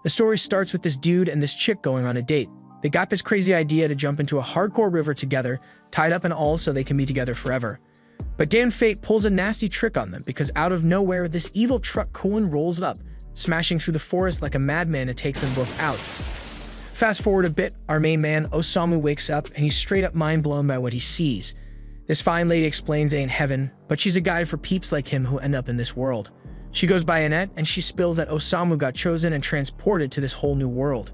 The story starts with this dude and this chick going on a date. They got this crazy idea to jump into a hardcore river together, tied up and all so they can be together forever. But Dan Fate pulls a nasty trick on them because out of nowhere, this evil truck Cohen rolls up, smashing through the forest like a madman and takes them both out. Fast forward a bit, our main man, Osamu, wakes up and he's straight up mind blown by what he sees. This fine lady explains it ain't heaven, but she's a guide for peeps like him who end up in this world. She goes by Annette and she spills that Osamu got chosen and transported to this whole new world.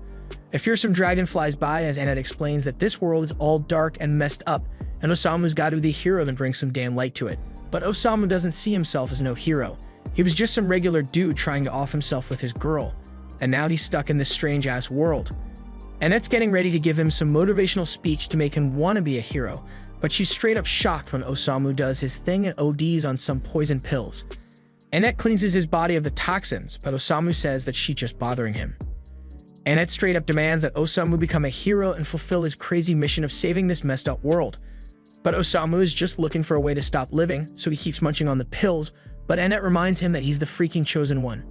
A fearsome dragon flies by as Annette explains that this world is all dark and messed up, and Osamu's got to be the hero and bring some damn light to it. But Osamu doesn't see himself as no hero. He was just some regular dude trying to off himself with his girl, and now he's stuck in this strange-ass world. Annette's getting ready to give him some motivational speech to make him want to be a hero, but she's straight up shocked when Osamu does his thing and ODs on some poison pills. Annette cleanses his body of the toxins, but Osamu says that she's just bothering him. Annette straight up demands that Osamu become a hero and fulfill his crazy mission of saving this messed up world. But Osamu is just looking for a way to stop living, so he keeps munching on the pills, but Annette reminds him that he's the freaking chosen one.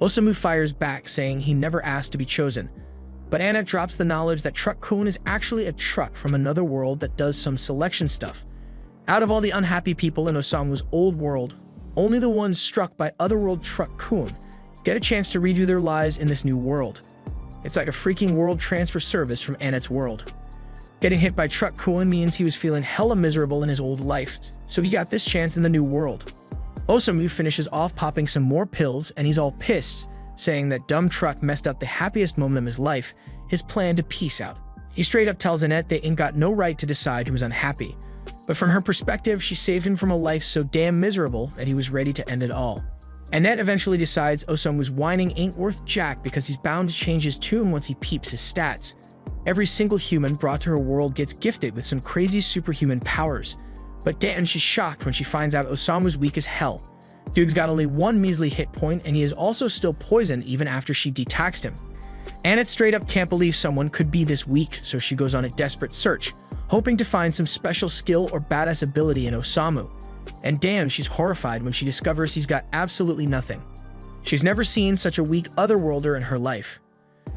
Osamu fires back, saying he never asked to be chosen. But Annette drops the knowledge that Truck Kun is actually a truck from another world that does some selection stuff. Out of all the unhappy people in Osamu's old world, only the ones struck by Otherworld Truck Kun get a chance to redo their lives in this new world. It's like a freaking world transfer service from Annette's world. Getting hit by Truck Kun means he was feeling hella miserable in his old life, so he got this chance in the new world. Osamu finishes off popping some more pills and he's all pissed, saying that dumb Truck messed up the happiest moment of his life, his plan to peace out. He straight up tells Annette they ain't got no right to decide who's unhappy. But from her perspective, she saved him from a life so damn miserable that he was ready to end it all. Annette eventually decides Osamu's whining ain't worth jack because he's bound to change his tune once he peeps his stats. Every single human brought to her world gets gifted with some crazy superhuman powers. But damn, she's shocked when she finds out Osamu's weak as hell. Dude's got only one measly hit point and he is also still poisoned even after she detaxed him. Annette straight up can't believe someone could be this weak, so she goes on a desperate search, hoping to find some special skill or badass ability in Osamu. And damn, she's horrified when she discovers he's got absolutely nothing. She's never seen such a weak otherworlder in her life.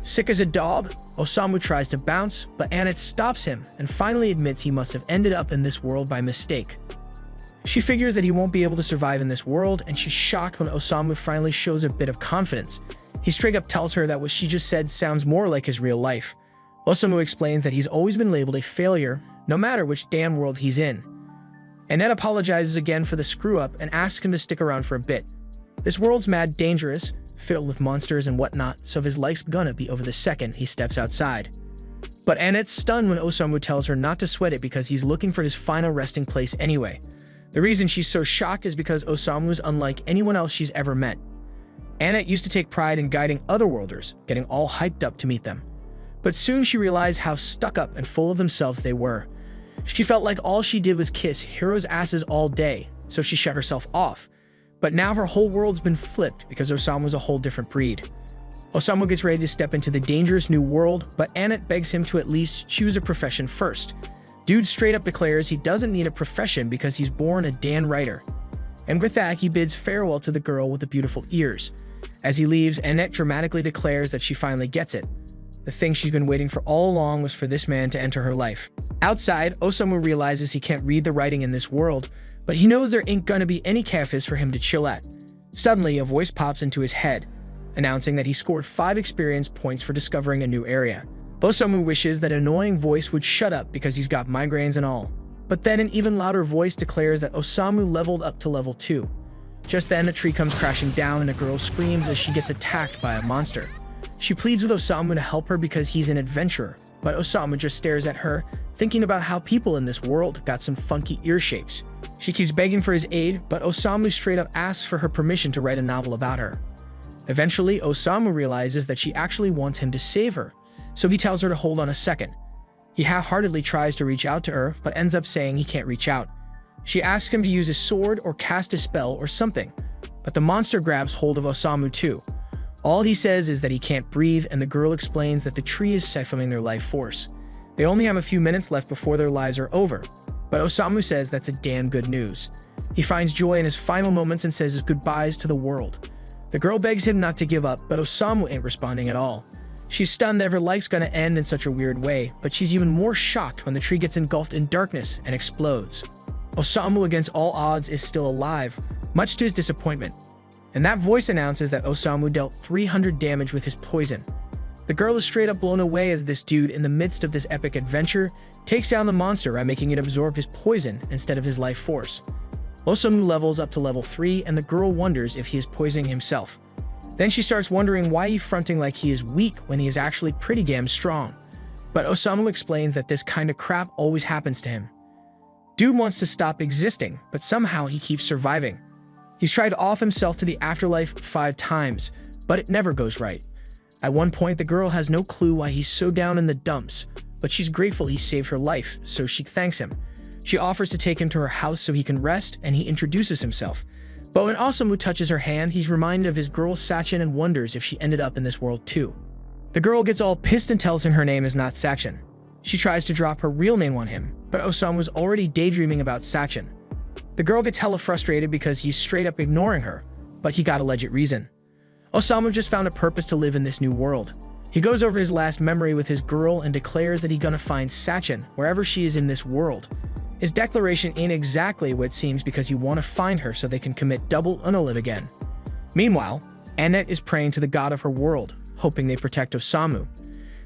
Sick as a dog, Osamu tries to bounce, but Annette stops him and finally admits he must have ended up in this world by mistake. She figures that he won't be able to survive in this world, and she's shocked when Osamu finally shows a bit of confidence. He straight up tells her that what she just said sounds more like his real life. Osamu explains that he's always been labeled a failure, no matter which damn world he's in. Annette apologizes again for the screw-up and asks him to stick around for a bit. This world's mad dangerous, filled with monsters and whatnot, so his life's gonna be over the second he steps outside. But Annette's stunned when Osamu tells her not to sweat it because he's looking for his final resting place anyway. The reason she's so shocked is because Osamu is unlike anyone else she's ever met. Annette used to take pride in guiding otherworlders, getting all hyped up to meet them. But soon she realized how stuck up and full of themselves they were. She felt like all she did was kiss heroes' asses all day, so she shut herself off. But now her whole world's been flipped because Osamu's a whole different breed. Osamu gets ready to step into the dangerous new world, but Annette begs him to at least choose a profession first. Dude straight up declares he doesn't need a profession because he's born a Dan writer. And with that, he bids farewell to the girl with the beautiful ears. As he leaves, Annette dramatically declares that she finally gets it. The thing she's been waiting for all along was for this man to enter her life. Outside, Osamu realizes he can't read the writing in this world, but he knows there ain't gonna be any cafes for him to chill at. Suddenly, a voice pops into his head, announcing that he scored 5 experience points for discovering a new area. Osamu wishes that annoying voice would shut up because he's got migraines and all. But then an even louder voice declares that Osamu leveled up to level 2. Just then, a tree comes crashing down and a girl screams as she gets attacked by a monster. She pleads with Osamu to help her because he's an adventurer, but Osamu just stares at her, thinking about how people in this world got some funky ear shapes. She keeps begging for his aid, but Osamu straight up asks for her permission to write a novel about her. Eventually, Osamu realizes that she actually wants him to save her, so he tells her to hold on a second. He half-heartedly tries to reach out to her, but ends up saying he can't reach out. She asks him to use a sword or cast a spell or something, but the monster grabs hold of Osamu too. All he says is that he can't breathe, and the girl explains that the tree is siphoning their life force. They only have a few minutes left before their lives are over, but Osamu says that's a damn good news. He finds joy in his final moments and says his goodbyes to the world. The girl begs him not to give up, but Osamu ain't responding at all. She's stunned that her life's gonna end in such a weird way, but she's even more shocked when the tree gets engulfed in darkness and explodes. Osamu, against all odds, is still alive, much to his disappointment. And that voice announces that Osamu dealt 300 damage with his poison. The girl is straight up blown away as this dude, in the midst of this epic adventure, takes down the monster by making it absorb his poison instead of his life force. Osamu levels up to level 3, and the girl wonders if he is poisoning himself. Then she starts wondering why he's fronting like he is weak when he is actually pretty damn strong. But Osamu explains that this kind of crap always happens to him. Dude wants to stop existing, but somehow he keeps surviving. He's tried to off himself to the afterlife 5 times, but it never goes right. At one point, the girl has no clue why he's so down in the dumps, but she's grateful he saved her life, so she thanks him. She offers to take him to her house so he can rest, and he introduces himself. But when Osamu touches her hand, he's reminded of his girl Sachin and wonders if she ended up in this world too. The girl gets all pissed and tells him her name is not Sachin. She tries to drop her real name on him, but Osamu's already daydreaming about Sachin. The girl gets hella frustrated because he's straight up ignoring her, but he got a legit reason. Osamu just found a purpose to live in this new world. He goes over his last memory with his girl and declares that he's gonna find Sachin wherever she is in this world. His declaration ain't exactly what it seems because he wanna find her so they can commit double unalive again. Meanwhile, Annette is praying to the god of her world, hoping they protect Osamu.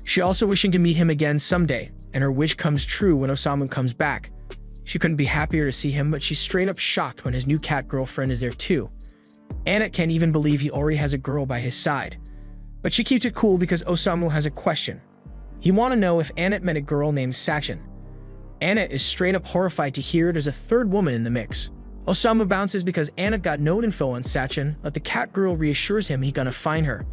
She also wishing to meet him again someday, and her wish comes true when Osamu comes back. She couldn't be happier to see him, but she's straight up shocked when his new cat girlfriend is there too. Annette can't even believe he already has a girl by his side. But she keeps it cool because Osamu has a question. He want to know if Annette met a girl named Sachin. Annette is straight up horrified to hear there's a third woman in the mix. Osamu bounces because Annette got no info on Sachin, but the cat girl reassures him he gonna find her.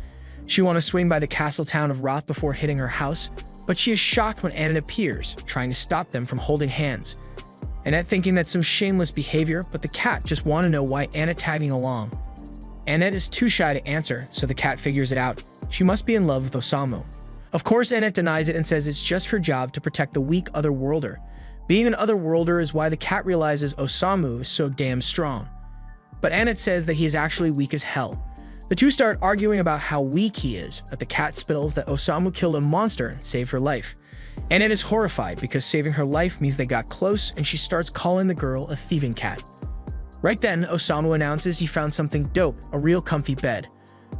She want to swing by the castle town of Roth before hitting her house, but she is shocked when Annette appears, trying to stop them from holding hands. Annette thinking that's some shameless behavior, but the cat just want to know why Annette tagging along. Annette is too shy to answer, so the cat figures it out. She must be in love with Osamu. Of course, Annette denies it and says it's just her job to protect the weak otherworlder. Being an otherworlder is why the cat realizes Osamu is so damn strong. But Annette says that he is actually weak as hell. The two start arguing about how weak he is, but the cat spittles that Osamu killed a monster and saved her life. Annette is horrified because saving her life means they got close, and she starts calling the girl a thieving cat. Right then, Osamu announces he found something dope, a real comfy bed.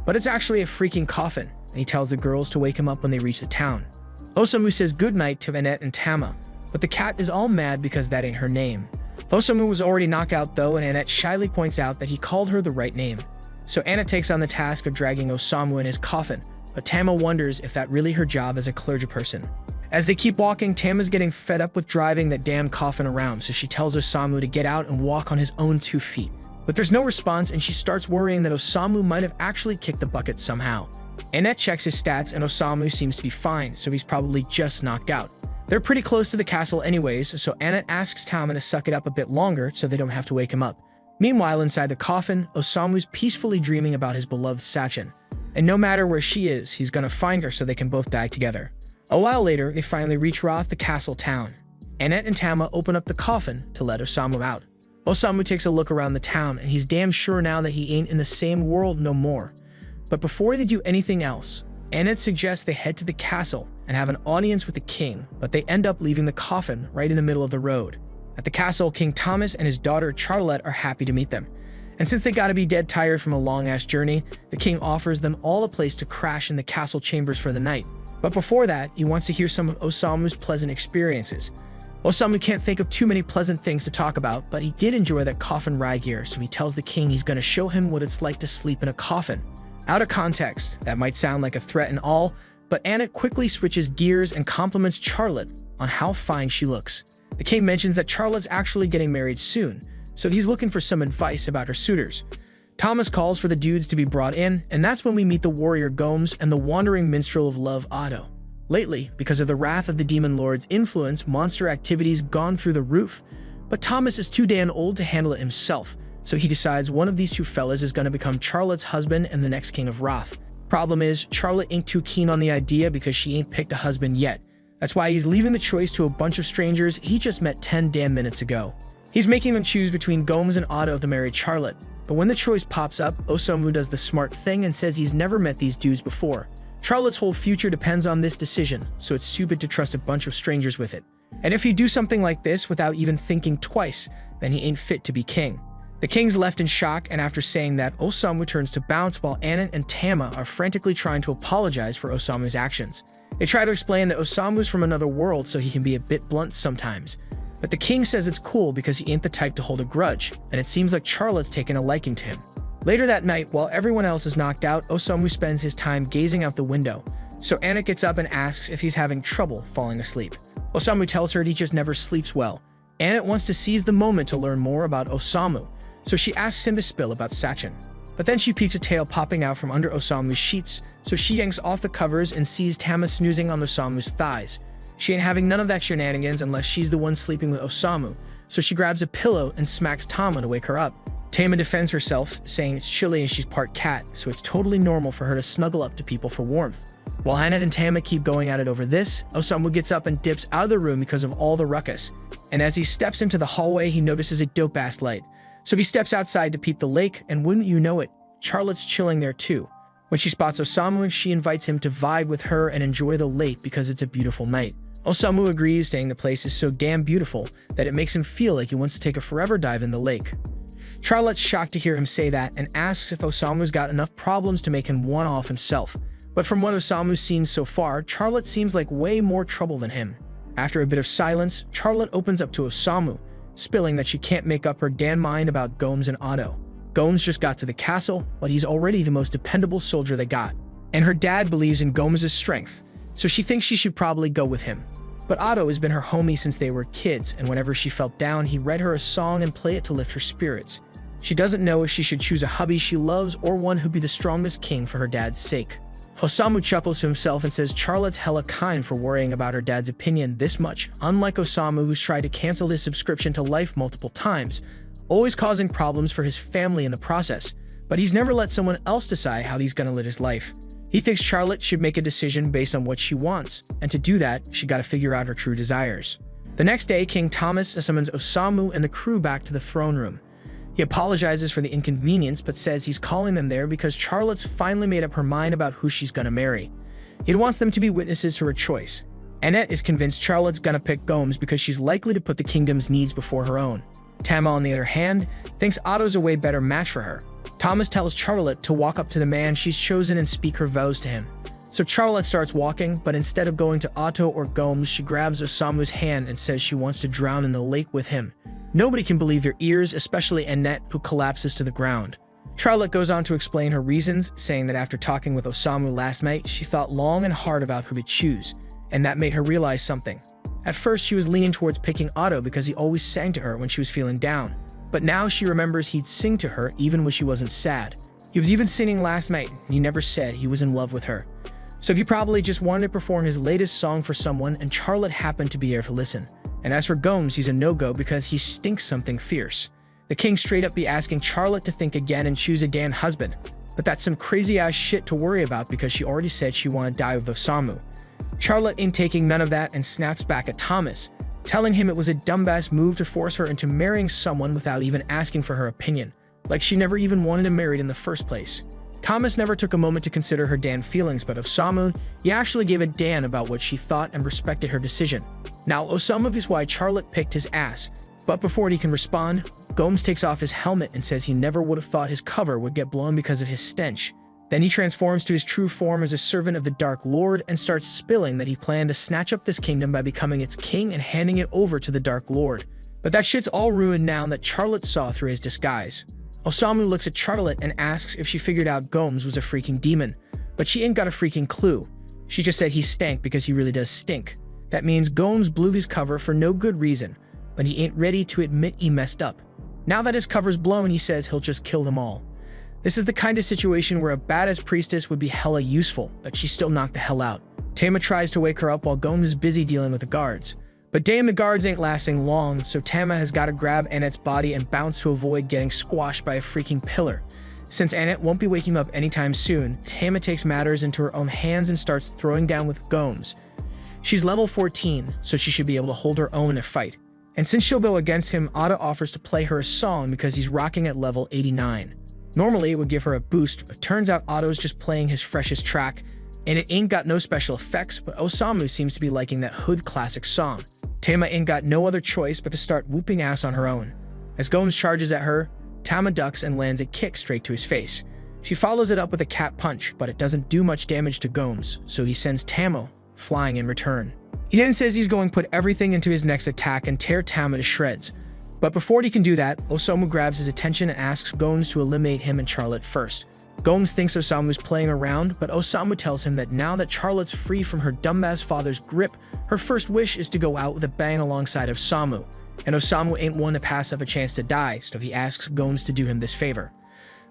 But it's actually a freaking coffin, and he tells the girls to wake him up when they reach the town. Osamu says goodnight to Annette and Tama, but the cat is all mad because that ain't her name. Osamu was already knocked out though, and Annette shyly points out that he called her the right name. So Annette takes on the task of dragging Osamu in his coffin, but Tama wonders if that really her job as a clergyperson. As they keep walking, Tama's getting fed up with driving that damn coffin around, so she tells Osamu to get out and walk on his own 2 feet. But there's no response, and she starts worrying that Osamu might have actually kicked the bucket somehow. Annette checks his stats, and Osamu seems to be fine, so he's probably just knocked out. They're pretty close to the castle anyways, so Annette asks Tama to suck it up a bit longer so they don't have to wake him up. Meanwhile, inside the coffin, Osamu's peacefully dreaming about his beloved Sachin. And no matter where she is, he's gonna find her so they can both die together. A while later, they finally reach Roth, the castle town. Annette and Tama open up the coffin to let Osamu out. Osamu takes a look around the town, and he's damn sure now that he ain't in the same world no more. But before they do anything else, Annette suggests they head to the castle and have an audience with the king, but they end up leaving the coffin right in the middle of the road. At the castle, King Thomas and his daughter Charlotte are happy to meet them. And since they gotta be dead tired from a long-ass journey, the king offers them all a place to crash in the castle chambers for the night. But before that, he wants to hear some of Osamu's pleasant experiences. Osamu can't think of too many pleasant things to talk about, but he did enjoy that coffin ride gear, so he tells the king he's gonna show him what it's like to sleep in a coffin. Out of context, that might sound like a threat and all, but Annette quickly switches gears and compliments Charlotte on how fine she looks. The king mentions that Charlotte's actually getting married soon, so he's looking for some advice about her suitors. Thomas calls for the dudes to be brought in, and that's when we meet the warrior Gomes and the wandering minstrel of love Otto. Lately, because of the wrath of the demon lord's influence, monster activity's gone through the roof, but Thomas is too damn old to handle it himself, so he decides one of these two fellas is gonna become Charlotte's husband and the next king of Roth. Problem is, Charlotte ain't too keen on the idea because she ain't picked a husband yet. That's why he's leaving the choice to a bunch of strangers he just met 10 damn minutes ago. He's making them choose between Gomes and Otto to marry Charlotte, But when the choice pops up, Osamu does the smart thing and says he's never met these dudes before. Charlotte's whole future depends on this decision, so it's stupid to trust a bunch of strangers with it. And if you do something like this without even thinking twice, then he ain't fit to be king. The king's left in shock, and after saying that, Osamu turns to bounce while Annette and Tama are frantically trying to apologize for Osamu's actions. They try to explain that Osamu's from another world so he can be a bit blunt sometimes. But the king says it's cool because he ain't the type to hold a grudge, and it seems like Charlotte's taken a liking to him. Later that night, while everyone else is knocked out, Osamu spends his time gazing out the window. So Annette gets up and asks if he's having trouble falling asleep. Osamu tells her he just never sleeps well. Annette wants to seize the moment to learn more about Osamu, so she asks him to spill about Sachin. But then she peeks a tail popping out from under Osamu's sheets, so she yanks off the covers and sees Tama snoozing on Osamu's thighs. She ain't having none of that shenanigans unless she's the one sleeping with Osamu, so she grabs a pillow and smacks Tama to wake her up. Tama defends herself, saying it's chilly and she's part cat, so it's totally normal for her to snuggle up to people for warmth. While Annette and Tama keep going at it over this, Osamu gets up and dips out of the room because of all the ruckus. And as he steps into the hallway, he notices a dope-ass light. So he steps outside to peep the lake, and wouldn't you know it, Charlotte's chilling there too. When she spots Osamu, she invites him to vibe with her and enjoy the lake because it's a beautiful night. Osamu agrees, saying the place is so damn beautiful that it makes him feel like he wants to take a forever dive in the lake. Charlotte's shocked to hear him say that and asks if Osamu's got enough problems to make him one off himself. But from what Osamu's seen so far, Charlotte seems like way more trouble than him. After a bit of silence, Charlotte opens up to Osamu, spilling that she can't make up her damn mind about Gomes and Otto. Gomes just got to the castle, but he's already the most dependable soldier they got. And her dad believes in Gomes' strength, so she thinks she should probably go with him. But Otto has been her homie since they were kids, and whenever she felt down, he read her a song and play it to lift her spirits. She doesn't know if she should choose a hubby she loves or one who'd be the strongest king for her dad's sake. Osamu chuckles to himself and says Charlotte's hella kind for worrying about her dad's opinion this much, unlike Osamu, who's tried to cancel his subscription to Life multiple times, always causing problems for his family in the process. But he's never let someone else decide how he's gonna live his life. He thinks Charlotte should make a decision based on what she wants, and to do that, she gotta figure out her true desires. The next day, King Thomas summons Osamu and the crew back to the throne room. He apologizes for the inconvenience, but says he's calling them there because Charlotte's finally made up her mind about who she's gonna marry. He wants them to be witnesses to her choice. Annette is convinced Charlotte's gonna pick Gomes because she's likely to put the kingdom's needs before her own. Tama, on the other hand, thinks Otto's a way better match for her. Thomas tells Charlotte to walk up to the man she's chosen and speak her vows to him. So Charlotte starts walking, but instead of going to Otto or Gomes, she grabs Osamu's hand and says she wants to drown in the lake with him. Nobody can believe their ears, especially Annette, who collapses to the ground. Charlotte goes on to explain her reasons, saying that after talking with Osamu last night, she thought long and hard about who to choose, and that made her realize something. At first, she was leaning towards picking Otto because he always sang to her when she was feeling down. But now she remembers he'd sing to her even when she wasn't sad. He was even singing last night, and he never said he was in love with her. So he probably just wanted to perform his latest song for someone, and Charlotte happened to be there to listen. And as for Gomes, he's a no-go because he stinks something fierce. The king straight up be asking Charlotte to think again and choose a damn husband. But that's some crazy-ass shit to worry about because she already said she wanted to die with Osamu. Charlotte ain't taking none of that and snaps back at Thomas, telling him it was a dumbass move to force her into marrying someone without even asking for her opinion, like she never even wanted him married in the first place. Thomas never took a moment to consider her damn feelings, but Osamu, he actually gave a damn about what she thought and respected her decision. Now, Osamu is why Charlotte picked his ass, but before he can respond, Gomes takes off his helmet and says he never would have thought his cover would get blown because of his stench. Then he transforms to his true form as a servant of the Dark Lord and starts spilling that he planned to snatch up this kingdom by becoming its king and handing it over to the Dark Lord. But that shit's all ruined now that Charlotte saw through his disguise. Osamu looks at Charlotte and asks if she figured out Gomes was a freaking demon, but she ain't got a freaking clue. She just said he stank because he really does stink. That means Gomes blew his cover for no good reason, but he ain't ready to admit he messed up. Now that his cover's blown, he says he'll just kill them all. This is the kind of situation where a badass priestess would be hella useful, but she's still knocked the hell out. Tama tries to wake her up while Gomes is busy dealing with the guards. But damn, the guards ain't lasting long, so Tama has got to grab Annette's body and bounce to avoid getting squashed by a freaking pillar. Since Annette won't be waking up anytime soon, Tama takes matters into her own hands and starts throwing down with Gomes. She's level 14, so she should be able to hold her own in a fight. And since she'll go against him, Ada offers to play her a song because he's rocking at level 89. Normally, it would give her a boost, but turns out Ada's just playing his freshest track, and it ain't got no special effects, but Osamu seems to be liking that hood classic song. Tama ain't got no other choice but to start whooping ass on her own. As Gomes charges at her, Tama ducks and lands a kick straight to his face. She follows it up with a cat punch, but it doesn't do much damage to Gomes, so he sends Tama flying in return. He then says he's going to put everything into his next attack and tear Tama to shreds. But before he can do that, Osamu grabs his attention and asks Gomes to eliminate him and Charlotte first. Gomes thinks Osamu's playing around, but Osamu tells him that now that Charlotte's free from her dumbass father's grip, her first wish is to go out with a bang alongside Osamu. And Osamu ain't one to pass up a chance to die, so he asks Gomes to do him this favor.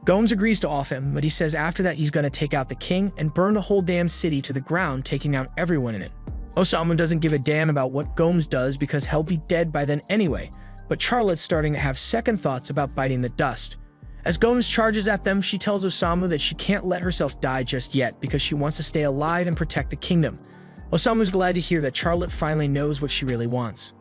Gomes agrees to off him, but he says after that he's gonna take out the king and burn the whole damn city to the ground, taking out everyone in it. Osamu doesn't give a damn about what Gomes does because he'll be dead by then anyway, but Charlotte's starting to have second thoughts about biting the dust. As Gomes charges at them, she tells Osamu that she can't let herself die just yet because she wants to stay alive and protect the kingdom. Osamu's glad to hear that Charlotte finally knows what she really wants.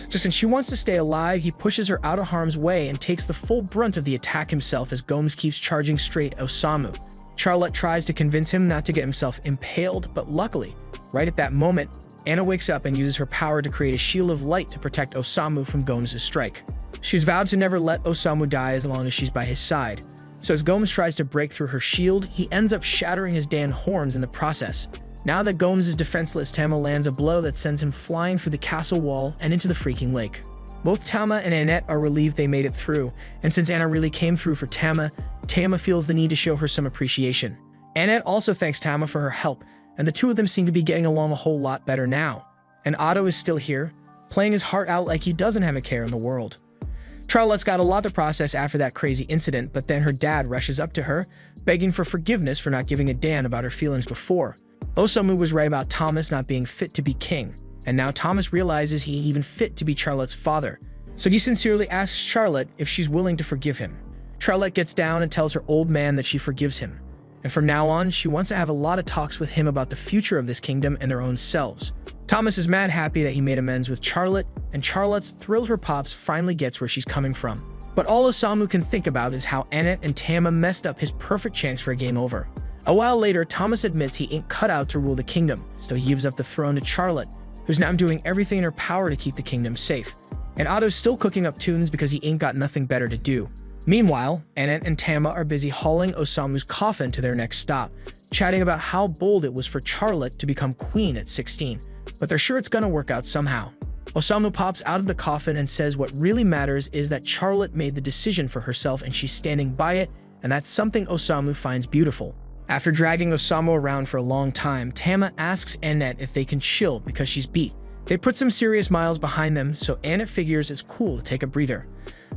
Just when she wants to stay alive, he pushes her out of harm's way and takes the full brunt of the attack himself as Gomes keeps charging straight at Osamu. Charlotte tries to convince him not to get himself impaled, but luckily, right at that moment, Anna wakes up and uses her power to create a shield of light to protect Osamu from Gomes' strike. She's vowed to never let Osamu die as long as she's by his side. So as Gomes tries to break through her shield, he ends up shattering his damn horns in the process. Now that Gomes is defenseless, Tama lands a blow that sends him flying through the castle wall and into the freaking lake. Both Tama and Annette are relieved they made it through, and since Anna really came through for Tama, Tama feels the need to show her some appreciation. Annette also thanks Tama for her help, and the two of them seem to be getting along a whole lot better now. And Otto is still here, playing his heart out like he doesn't have a care in the world. Charlotte's got a lot to process after that crazy incident, but then her dad rushes up to her, begging for forgiveness for not giving a damn about her feelings before. Osamu was right about Thomas not being fit to be king, and now Thomas realizes he ain't even fit to be Charlotte's father. So he sincerely asks Charlotte if she's willing to forgive him. Charlotte gets down and tells her old man that she forgives him. And from now on, she wants to have a lot of talks with him about the future of this kingdom and their own selves. Thomas is mad happy that he made amends with Charlotte, and Charlotte's thrilled her pops finally gets where she's coming from. But all Osamu can think about is how Annette and Tama messed up his perfect chance for a game over. A while later, Thomas admits he ain't cut out to rule the kingdom, so he gives up the throne to Charlotte, who's now doing everything in her power to keep the kingdom safe. And Otto's still cooking up tunes because he ain't got nothing better to do. Meanwhile, Annette and Tama are busy hauling Osamu's coffin to their next stop, chatting about how bold it was for Charlotte to become queen at 16, but they're sure it's gonna work out somehow. Osamu pops out of the coffin and says what really matters is that Charlotte made the decision for herself and she's standing by it, and that's something Osamu finds beautiful. After dragging Osamu around for a long time, Tama asks Annette if they can chill because she's beat. They put some serious miles behind them, so Annette figures it's cool to take a breather.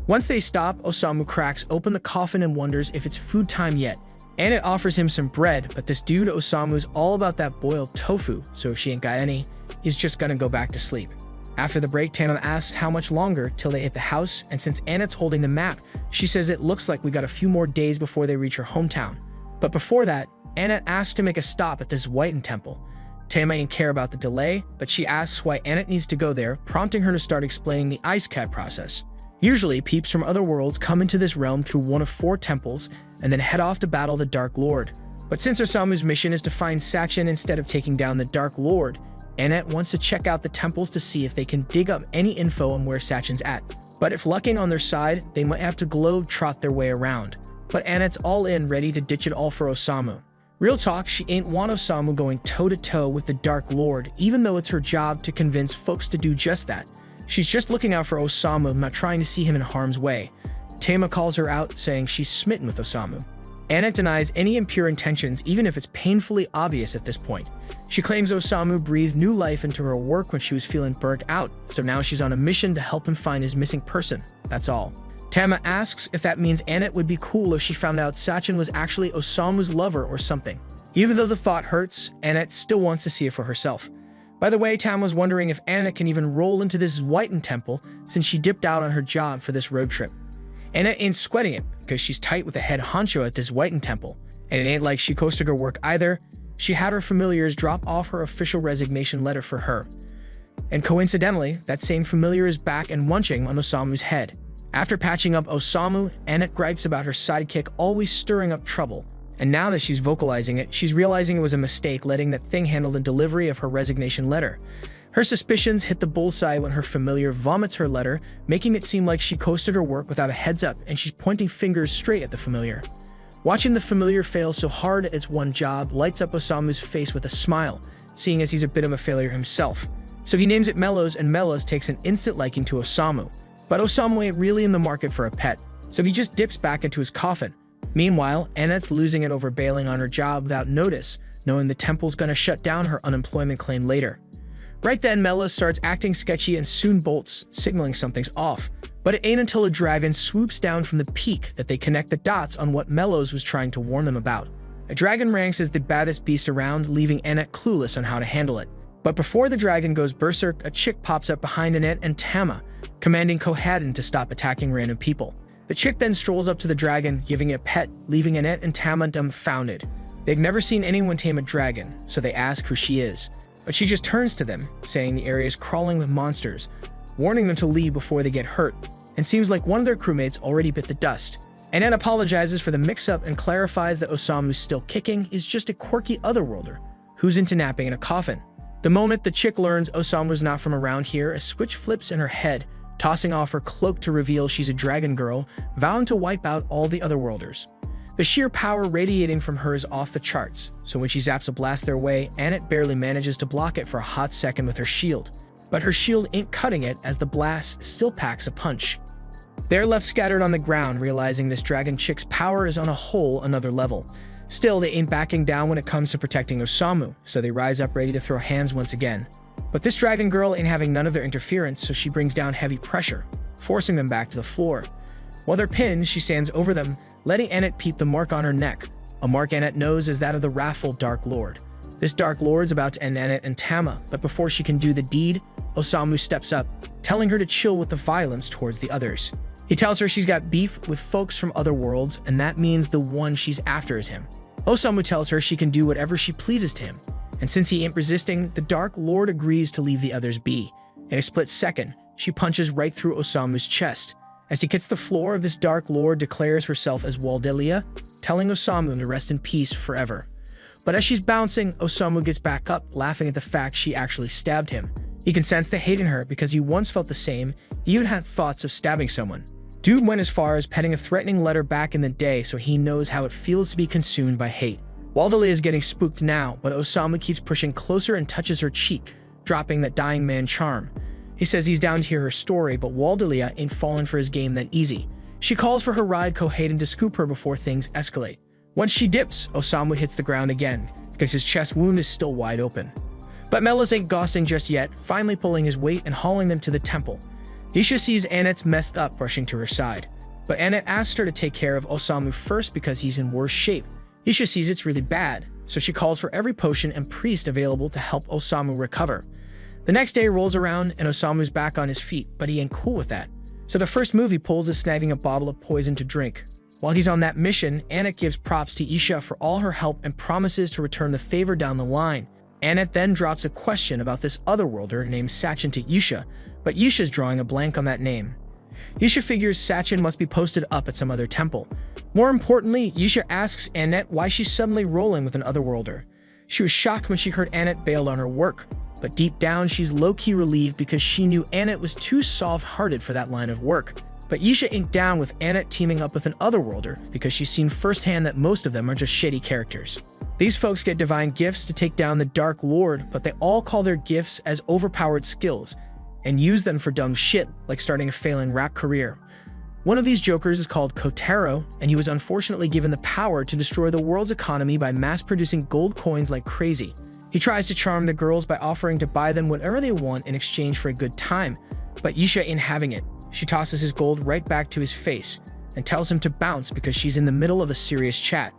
Once they stop, Osamu cracks open the coffin and wonders if it's food time yet. Annette offers him some bread, but this dude Osamu's all about that boiled tofu, so if she ain't got any, he's just gonna go back to sleep. After the break, Tama asks how much longer till they hit the house, and since Annette's holding the map, she says it looks like we got a few more days before they reach her hometown. But before that, Annette asks to make a stop at this Whiten temple. Tama ain't care about the delay, but she asks why Annette needs to go there, prompting her to start explaining the ice cat process. Usually, peeps from other worlds come into this realm through one of 4 temples and then head off to battle the Dark Lord. But since Osamu's mission is to find Sachin instead of taking down the Dark Lord, Annette wants to check out the temples to see if they can dig up any info on where Sachin's at. But if luck ain't on their side, they might have to globe-trot their way around. But Annette's all in, ready to ditch it all for Osamu. Real talk, she ain't want Osamu going toe-to-toe with the Dark Lord, even though it's her job to convince folks to do just that. She's just looking out for Osamu, not trying to see him in harm's way. Tama calls her out, saying she's smitten with Osamu. Annette denies any impure intentions, even if it's painfully obvious at this point. She claims Osamu breathed new life into her work when she was feeling burnt out, so now she's on a mission to help him find his missing person. That's all. Tama asks if that means Annette would be cool if she found out Sachin was actually Osamu's lover or something. Even though the thought hurts, Annette still wants to see it for herself. By the way, Tama was wondering if Annette can even roll into this Whiten temple since she dipped out on her job for this road trip. Annette ain't sweating it because she's tight with the head honcho at this Whiten temple, and it ain't like she coasted her work either. She had her familiars drop off her official resignation letter for her. And coincidentally, that same familiar is back and munching on Osamu's head. After patching up Osamu, Annette gripes about her sidekick always stirring up trouble. And now that she's vocalizing it, she's realizing it was a mistake letting that thing handle the delivery of her resignation letter. Her suspicions hit the bullseye when her familiar vomits her letter, making it seem like she coasted her work without a heads up, and she's pointing fingers straight at the familiar. Watching the familiar fail so hard at its one job lights up Osamu's face with a smile, seeing as he's a bit of a failure himself. So he names it Mellows, and Mellows takes an instant liking to Osamu. But Osamu ain't really in the market for a pet, so he just dips back into his coffin. Meanwhile, Annette's losing it over bailing on her job without notice, knowing the temple's gonna shut down her unemployment claim later. Right then, Mellows starts acting sketchy and soon bolts, signaling something's off. But it ain't until a dragon swoops down from the peak that they connect the dots on what Mellows was trying to warn them about. A dragon ranks as the baddest beast around, leaving Annette clueless on how to handle it. But before the dragon goes berserk, a chick pops up behind Annette and Tama, commanding Kohaden to stop attacking random people. The chick then strolls up to the dragon, giving it a pet, leaving Annette and Tama dumbfounded. They've never seen anyone tame a dragon, so they ask who she is. But she just turns to them, saying the area is crawling with monsters, warning them to leave before they get hurt, and seems like one of their crewmates already bit the dust. Annette apologizes for the mix-up and clarifies that Osamu's still kicking is just a quirky otherworlder who's into napping in a coffin. The moment the chick learns Osamu's not from around here, a switch flips in her head, tossing off her cloak to reveal she's a dragon girl, vowing to wipe out all the otherworlders. The sheer power radiating from her is off the charts, so when she zaps a blast their way, Annette barely manages to block it for a hot second with her shield. But her shield ain't cutting it, as the blast still packs a punch. They're left scattered on the ground, realizing this dragon chick's power is on a whole another level. Still, they ain't backing down when it comes to protecting Osamu, so they rise up ready to throw hands once again. But this dragon girl ain't having none of their interference, so she brings down heavy pressure, forcing them back to the floor. While they're pinned, she stands over them, letting Annette peep the mark on her neck, a mark Annette knows is that of the wrathful Dark Lord. This Dark Lord's about to end Annette and Tama, but before she can do the deed, Osamu steps up, telling her to chill with the violence towards the others. He tells her she's got beef with folks from other worlds, and that means the one she's after is him. Osamu tells her she can do whatever she pleases to him, and since he ain't resisting, the Dark Lord agrees to leave the others be. In a split second, she punches right through Osamu's chest. As he hits the floor, this Dark Lord declares herself as Waldelia, telling Osamu to rest in peace forever. But as she's bouncing, Osamu gets back up, laughing at the fact she actually stabbed him. He can sense the hate in her because he once felt the same, even had thoughts of stabbing someone. Dude went as far as penning a threatening letter back in the day, so he knows how it feels to be consumed by hate. Waldelia is getting spooked now, but Osamu keeps pushing closer and touches her cheek, dropping that dying man charm. He says he's down to hear her story, but Waldelia ain't falling for his game that easy. She calls for her ride Kohaden to scoop her before things escalate. Once she dips, Osamu hits the ground again, because his chest wound is still wide open. But Mellows ain't gossing just yet, finally pulling his weight and hauling them to the temple. Isha sees Annette's messed up, rushing to her side. But Annette asks her to take care of Osamu first because he's in worse shape. Isha sees it's really bad, so she calls for every potion and priest available to help Osamu recover. The next day rolls around and Osamu's back on his feet, but he ain't cool with that. So the first move he pulls is snagging a bottle of poison to drink. While he's on that mission, Annette gives props to Isha for all her help and promises to return the favor down the line. Annette then drops a question about this otherworlder named Sachin to Isha, but Isha's drawing a blank on that name. Isha figures Sachin must be posted up at some other temple. More importantly, Isha asks Annette why she's suddenly rolling with an otherworlder. She was shocked when she heard Annette bailed on her work, but deep down she's low-key relieved because she knew Annette was too soft-hearted for that line of work. But Isha ain't down with Annette teaming up with an otherworlder because she's seen firsthand that most of them are just shady characters. These folks get divine gifts to take down the Dark Lord, but they all call their gifts as overpowered skills and use them for dumb shit like starting a failing rap career. One of these jokers is called Kotaro, and he was unfortunately given the power to destroy the world's economy by mass-producing gold coins like crazy. He tries to charm the girls by offering to buy them whatever they want in exchange for a good time, but Isha ain't having it. She tosses his gold right back to his face and tells him to bounce because she's in the middle of a serious chat.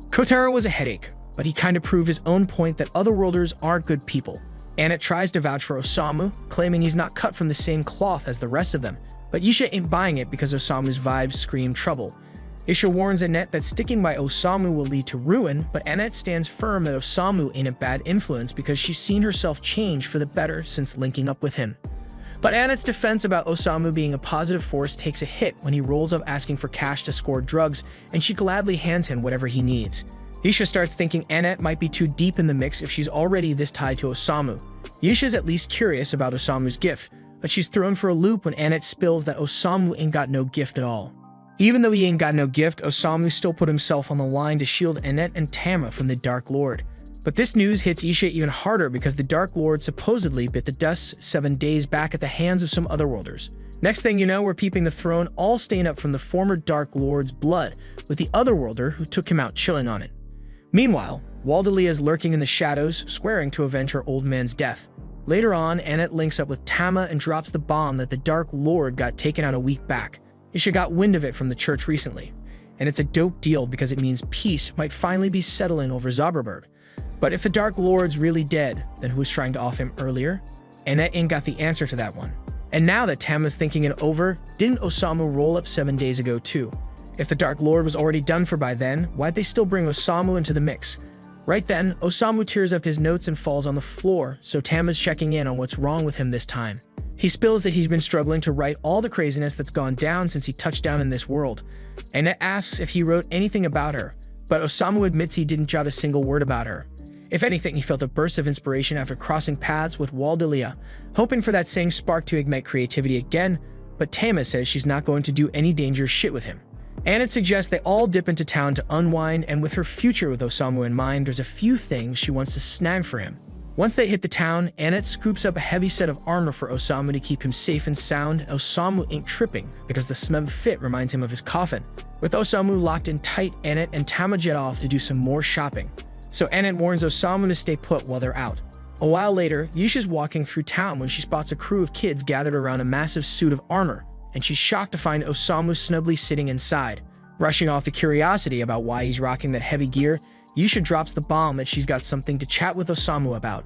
Kotaro was a headache, but he kinda proved his own point that otherworlders aren't good people. Annette tries to vouch for Osamu, claiming he's not cut from the same cloth as the rest of them, but Isha ain't buying it because Osamu's vibes scream trouble. Isha warns Annette that sticking by Osamu will lead to ruin, but Annette stands firm that Osamu ain't a bad influence because she's seen herself change for the better since linking up with him. But Annette's defense about Osamu being a positive force takes a hit when he rolls up asking for cash to score drugs, and she gladly hands him whatever he needs. Isha starts thinking Annette might be too deep in the mix if she's already this tied to Osamu. Isha's at least curious about Osamu's gift, but she's thrown for a loop when Annette spills that Osamu ain't got no gift at all. Even though he ain't got no gift, Osamu still put himself on the line to shield Annette and Tama from the Dark Lord. But this news hits Isha even harder because the Dark Lord supposedly bit the dust 7 days back at the hands of some otherworlders. Next thing you know, we're peeping the throne all stained up from the former Dark Lord's blood, with the otherworlder who took him out chilling on it. Meanwhile, Waldelia is lurking in the shadows, swearing to avenge her old man's death. Later on, Annette links up with Tama and drops the bomb that the Dark Lord got taken out a week back. Isha got wind of it from the church recently, and it's a dope deal because it means peace might finally be settling over Zauberberg. But if the Dark Lord's really dead, then who was trying to off him earlier? Annette ain't got the answer to that one. And now that Tama's thinking it over, didn't Osamu roll up 7 days ago too? If the Dark Lord was already done for by then, why'd they still bring Osamu into the mix? Right then, Osamu tears up his notes and falls on the floor, so Tama's checking in on what's wrong with him this time. He spills that he's been struggling to write all the craziness that's gone down since he touched down in this world. Annette asks if he wrote anything about her, but Osamu admits he didn't jot a single word about her. If anything, he felt a burst of inspiration after crossing paths with Waldelia, hoping for that same spark to ignite creativity again, but Tama says she's not going to do any dangerous shit with him. Annette suggests they all dip into town to unwind, and with her future with Osamu in mind, there's a few things she wants to snag for him. Once they hit the town, Annette scoops up a heavy set of armor for Osamu to keep him safe and sound. Osamu ain't tripping because the snub fit reminds him of his coffin. With Osamu locked in tight, Annette and Tama jet off to do some more shopping. So Annette warns Osamu to stay put while they're out. A while later, Yisha's walking through town when she spots a crew of kids gathered around a massive suit of armor, and she's shocked to find Osamu snugly sitting inside. Rushing off the curiosity about why he's rocking that heavy gear, Yisha drops the bomb that she's got something to chat with Osamu about.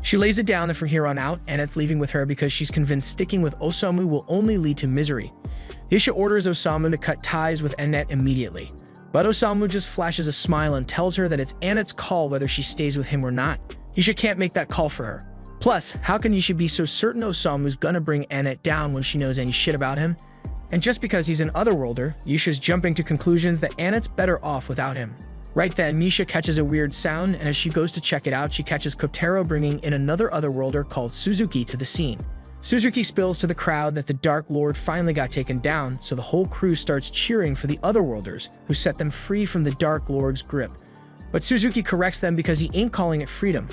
She lays it down that from here on out, Annette's leaving with her because she's convinced sticking with Osamu will only lead to misery. Yisha orders Osamu to cut ties with Annette immediately. But Osamu just flashes a smile and tells her that it's Annette's call whether she stays with him or not. Yisha can't make that call for her. Plus, how can Yisha be so certain Osamu's gonna bring Annette down when she knows any shit about him? And just because he's an otherworlder, Yisha's jumping to conclusions that Annette's better off without him. Right then, Misha catches a weird sound, and as she goes to check it out, she catches Kotaro bringing in another otherworlder called Suzuki to the scene. Suzuki spills to the crowd that the Dark Lord finally got taken down, so the whole crew starts cheering for the otherworlders, who set them free from the Dark Lord's grip. But Suzuki corrects them because he ain't calling it freedom.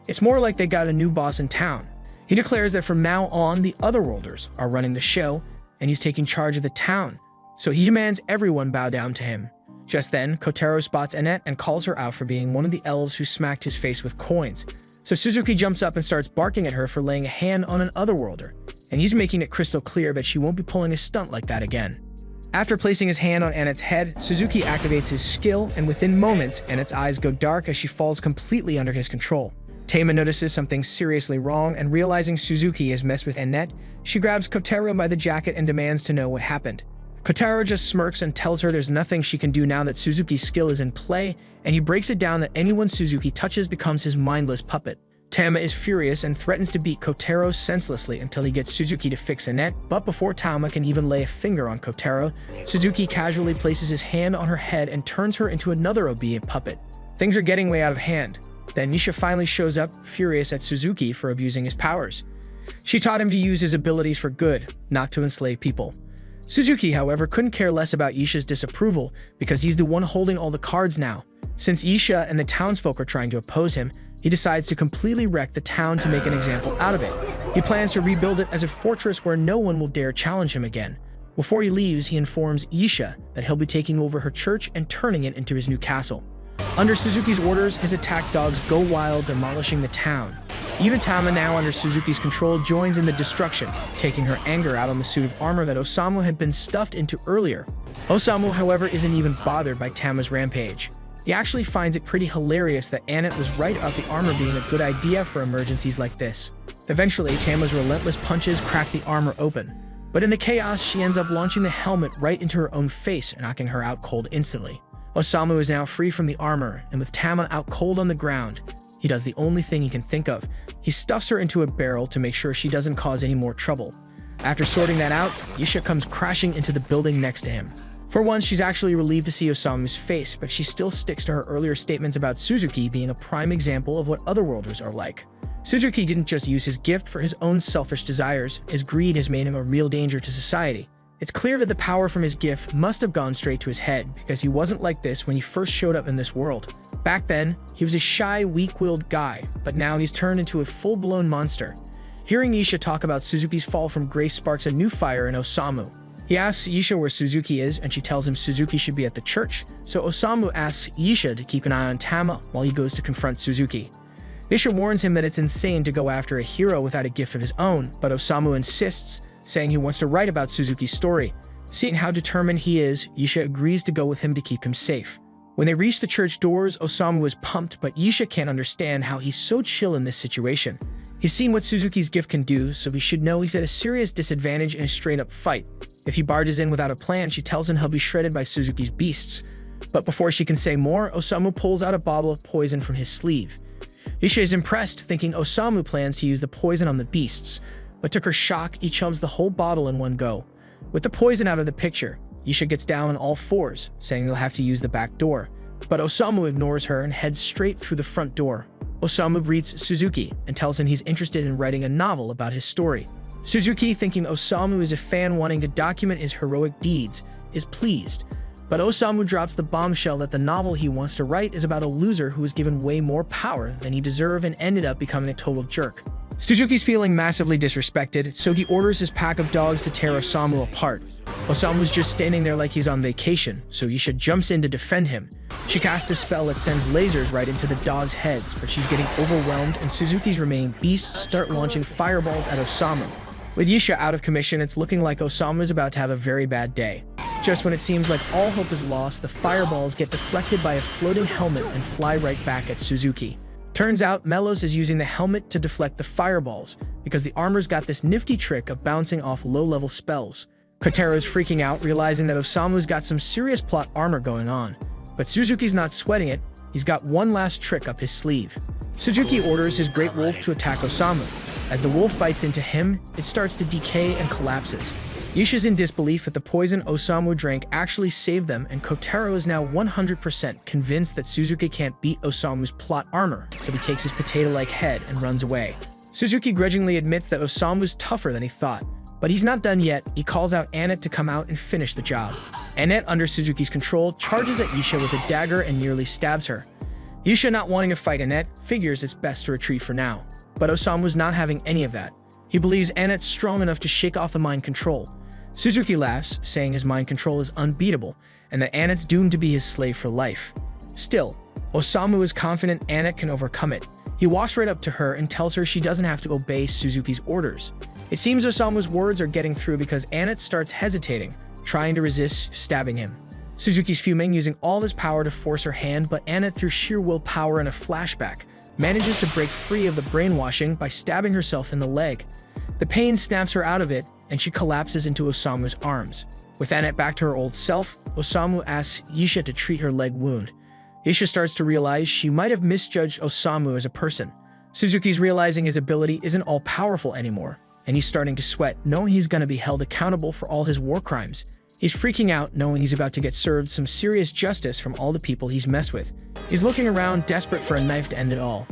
It's more like they got a new boss in town. He declares that from now on, the otherworlders are running the show, and he's taking charge of the town, so he demands everyone bow down to him. Just then, Kotaro spots Annette and calls her out for being one of the elves who smacked his face with coins. So Suzuki jumps up and starts barking at her for laying a hand on an otherworlder, and he's making it crystal clear that she won't be pulling a stunt like that again. After placing his hand on Annette's head, Suzuki activates his skill, and within moments, Annette's eyes go dark as she falls completely under his control. Tama notices something seriously wrong, and realizing Suzuki has messed with Annette, she grabs Kotaro by the jacket and demands to know what happened. Kotaro just smirks and tells her there's nothing she can do now that Suzuki's skill is in play, and he breaks it down that anyone Suzuki touches becomes his mindless puppet. Tama is furious and threatens to beat Kotaro senselessly until he gets Suzuki to fix Annette, but before Tama can even lay a finger on Kotaro, Suzuki casually places his hand on her head and turns her into another obedient puppet. Things are getting way out of hand. Then Nisha finally shows up, furious at Suzuki for abusing his powers. She taught him to use his abilities for good, not to enslave people. Suzuki, however, couldn't care less about Isha's disapproval because he's the one holding all the cards now. Since Isha and the townsfolk are trying to oppose him, he decides to completely wreck the town to make an example out of it. He plans to rebuild it as a fortress where no one will dare challenge him again. Before he leaves, he informs Isha that he'll be taking over her church and turning it into his new castle. Under Suzuki's orders, his attack dogs go wild, demolishing the town. Even Tama, now under Suzuki's control, joins in the destruction, taking her anger out on the suit of armor that Osamu had been stuffed into earlier. Osamu, however, isn't even bothered by Tama's rampage. He actually finds it pretty hilarious that Annette was right about the armor being a good idea for emergencies like this. Eventually, Tama's relentless punches crack the armor open. But in the chaos, she ends up launching the helmet right into her own face, knocking her out cold instantly. Osamu is now free from the armor, and with Tama out cold on the ground, he does the only thing he can think of. He stuffs her into a barrel to make sure she doesn't cause any more trouble. After sorting that out, Yisha comes crashing into the building next to him. For once, she's actually relieved to see Osamu's face, but she still sticks to her earlier statements about Suzuki being a prime example of what otherworlders are like. Suzuki didn't just use his gift for his own selfish desires. His greed has made him a real danger to society. It's clear that the power from his gift must have gone straight to his head, because he wasn't like this when he first showed up in this world. Back then, he was a shy, weak-willed guy, but now he's turned into a full-blown monster. Hearing Yisha talk about Suzuki's fall from grace sparks a new fire in Osamu. He asks Yisha where Suzuki is, and she tells him Suzuki should be at the church, so Osamu asks Yisha to keep an eye on Tama while he goes to confront Suzuki. Yisha warns him that it's insane to go after a hero without a gift of his own, but Osamu insists, saying he wants to write about Suzuki's story. Seeing how determined he is, Yisha agrees to go with him to keep him safe. When they reach the church doors, Osamu is pumped, but Yisha can't understand how he's so chill in this situation. He's seen what Suzuki's gift can do, so he should know he's at a serious disadvantage in a straight-up fight. If he barges in without a plan, she tells him he'll be shredded by Suzuki's beasts. But before she can say more, Osamu pulls out a bottle of poison from his sleeve. Yisha is impressed, thinking Osamu plans to use the poison on the beasts, but to her shock, he chums the whole bottle in one go. With the poison out of the picture, Yisha gets down on all fours, saying they'll have to use the back door. But Osamu ignores her and heads straight through the front door. Osamu greets Suzuki and tells him he's interested in writing a novel about his story. Suzuki, thinking Osamu is a fan wanting to document his heroic deeds, is pleased. But Osamu drops the bombshell that the novel he wants to write is about a loser who was given way more power than he deserved and ended up becoming a total jerk. Suzuki's feeling massively disrespected, so he orders his pack of dogs to tear Osamu apart. Osamu's just standing there like he's on vacation, so Yisha jumps in to defend him. She casts a spell that sends lasers right into the dogs' heads, but she's getting overwhelmed, and Suzuki's remaining beasts start launching fireballs at Osamu. With Yisha out of commission, it's looking like Osamu is about to have a very bad day. Just when it seems like all hope is lost, the fireballs get deflected by a floating helmet and fly right back at Suzuki. Turns out Melos is using the helmet to deflect the fireballs, because the armor's got this nifty trick of bouncing off low-level spells. Kotero's freaking out, realizing that Osamu's got some serious plot armor going on. But Suzuki's not sweating it, he's got one last trick up his sleeve. Suzuki orders his great wolf to attack Osamu. As the wolf bites into him, it starts to decay and collapses. Yisha's in disbelief that the poison Osamu drank actually saved them, and Kotero is now 100% convinced that Suzuki can't beat Osamu's plot armor, so he takes his potato-like head and runs away. Suzuki grudgingly admits that Osamu's tougher than he thought, but he's not done yet. He calls out Annette to come out and finish the job. Annette, under Suzuki's control, charges at Yisha with a dagger and nearly stabs her. Yisha, not wanting to fight Annette, figures it's best to retreat for now. But Osamu's not having any of that. He believes Annette's strong enough to shake off the mind control. Suzuki laughs, saying his mind control is unbeatable, and that Annette's doomed to be his slave for life. Still, Osamu is confident Annette can overcome it. He walks right up to her and tells her she doesn't have to obey Suzuki's orders. It seems Osamu's words are getting through because Annette starts hesitating, trying to resist stabbing him. Suzuki's fuming, using all his power to force her hand, but Annette, through sheer willpower and a flashback, manages to break free of the brainwashing by stabbing herself in the leg. The pain snaps her out of it, and she collapses into Osamu's arms. With Annette back to her old self, Osamu asks Yisha to treat her leg wound. Yisha starts to realize she might have misjudged Osamu as a person. Suzuki's realizing his ability isn't all-powerful anymore, and he's starting to sweat, knowing he's going to be held accountable for all his war crimes. He's freaking out, knowing he's about to get served some serious justice from all the people he's messed with. He's looking around, desperate for a knife to end it all.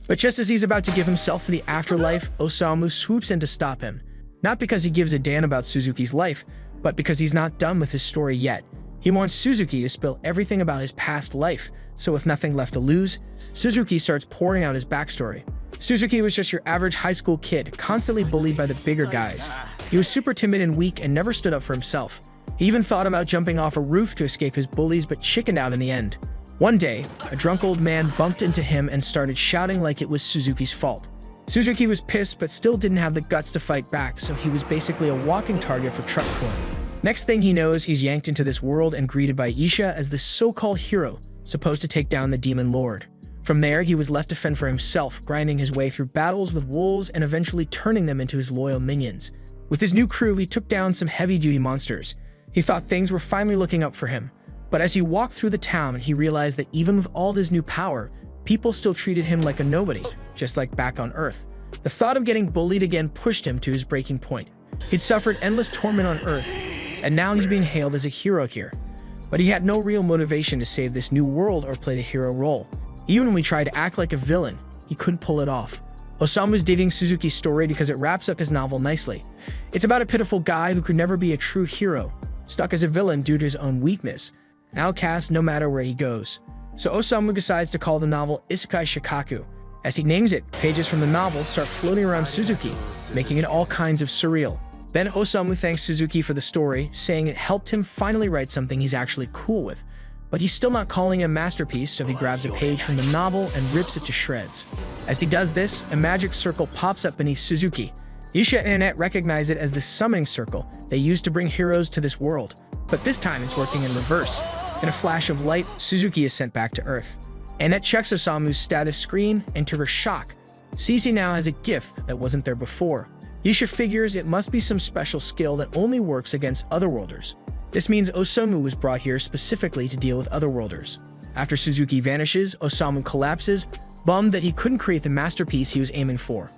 But just as he's about to give himself to the afterlife, Osamu swoops in to stop him. Not because he gives a damn about Suzuki's life, but because he's not done with his story yet. He wants Suzuki to spill everything about his past life, so with nothing left to lose, Suzuki starts pouring out his backstory. Suzuki was just your average high school kid, constantly bullied by the bigger guys. He was super timid and weak and never stood up for himself. He even thought about jumping off a roof to escape his bullies, but chickened out in the end. One day, a drunk old man bumped into him and started shouting like it was Suzuki's fault. Suzuki was pissed, but still didn't have the guts to fight back, so he was basically a walking target for truck porn. Next thing he knows, he's yanked into this world and greeted by Yisha as the so-called hero, supposed to take down the demon lord. From there, he was left to fend for himself, grinding his way through battles with wolves and eventually turning them into his loyal minions. With his new crew, he took down some heavy-duty monsters. He thought things were finally looking up for him. But as he walked through the town, he realized that even with all this new power, people still treated him like a nobody, just like back on Earth. The thought of getting bullied again pushed him to his breaking point. He'd suffered endless torment on Earth, and now he's being hailed as a hero here. But he had no real motivation to save this new world or play the hero role. Even when he tried to act like a villain, he couldn't pull it off. Osamu's digging Suzuki's story because it wraps up his novel nicely. It's about a pitiful guy who could never be a true hero, stuck as a villain due to his own weakness, an outcast no matter where he goes. So Osamu decides to call the novel Isekai Shikaku. As he names it, pages from the novel start floating around Suzuki, making it all kinds of surreal. Then Osamu thanks Suzuki for the story, saying it helped him finally write something he's actually cool with. But he's still not calling it a masterpiece, so he grabs a page from the novel and rips it to shreds. As he does this, a magic circle pops up beneath Suzuki. Isha and Annette recognize it as the summoning circle they use to bring heroes to this world. But this time it's working in reverse. In a flash of light, Suzuki is sent back to Earth. Annette checks Osamu's status screen and, to her shock, sees he now has a gift that wasn't there before. Isha figures it must be some special skill that only works against otherworlders. This means Osamu was brought here specifically to deal with otherworlders. After Suzuki vanishes, Osamu collapses, bummed that he couldn't create the masterpiece he was aiming for.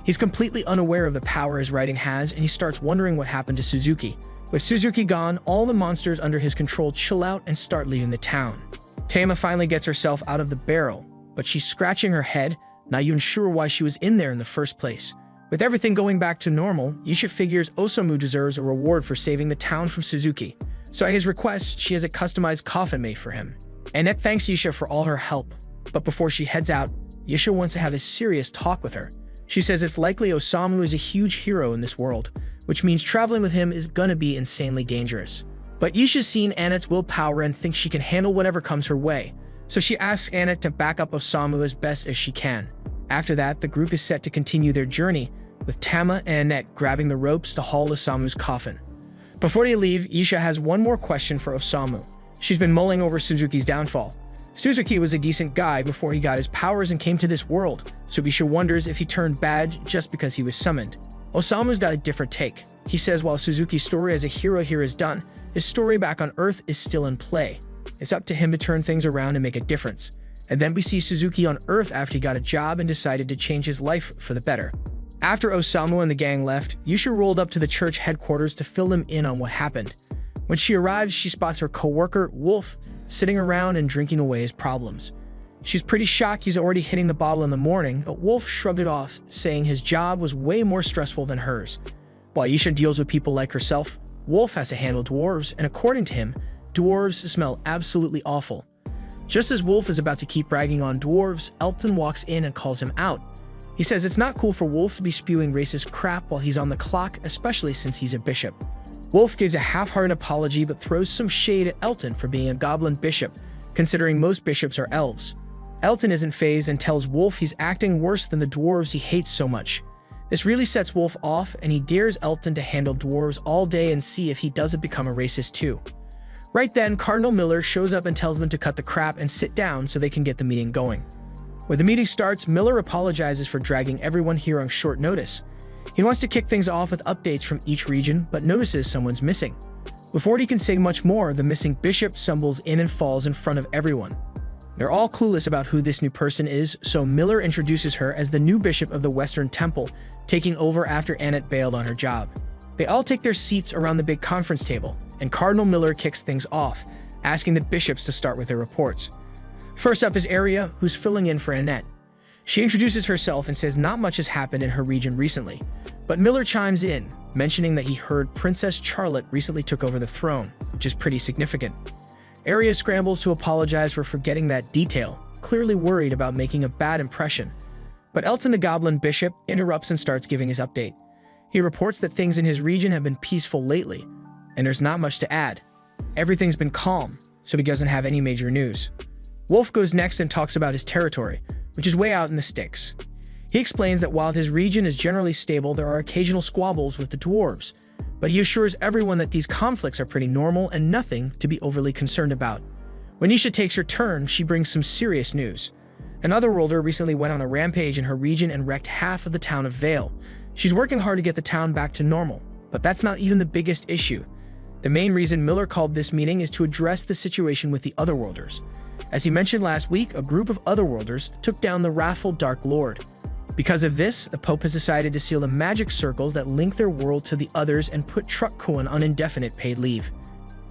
He's completely unaware of the power his writing has, and he starts wondering what happened to Suzuki. With Suzuki gone, all the monsters under his control chill out and start leaving the town. Tama finally gets herself out of the barrel, but she's scratching her head, not even sure why she was in there in the first place. With everything going back to normal, Isha figures Osamu deserves a reward for saving the town from Suzuki. So at his request, she has a customized coffin made for him. Annette thanks Isha for all her help, but before she heads out, Isha wants to have a serious talk with her. She says it's likely Osamu is a huge hero in this world, which means traveling with him is gonna be insanely dangerous. But Isha's seen Annette's willpower and thinks she can handle whatever comes her way, so she asks Annette to back up Osamu as best as she can. After that, the group is set to continue their journey, with Tama and Annette grabbing the ropes to haul Osamu's coffin. Before they leave, Isha has one more question for Osamu. She's been mulling over Suzuki's downfall. Suzuki was a decent guy before he got his powers and came to this world, so Isha wonders if he turned bad just because he was summoned. Osamu's got a different take. He says while Suzuki's story as a hero here is done, his story back on Earth is still in play. It's up to him to turn things around and make a difference. And then we see Suzuki on Earth after he got a job and decided to change his life for the better. After Osamu and the gang left, Yusha rolled up to the church headquarters to fill them in on what happened. When she arrives, she spots her co-worker, Wolf, sitting around and drinking away his problems. She's pretty shocked he's already hitting the bottle in the morning, but Wolf shrugged it off, saying his job was way more stressful than hers. While Yusha deals with people like herself, Wolf has to handle dwarves, and according to him, dwarves smell absolutely awful. Just as Wolf is about to keep bragging on dwarves, Elton walks in and calls him out. He says it's not cool for Wolf to be spewing racist crap while he's on the clock, especially since he's a bishop. Wolf gives a half-hearted apology but throws some shade at Elton for being a goblin bishop, considering most bishops are elves. Elton isn't fazed and tells Wolf he's acting worse than the dwarves he hates so much. This really sets Wolf off, and he dares Elton to handle dwarves all day and see if he doesn't become a racist too. Right then, Cardinal Miller shows up and tells them to cut the crap and sit down so they can get the meeting going. When the meeting starts, Miller apologizes for dragging everyone here on short notice. He wants to kick things off with updates from each region, but notices someone's missing. Before he can say much more, the missing bishop stumbles in and falls in front of everyone. They're all clueless about who this new person is, so Miller introduces her as the new bishop of the Western Temple, taking over after Annette bailed on her job. They all take their seats around the big conference table, and Cardinal Miller kicks things off, asking the bishops to start with their reports. First up is Aria, who's filling in for Annette. She introduces herself and says not much has happened in her region recently, but Miller chimes in, mentioning that he heard Princess Charlotte recently took over the throne, which is pretty significant. Aria scrambles to apologize for forgetting that detail, clearly worried about making a bad impression. But Elton the Goblin Bishop interrupts and starts giving his update. He reports that things in his region have been peaceful lately, and there's not much to add. Everything's been calm, so he doesn't have any major news. Wolf goes next and talks about his territory, which is way out in the sticks. He explains that while his region is generally stable, there are occasional squabbles with the dwarves, but he assures everyone that these conflicts are pretty normal and nothing to be overly concerned about. When Nisha takes her turn, she brings some serious news. An otherworlder recently went on a rampage in her region and wrecked half of the town of Vale. She's working hard to get the town back to normal, But that's not even the biggest issue. The main reason Miller called this meeting is to address the situation with the Otherworlders. As he mentioned last week, a group of Otherworlders took down the wrathful Dark Lord. Because of this, the Pope has decided to seal the magic circles that link their world to the others and put Truck-kun on indefinite paid leave.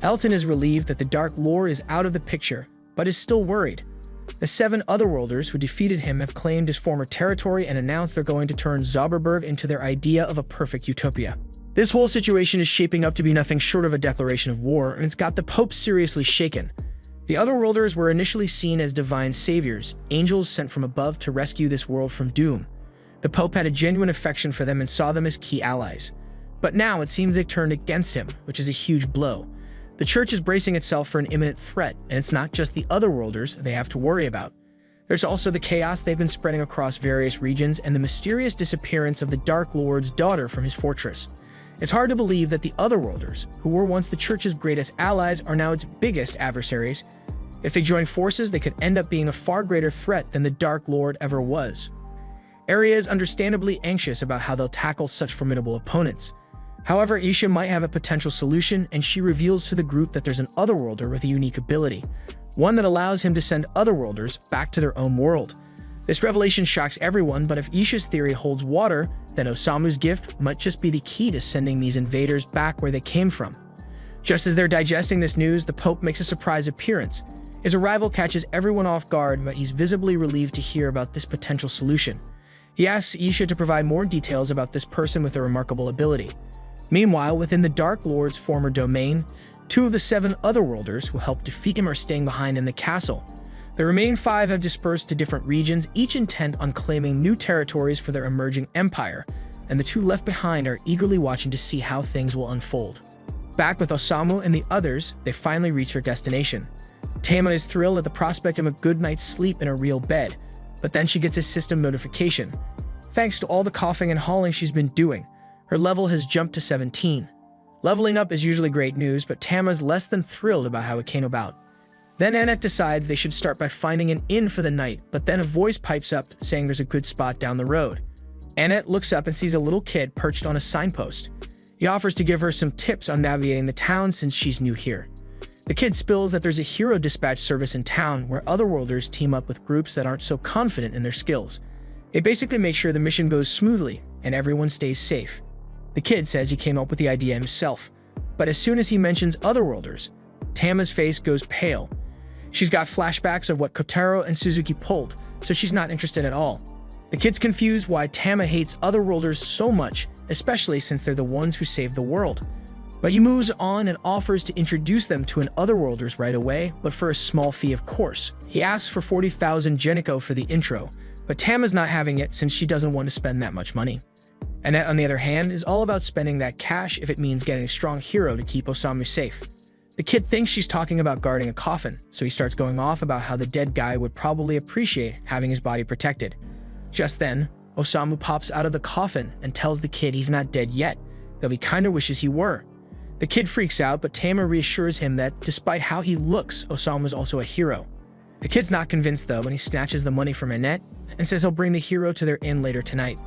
Elton is relieved that the Dark Lord is out of the picture, but is still worried. The 7 Otherworlders who defeated him have claimed his former territory and announced they're going to turn Zauberberg into their idea of a perfect utopia. This whole situation is shaping up to be nothing short of a declaration of war, and it's got the Pope seriously shaken. The Otherworlders were initially seen as divine saviors, angels sent from above to rescue this world from doom. The Pope had a genuine affection for them and saw them as key allies. But now it seems they've turned against him, which is a huge blow. The Church is bracing itself for an imminent threat, and it's not just the Otherworlders they have to worry about. There's also the chaos they've been spreading across various regions and the mysterious disappearance of the Dark Lord's daughter from his fortress. It's hard to believe that the Otherworlders, who were once the Church's greatest allies, are now its biggest adversaries. If they join forces, they could end up being a far greater threat than the Dark Lord ever was. Arya is understandably anxious about how they'll tackle such formidable opponents. However, Isha might have a potential solution, and she reveals to the group that there's an Otherworlder with a unique ability, one that allows him to send Otherworlders back to their own world. This revelation shocks everyone, but if Isha's theory holds water, then Osamu's gift might just be the key to sending these invaders back where they came from. Just as they're digesting this news, the Pope makes a surprise appearance. His arrival catches everyone off guard, but he's visibly relieved to hear about this potential solution. He asks Isha to provide more details about this person with a remarkable ability. Meanwhile, within the Dark Lord's former domain, 2 of the 7 Otherworlders who helped defeat him are staying behind in the castle. The remaining 5 have dispersed to different regions, each intent on claiming new territories for their emerging empire, and the 2 left behind are eagerly watching to see how things will unfold. Back with Osamu and the others, they finally reach their destination. Tama is thrilled at the prospect of a good night's sleep in a real bed, but then she gets a system notification. Thanks to all the coughing and hauling she's been doing, her level has jumped to 17. Leveling up is usually great news, but Tama's less than thrilled about how it came about. Then Annette decides they should start by finding an inn for the night, but then a voice pipes up saying there's a good spot down the road. Annette looks up and sees a little kid perched on a signpost. He offers to give her some tips on navigating the town since she's new here. The kid spills that there's a hero dispatch service in town where Otherworlders team up with groups that aren't so confident in their skills. They basically make sure the mission goes smoothly and everyone stays safe. The kid says he came up with the idea himself, but as soon as he mentions Otherworlders, Tama's face goes pale. She's got flashbacks of what Kotaro and Suzuki pulled, so she's not interested at all. The kid's confused why Tama hates Otherworlders so much, especially since they're the ones who saved the world. But he moves on and offers to introduce them to an Otherworlders right away, but for a small fee of course. He asks for 40,000 Geniko for the intro, but Tama's not having it since she doesn't want to spend that much money. Annette, on the other hand, is all about spending that cash if it means getting a strong hero to keep Osamu safe. The kid thinks she's talking about guarding a coffin, so he starts going off about how the dead guy would probably appreciate having his body protected. Just then, Osamu pops out of the coffin and tells the kid he's not dead yet, though he kinda wishes he were. The kid freaks out, but Tama reassures him that despite how he looks, Osamu's also a hero. The kid's not convinced though, and he snatches the money from Annette and says he'll bring the hero to their inn later tonight.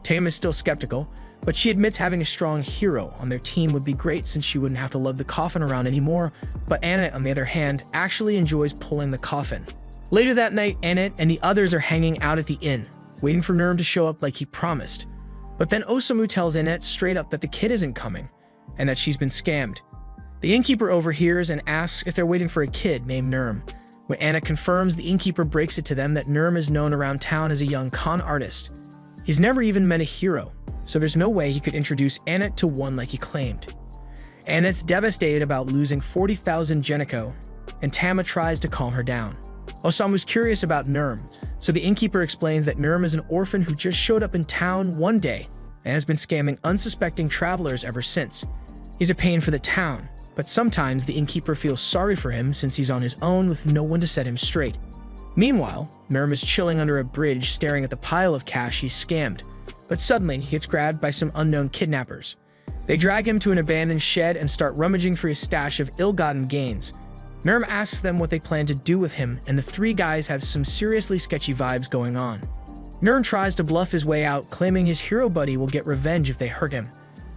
Tama is still skeptical, but she admits having a strong hero on their team would be great since she wouldn't have to lug the coffin around anymore, but Annette, on the other hand, actually enjoys pulling the coffin. Later that night, Annette and the others are hanging out at the inn, waiting for Nurm to show up like he promised. But then Osamu tells Annette straight up that the kid isn't coming, and that she's been scammed. The innkeeper overhears and asks if they're waiting for a kid named Nurm. When Annette confirms, the innkeeper breaks it to them that Nurm is known around town as a young con artist. He's never even met a hero, so there's no way he could introduce Annette to one like he claimed. Annette's devastated about losing 40,000 Geniko, and Tama tries to calm her down. Osamu's curious about Nurm, so the innkeeper explains that Nurm is an orphan who just showed up in town one day and has been scamming unsuspecting travelers ever since. He's a pain for the town, but sometimes the innkeeper feels sorry for him since he's on his own with no one to set him straight. Meanwhile, Nurm is chilling under a bridge staring at the pile of cash he's scammed, but suddenly he gets grabbed by some unknown kidnappers. They drag him to an abandoned shed and start rummaging for his stash of ill-gotten gains. Nurm asks them what they plan to do with him, and the 3 guys have some seriously sketchy vibes going on. Nurm tries to bluff his way out, claiming his hero buddy will get revenge if they hurt him.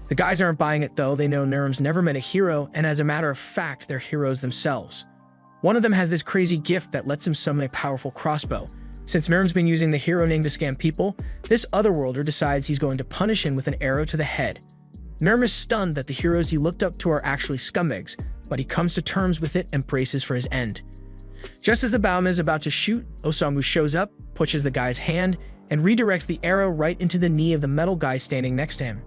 The guys aren't buying it though. They know Nerm's never met a hero, and as a matter of fact, they're heroes themselves. One of them has this crazy gift that lets him summon a powerful crossbow. Since Nerm's been using the hero name to scam people, this otherworlder decides he's going to punish him with an arrow to the head. Nerm is stunned that the heroes he looked up to are actually scumbags, but he comes to terms with it and braces for his end. Just as the Bowman is about to shoot, Osamu shows up, pushes the guy's hand, and redirects the arrow right into the knee of the metal guy standing next to him.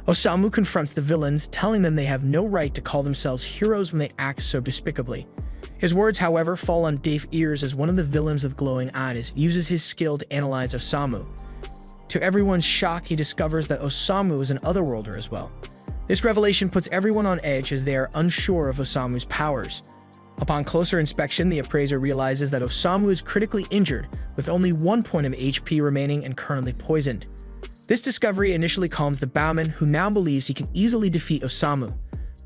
Osamu confronts the villains, telling them they have no right to call themselves heroes when they act so despicably. His words, however, fall on deaf ears as one of the villains with glowing eyes uses his skill to analyze Osamu. To everyone's shock, he discovers that Osamu is an otherworlder as well. This revelation puts everyone on edge as they are unsure of Osamu's powers. Upon closer inspection, the appraiser realizes that Osamu is critically injured, with only 1 point of HP remaining and currently poisoned. This discovery initially calms the Bowman, who now believes he can easily defeat Osamu.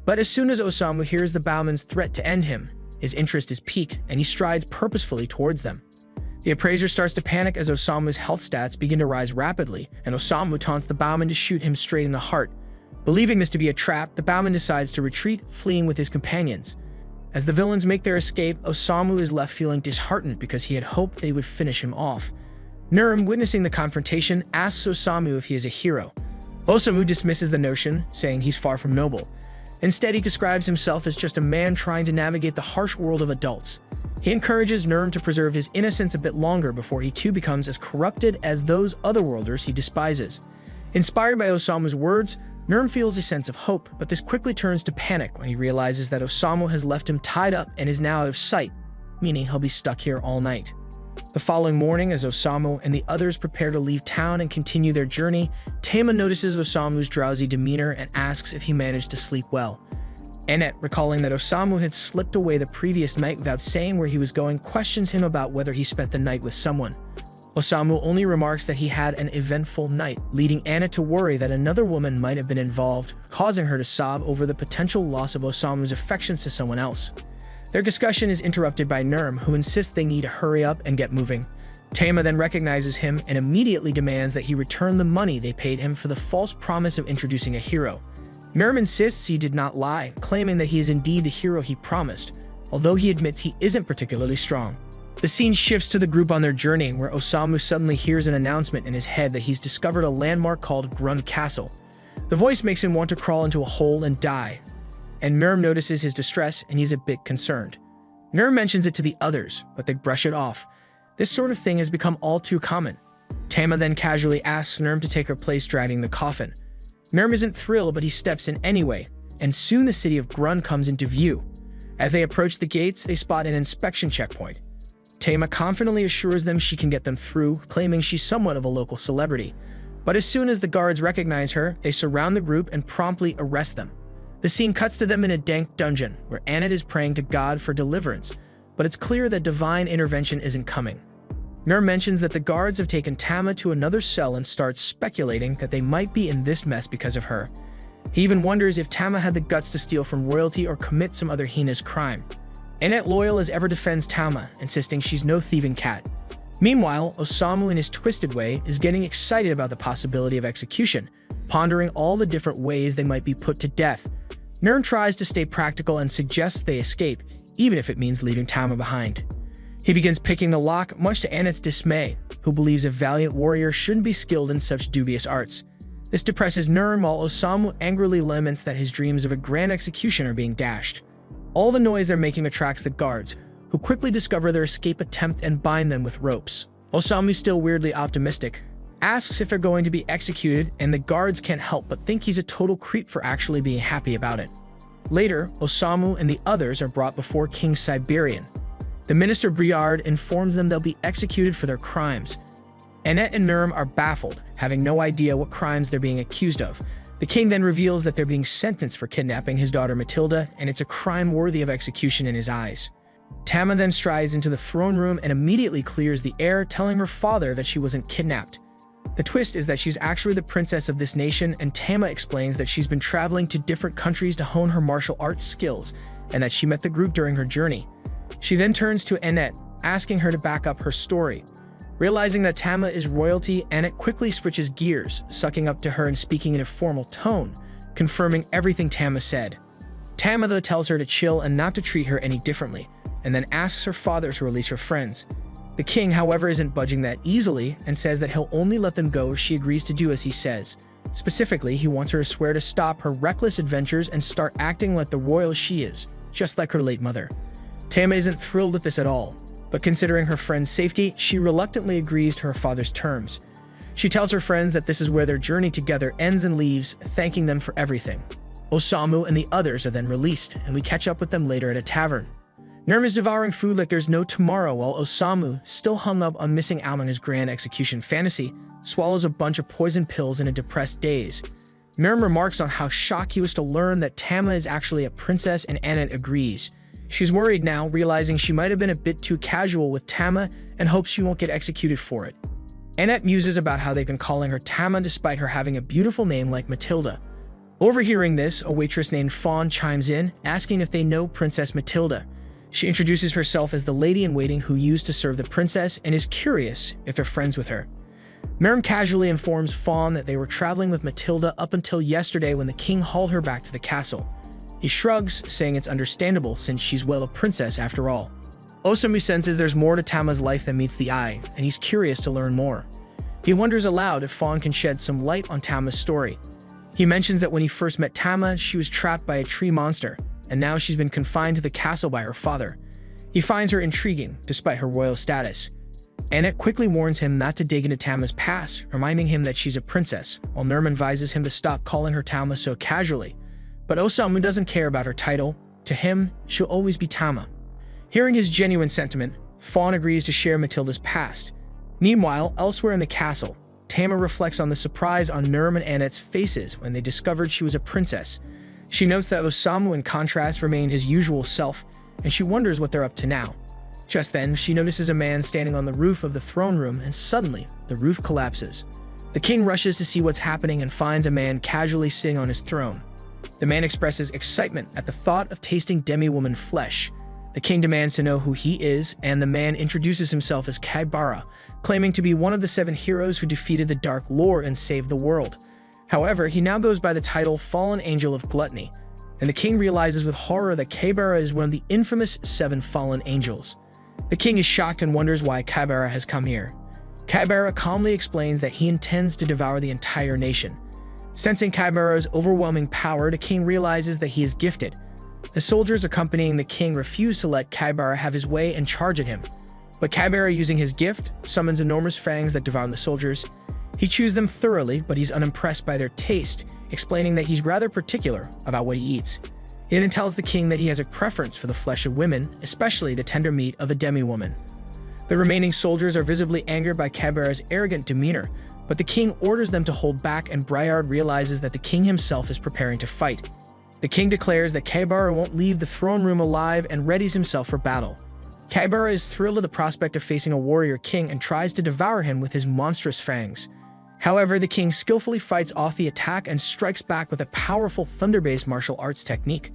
But as soon as Osamu hears the Bowman's threat to end him, his interest is piqued and he strides purposefully towards them. The appraiser starts to panic as Osamu's health stats begin to rise rapidly, and Osamu taunts the Bowman to shoot him straight in the heart. Believing this to be a trap, the Bowman decides to retreat, fleeing with his companions. As the villains make their escape, Osamu is left feeling disheartened because he had hoped they would finish him off. Nerm, witnessing the confrontation, asks Osamu if he is a hero. Osamu dismisses the notion, saying he's far from noble. Instead, he describes himself as just a man trying to navigate the harsh world of adults. He encourages Nerm to preserve his innocence a bit longer before he too becomes as corrupted as those otherworlders he despises. Inspired by Osamu's words, Nerm feels a sense of hope, but this quickly turns to panic when he realizes that Osamu has left him tied up and is now out of sight, meaning he'll be stuck here all night. The following morning, as Osamu and the others prepare to leave town and continue their journey, Tama notices Osamu's drowsy demeanor and asks if he managed to sleep well. Annette, recalling that Osamu had slipped away the previous night without saying where he was going, questions him about whether he spent the night with someone. Osamu only remarks that he had an eventful night, leading Annette to worry that another woman might have been involved, causing her to sob over the potential loss of Osamu's affections to someone else. Their discussion is interrupted by Nerm, who insists they need to hurry up and get moving. Tama then recognizes him and immediately demands that he return the money they paid him for the false promise of introducing a hero. Nerm insists he did not lie, claiming that he is indeed the hero he promised, although he admits he isn't particularly strong. The scene shifts to the group on their journey, where Osamu suddenly hears an announcement in his head that he's discovered a landmark called Grun Castle. The voice makes him want to crawl into a hole and die, and Nerm notices his distress and he's a bit concerned. Nerm mentions it to the others, but they brush it off. This sort of thing has become all too common. Tama then casually asks Nerm to take her place dragging the coffin. Nerm isn't thrilled, but he steps in anyway, and soon the city of Grun comes into view. As they approach the gates, they spot an inspection checkpoint. Tama confidently assures them she can get them through, claiming she's somewhat of a local celebrity. But as soon as the guards recognize her, they surround the group and promptly arrest them. The scene cuts to them in a dank dungeon, where Annette is praying to God for deliverance, but it's clear that divine intervention isn't coming. Nerm mentions that the guards have taken Tama to another cell and starts speculating that they might be in this mess because of her. He even wonders if Tama had the guts to steal from royalty or commit some other heinous crime. Annette, loyal as ever, defends Tama, insisting she's no thieving cat. Meanwhile, Osamu, in his twisted way, is getting excited about the possibility of execution, pondering all the different ways they might be put to death. Nerm tries to stay practical and suggests they escape, even if it means leaving Tama behind. He begins picking the lock, much to Annette's dismay, who believes a valiant warrior shouldn't be skilled in such dubious arts. This depresses Nerm, while Osamu angrily laments that his dreams of a grand execution are being dashed. All the noise they're making attracts the guards, who quickly discover their escape attempt and bind them with ropes. Osamu, still weirdly optimistic, asks if they're going to be executed, and the guards can't help but think he's a total creep for actually being happy about it. Later, Osamu and the others are brought before King Siberian. The minister Briard informs them they'll be executed for their crimes. Annette and Nerm are baffled, having no idea what crimes they're being accused of. The king then reveals that they're being sentenced for kidnapping his daughter Matilda, and it's a crime worthy of execution in his eyes. Tama then strides into the throne room and immediately clears the air, telling her father that she wasn't kidnapped. The twist is that she's actually the princess of this nation, and Tama explains that she's been traveling to different countries to hone her martial arts skills, and that she met the group during her journey. She then turns to Annette, asking her to back up her story. Realizing that Tama is royalty, Annette quickly switches gears, sucking up to her and speaking in a formal tone, confirming everything Tama said. Tama, though, tells her to chill and not to treat her any differently, and then asks her father to release her friends. The king, however, isn't budging that easily and says that he'll only let them go if she agrees to do as he says. Specifically, he wants her to swear to stop her reckless adventures and start acting like the royal she is, just like her late mother. Tama isn't thrilled with this at all, but considering her friend's safety, she reluctantly agrees to her father's terms. She tells her friends that this is where their journey together ends and leaves, thanking them for everything. Osamu and the others are then released, and we catch up with them later at a tavern. Nerm is devouring food like there's no tomorrow, while Osamu, still hung up on missing out on his grand execution fantasy, swallows a bunch of poison pills in a depressed daze. Nerm remarks on how shocked he was to learn that Tama is actually a princess, and Annette agrees. She's worried now, realizing she might have been a bit too casual with Tama, and hopes she won't get executed for it. Annette muses about how they've been calling her Tama despite her having a beautiful name like Matilda. Overhearing this, a waitress named Fawn chimes in, asking if they know Princess Matilda. She introduces herself as the lady-in-waiting who used to serve the princess and is curious if they're friends with her. Merrim casually informs Fawn that they were traveling with Matilda up until yesterday when the king hauled her back to the castle. He shrugs, saying it's understandable since she's well a princess after all. Osamu senses there's more to Tama's life than meets the eye, and he's curious to learn more. He wonders aloud if Fawn can shed some light on Tama's story. He mentions that when he first met Tama, she was trapped by a tree monster, and now she's been confined to the castle by her father. He finds her intriguing, despite her royal status. Annette quickly warns him not to dig into Tama's past, reminding him that she's a princess, while Nerm advises him to stop calling her Tama so casually. But Osamu doesn't care about her title. To him, she'll always be Tama. Hearing his genuine sentiment, Fawn agrees to share Matilda's past. Meanwhile, elsewhere in the castle, Tama reflects on the surprise on Nerm and Annette's faces when they discovered she was a princess. She notes that Osamu, in contrast, remained his usual self, and she wonders what they're up to now. Just then, she notices a man standing on the roof of the throne room, and suddenly, the roof collapses. The king rushes to see what's happening and finds a man casually sitting on his throne. The man expresses excitement at the thought of tasting demi-woman flesh. The king demands to know who he is, and the man introduces himself as Kaibara, claiming to be one of the 7 heroes who defeated the Dark Lord and saved the world. However, he now goes by the title Fallen Angel of Gluttony, and the king realizes with horror that Kaibara is one of the infamous 7 fallen angels. The king is shocked and wonders why Kaibara has come here. Kaibara calmly explains that he intends to devour the entire nation. Sensing Kaibara's overwhelming power, the king realizes that he is gifted. The soldiers accompanying the king refuse to let Kaibara have his way and charge at him. But Kaibara, using his gift, summons enormous fangs that devour the soldiers. He chews them thoroughly, but he's unimpressed by their taste, explaining that he's rather particular about what he eats. He then tells the king that he has a preference for the flesh of women, especially the tender meat of a demi-woman. The remaining soldiers are visibly angered by Kaibara's arrogant demeanor, but the king orders them to hold back, and Briard realizes that the king himself is preparing to fight. The king declares that Kaibara won't leave the throne room alive and readies himself for battle. Kaibara is thrilled at the prospect of facing a warrior king and tries to devour him with his monstrous fangs. However, the king skillfully fights off the attack and strikes back with a powerful thunder-based martial arts technique.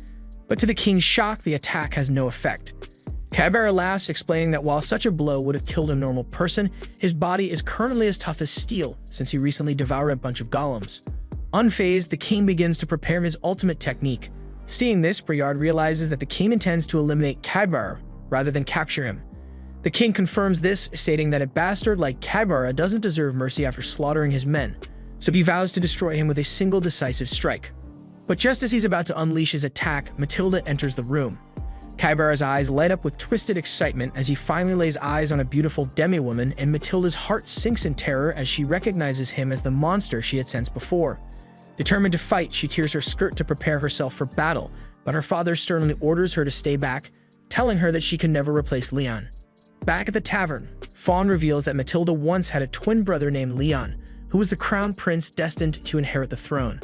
But to the king's shock, the attack has no effect. Kaibara laughs, explaining that while such a blow would have killed a normal person, his body is currently as tough as steel since he recently devoured a bunch of golems. Unfazed, the king begins to prepare his ultimate technique. Seeing this, Briard realizes that the king intends to eliminate Kaibara rather than capture him. The king confirms this, stating that a bastard like Kaibara doesn't deserve mercy after slaughtering his men, so he vows to destroy him with a single decisive strike. But just as he's about to unleash his attack, Matilda enters the room. Kaibara's eyes light up with twisted excitement as he finally lays eyes on a beautiful demi-woman, and Matilda's heart sinks in terror as she recognizes him as the monster she had sensed before. Determined to fight, she tears her skirt to prepare herself for battle, but her father sternly orders her to stay back, telling her that she can never replace Leon. Back at the tavern, Fawn reveals that Matilda once had a twin brother named Leon, who was the crown prince destined to inherit the throne.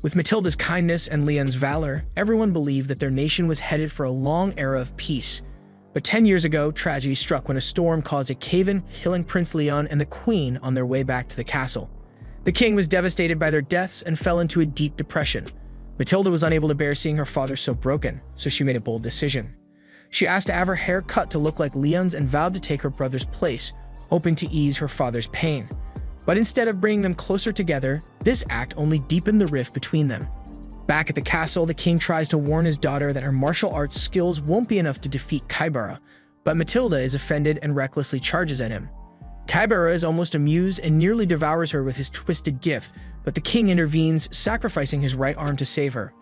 With Matilda's kindness and Leon's valor, everyone believed that their nation was headed for a long era of peace. But 10 years ago, tragedy struck when a storm caused a cave-in, killing Prince Leon and the Queen on their way back to the castle. The king was devastated by their deaths and fell into a deep depression. Matilda was unable to bear seeing her father so broken, so she made a bold decision. She asked to have her hair cut to look like Leon's and vowed to take her brother's place, hoping to ease her father's pain. But instead of bringing them closer together, this act only deepened the rift between them. Back at the castle, the king tries to warn his daughter that her martial arts skills won't be enough to defeat Kaibara, but Matilda is offended and recklessly charges at him. Kaibara is almost amused and nearly devours her with his twisted gift, but the king intervenes, sacrificing his right arm to save her.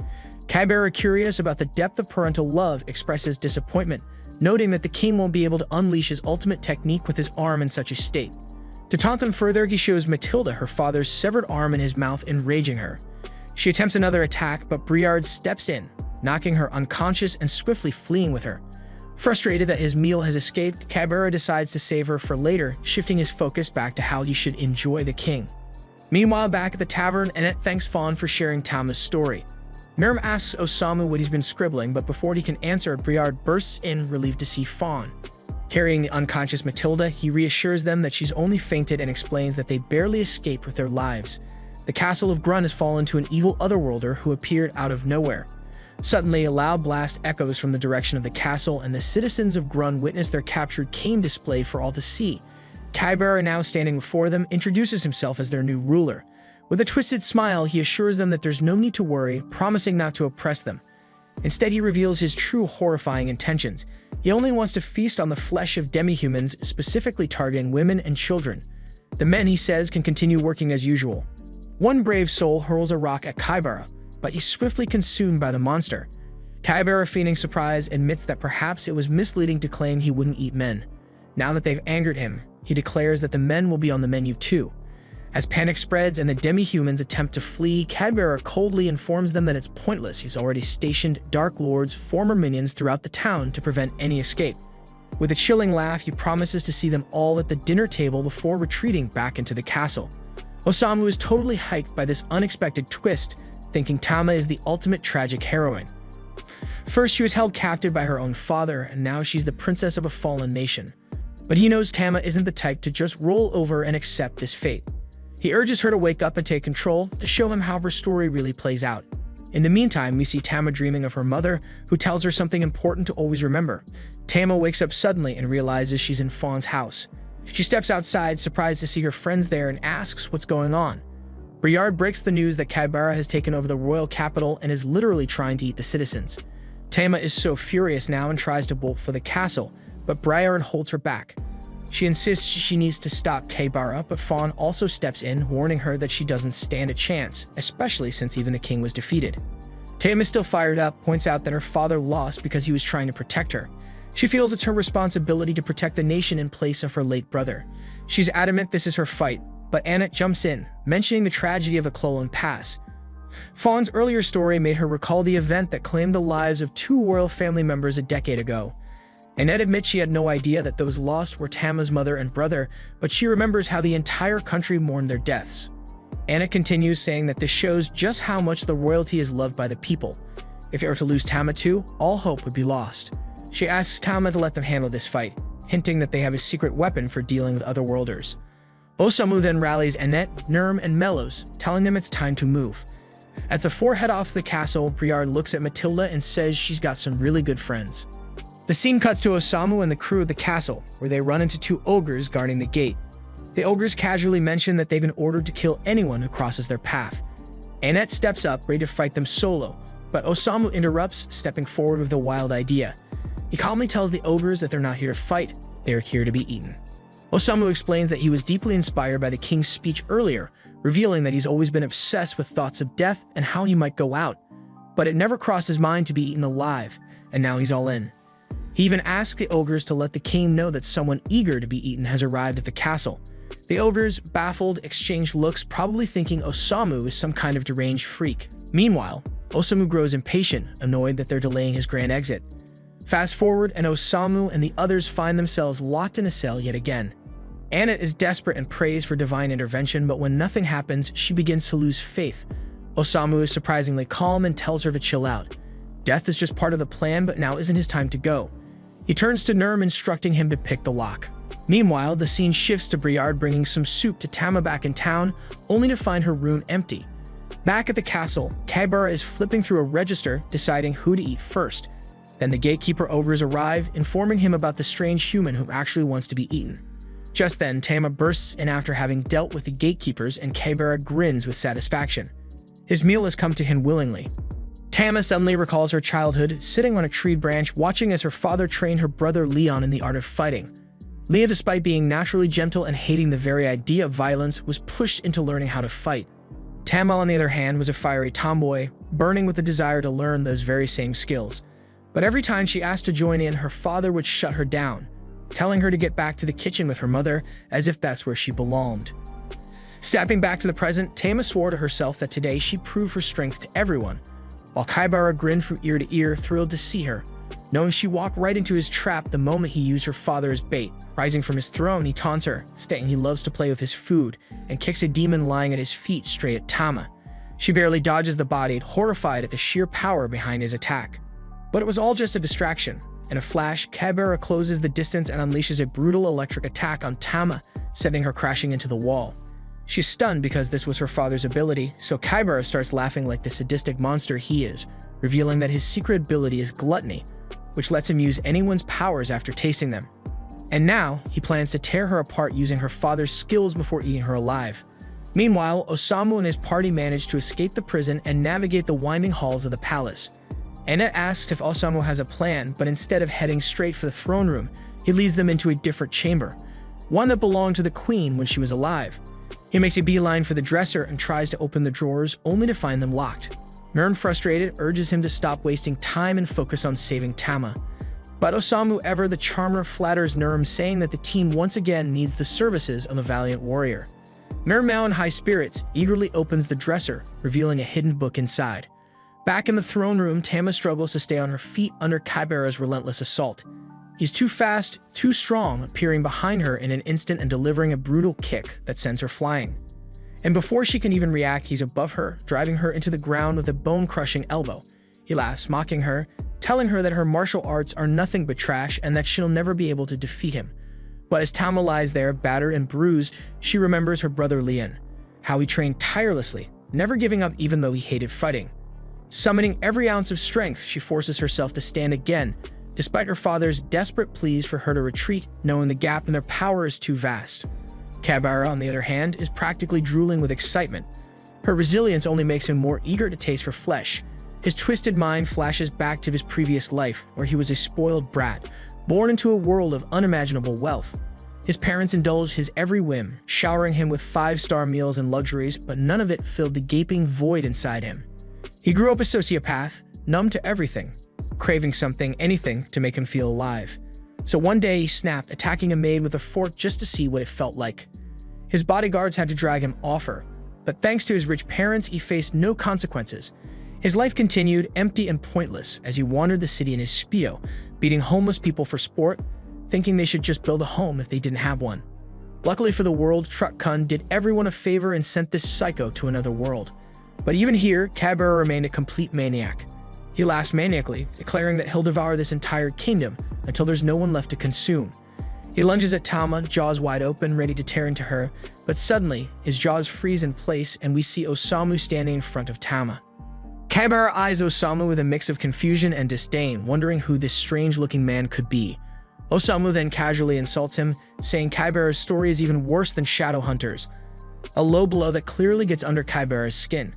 Kaibara, curious about the depth of parental love, expresses disappointment, noting that the king won't be able to unleash his ultimate technique with his arm in such a state. To taunt them further, he shows Matilda her father's severed arm in his mouth, enraging her. She attempts another attack, but Briard steps in, knocking her unconscious and swiftly fleeing with her. Frustrated that his meal has escaped, Kaibara decides to save her for later, shifting his focus back to how he should enjoy the king. Meanwhile, back at the tavern, Annette thanks Fawn for sharing Tama's story. Nurm asks Osamu what he's been scribbling, but before he can answer, Briard bursts in, relieved to see Fawn. Carrying the unconscious Matilda, he reassures them that she's only fainted and explains that they barely escaped with their lives. The castle of Grun has fallen to an evil otherworlder who appeared out of nowhere. Suddenly, a loud blast echoes from the direction of the castle, and the citizens of Grun witness their captured king displayed for all to see. Kaibara, now standing before them, introduces himself as their new ruler. With a twisted smile, he assures them that there's no need to worry, promising not to oppress them. Instead, he reveals his true horrifying intentions. He only wants to feast on the flesh of demi-humans, specifically targeting women and children. The men, he says, can continue working as usual. One brave soul hurls a rock at Kaibara, but he's swiftly consumed by the monster. Kaibara, feigning surprise, admits that perhaps it was misleading to claim he wouldn't eat men. Now that they've angered him, he declares that the men will be on the menu too. As panic spreads and the demi-humans attempt to flee, Kaibara coldly informs them that it's pointless. He's already stationed Dark Lord's former minions throughout the town to prevent any escape. With a chilling laugh, he promises to see them all at the dinner table before retreating back into the castle. Osamu is totally hyped by this unexpected twist, thinking Tama is the ultimate tragic heroine. First, she was held captive by her own father, and now she's the princess of a fallen nation. But he knows Tama isn't the type to just roll over and accept this fate. He urges her to wake up and take control, to show him how her story really plays out. In the meantime, we see Tama dreaming of her mother, who tells her something important to always remember. Tama wakes up suddenly and realizes she's in Fawn's house. She steps outside, surprised to see her friends there, and asks what's going on. Briard breaks the news that Kaibara has taken over the royal capital and is literally trying to eat the citizens. Tama is so furious now and tries to bolt for the castle, but Briard holds her back. She insists she needs to stop Kaibara, but Fawn also steps in, warning her that she doesn't stand a chance, especially since even the king was defeated. Tama is still fired up, points out that her father lost because he was trying to protect her. She feels it's her responsibility to protect the nation in place of her late brother. She's adamant this is her fight, but Annette jumps in, mentioning the tragedy of the Clolan Pass. Fawn's earlier story made her recall the event that claimed the lives of 2 royal family members a decade ago. Annette admits she had no idea that those lost were Tama's mother and brother, but she remembers how the entire country mourned their deaths. Annette continues, saying that this shows just how much the royalty is loved by the people. If it were to lose Tama too, all hope would be lost. She asks Tama to let them handle this fight, hinting that they have a secret weapon for dealing with otherworlders. Osamu then rallies Annette, Nurm, and Melos, telling them it's time to move. As the 4 head off the castle, Briard looks at Matilda and says she's got some really good friends. The scene cuts to Osamu and the crew of the castle, where they run into 2 ogres guarding the gate. The ogres casually mention that they've been ordered to kill anyone who crosses their path. Annette steps up, ready to fight them solo, but Osamu interrupts, stepping forward with a wild idea. He calmly tells the ogres that they're not here to fight, they are here to be eaten. Osamu explains that he was deeply inspired by the king's speech earlier, revealing that he's always been obsessed with thoughts of death and how he might go out. But it never crossed his mind to be eaten alive, and now he's all in. He even asked the ogres to let the king know that someone eager to be eaten has arrived at the castle. The ogres, baffled, exchange looks, probably thinking Osamu is some kind of deranged freak. Meanwhile, Osamu grows impatient, annoyed that they're delaying his grand exit. Fast forward, and Osamu and the others find themselves locked in a cell yet again. Annette is desperate and prays for divine intervention, but when nothing happens, she begins to lose faith. Osamu is surprisingly calm and tells her to chill out. Death is just part of the plan, but now isn't his time to go. He turns to Nurm, instructing him to pick the lock. Meanwhile, the scene shifts to Briard bringing some soup to Tama back in town, only to find her room empty. Back at the castle, Kaibara is flipping through a register, deciding who to eat first. Then the gatekeeper ogres arrive, informing him about the strange human who actually wants to be eaten. Just then, Tama bursts in after having dealt with the gatekeepers, and Kaibara grins with satisfaction. His meal has come to him willingly. Tama suddenly recalls her childhood, sitting on a tree branch watching as her father trained her brother Leon in the art of fighting. Leah, despite being naturally gentle and hating the very idea of violence, was pushed into learning how to fight. Tama, on the other hand, was a fiery tomboy, burning with the desire to learn those very same skills. But every time she asked to join in, her father would shut her down, telling her to get back to the kitchen with her mother, as if that's where she belonged. Stepping back to the present, Tama swore to herself that today she'd prove her strength to everyone, while Kaibara grinned from ear to ear, thrilled to see her, knowing she walked right into his trap the moment he used her father as bait. Rising from his throne, he taunts her, stating he loves to play with his food, and kicks a demon lying at his feet straight at Tama. She barely dodges the body, horrified at the sheer power behind his attack. But it was all just a distraction. In a flash, Kaibara closes the distance and unleashes a brutal electric attack on Tama, sending her crashing into the wall. She's stunned because this was her father's ability, so Kaibara starts laughing like the sadistic monster he is, revealing that his secret ability is gluttony, which lets him use anyone's powers after tasting them. And now, he plans to tear her apart using her father's skills before eating her alive. Meanwhile, Osamu and his party manage to escape the prison and navigate the winding halls of the palace. Annette asks if Osamu has a plan, but instead of heading straight for the throne room, he leads them into a different chamber, one that belonged to the queen when she was alive. He makes a beeline for the dresser and tries to open the drawers, only to find them locked. Nern, frustrated, urges him to stop wasting time and focus on saving Tama. But Osamu, ever the charmer, flatters Nern, saying that the team once again needs the services of a valiant warrior. Nern, now in high spirits, eagerly opens the dresser, revealing a hidden book inside. Back in the throne room, Tama struggles to stay on her feet under Kaibara's relentless assault. He's too fast, too strong, appearing behind her in an instant and delivering a brutal kick that sends her flying. And before she can even react, he's above her, driving her into the ground with a bone-crushing elbow. He laughs, mocking her, telling her that her martial arts are nothing but trash and that she'll never be able to defeat him. But as Tama lies there, battered and bruised, she remembers her brother Leon, how he trained tirelessly, never giving up even though he hated fighting. Summoning every ounce of strength, she forces herself to stand again, despite her father's desperate pleas for her to retreat, knowing the gap in their power is too vast. Kaibara, on the other hand, is practically drooling with excitement. Her resilience only makes him more eager to taste her flesh. His twisted mind flashes back to his previous life, where he was a spoiled brat, born into a world of unimaginable wealth. His parents indulged his every whim, showering him with 5-star meals and luxuries, but none of it filled the gaping void inside him. He grew up a sociopath, numb to everything, craving something, anything, to make him feel alive. So one day he snapped, attacking a maid with a fork just to see what it felt like. His bodyguards had to drag him off her, but thanks to his rich parents, he faced no consequences. His life continued, empty and pointless, as he wandered the city in his Speedo, beating homeless people for sport, thinking they should just build a home if they didn't have one. Luckily for the world, Truck-kun did everyone a favor and sent this psycho to another world. But even here, Kaibara remained a complete maniac. He laughs maniacally, declaring that he'll devour this entire kingdom until there's no one left to consume. He lunges at Tama, jaws wide open, ready to tear into her, but suddenly, his jaws freeze in place and we see Osamu standing in front of Tama. Kaibara eyes Osamu with a mix of confusion and disdain, wondering who this strange-looking man could be. Osamu then casually insults him, saying Kaibara's story is even worse than Shadowhunter's, a low blow that clearly gets under Kaibara's skin.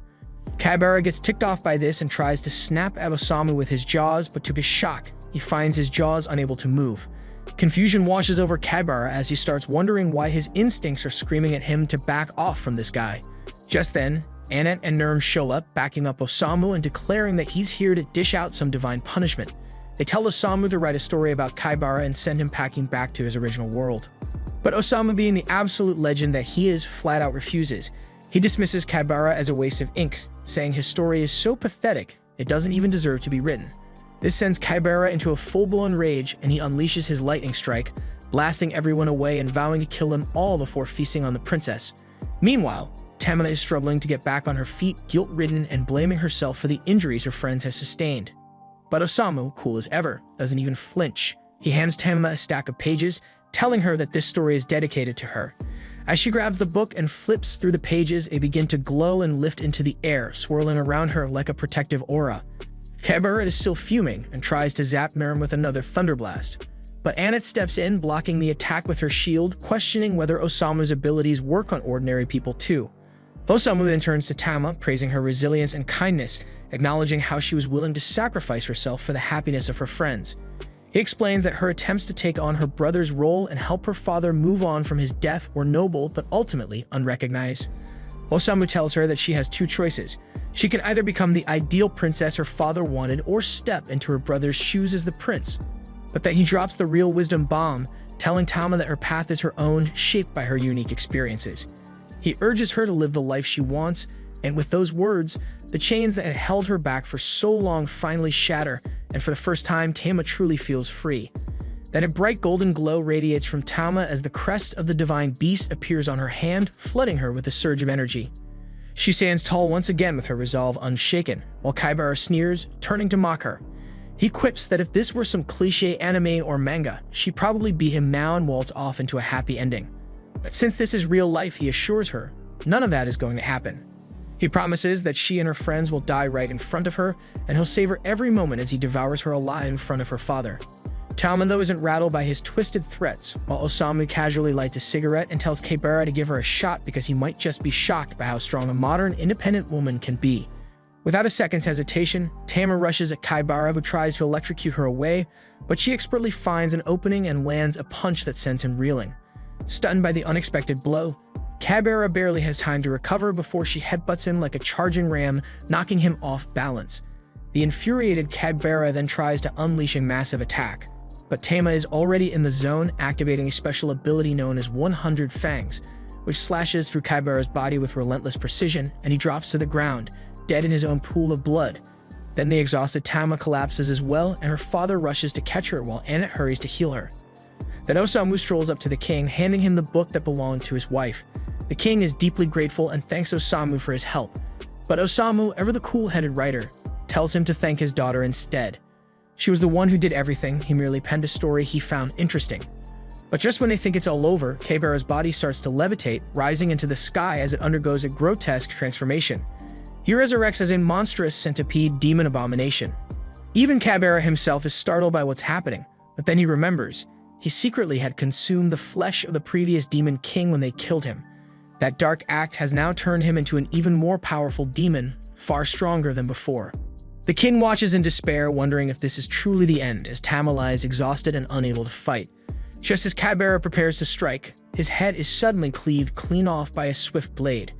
Kaibara gets ticked off by this and tries to snap at Osamu with his jaws, but to his shock, he finds his jaws unable to move. Confusion washes over Kaibara as he starts wondering why his instincts are screaming at him to back off from this guy. Just then, Annette and Nurm show up, backing up Osamu and declaring that he's here to dish out some divine punishment. They tell Osamu to write a story about Kaibara and send him packing back to his original world. But Osamu, being the absolute legend that he is, flat out refuses. He dismisses Kaibara as a waste of ink, saying his story is so pathetic, it doesn't even deserve to be written. This sends Kaibara into a full-blown rage, and he unleashes his lightning strike, blasting everyone away and vowing to kill them all before feasting on the princess. Meanwhile, Tama is struggling to get back on her feet, guilt-ridden and blaming herself for the injuries her friends have sustained. But Osamu, cool as ever, doesn't even flinch. He hands Tama a stack of pages, telling her that this story is dedicated to her. As she grabs the book and flips through the pages, they begin to glow and lift into the air, swirling around her like a protective aura. Kaibara is still fuming and tries to zap Mirim with another thunderblast. But Annette steps in, blocking the attack with her shield, questioning whether Osamu's abilities work on ordinary people too. Osamu then turns to Tama, praising her resilience and kindness, acknowledging how she was willing to sacrifice herself for the happiness of her friends. He explains that her attempts to take on her brother's role and help her father move on from his death were noble but ultimately unrecognized. Osamu tells her that she has two choices. She can either become the ideal princess her father wanted or step into her brother's shoes as the prince, but that he drops the real wisdom bomb, telling Tama that her path is her own, shaped by her unique experiences. He urges her to live the life she wants, and with those words, the chains that had held her back for so long finally shatter, and for the first time, Tama truly feels free. Then a bright golden glow radiates from Tama as the crest of the divine beast appears on her hand, flooding her with a surge of energy. She stands tall once again with her resolve unshaken, while Kaibara sneers, turning to mock her. He quips that if this were some cliché anime or manga, she'd probably beat him now and waltz off into a happy ending. But since this is real life, he assures her, none of that is going to happen. He promises that she and her friends will die right in front of her, and he'll savor every moment as he devours her alive in front of her father. Tama, though, isn't rattled by his twisted threats, while Osamu casually lights a cigarette and tells Kaibara to give her a shot because he might just be shocked by how strong a modern, independent woman can be. Without a second's hesitation, Tama rushes at Kaibara, who tries to electrocute her away, but she expertly finds an opening and lands a punch that sends him reeling. Stunned by the unexpected blow, Kaibara barely has time to recover before she headbutts him like a charging ram, knocking him off balance. The infuriated Kaibara then tries to unleash a massive attack, but Tama is already in the zone, activating a special ability known as 100 Fangs, which slashes through Kaibara's body with relentless precision, and he drops to the ground, dead in his own pool of blood. Then the exhausted Tama collapses as well, and her father rushes to catch her while Annette hurries to heal her. Then Osamu strolls up to the king, handing him the book that belonged to his wife. The king is deeply grateful and thanks Osamu for his help, but Osamu, ever the cool-headed writer, tells him to thank his daughter instead. She was the one who did everything, he merely penned a story he found interesting. But just when they think it's all over, Kaibara's body starts to levitate, rising into the sky as it undergoes a grotesque transformation. He resurrects as a monstrous centipede demon abomination. Even Kaibara himself is startled by what's happening, but then he remembers. He secretly had consumed the flesh of the previous demon king when they killed him. That dark act has now turned him into an even more powerful demon, far stronger than before. The king watches in despair, wondering if this is truly the end, as Tama lies exhausted and unable to fight. Just as Kaibara prepares to strike, his head is suddenly cleaved clean off by a swift blade.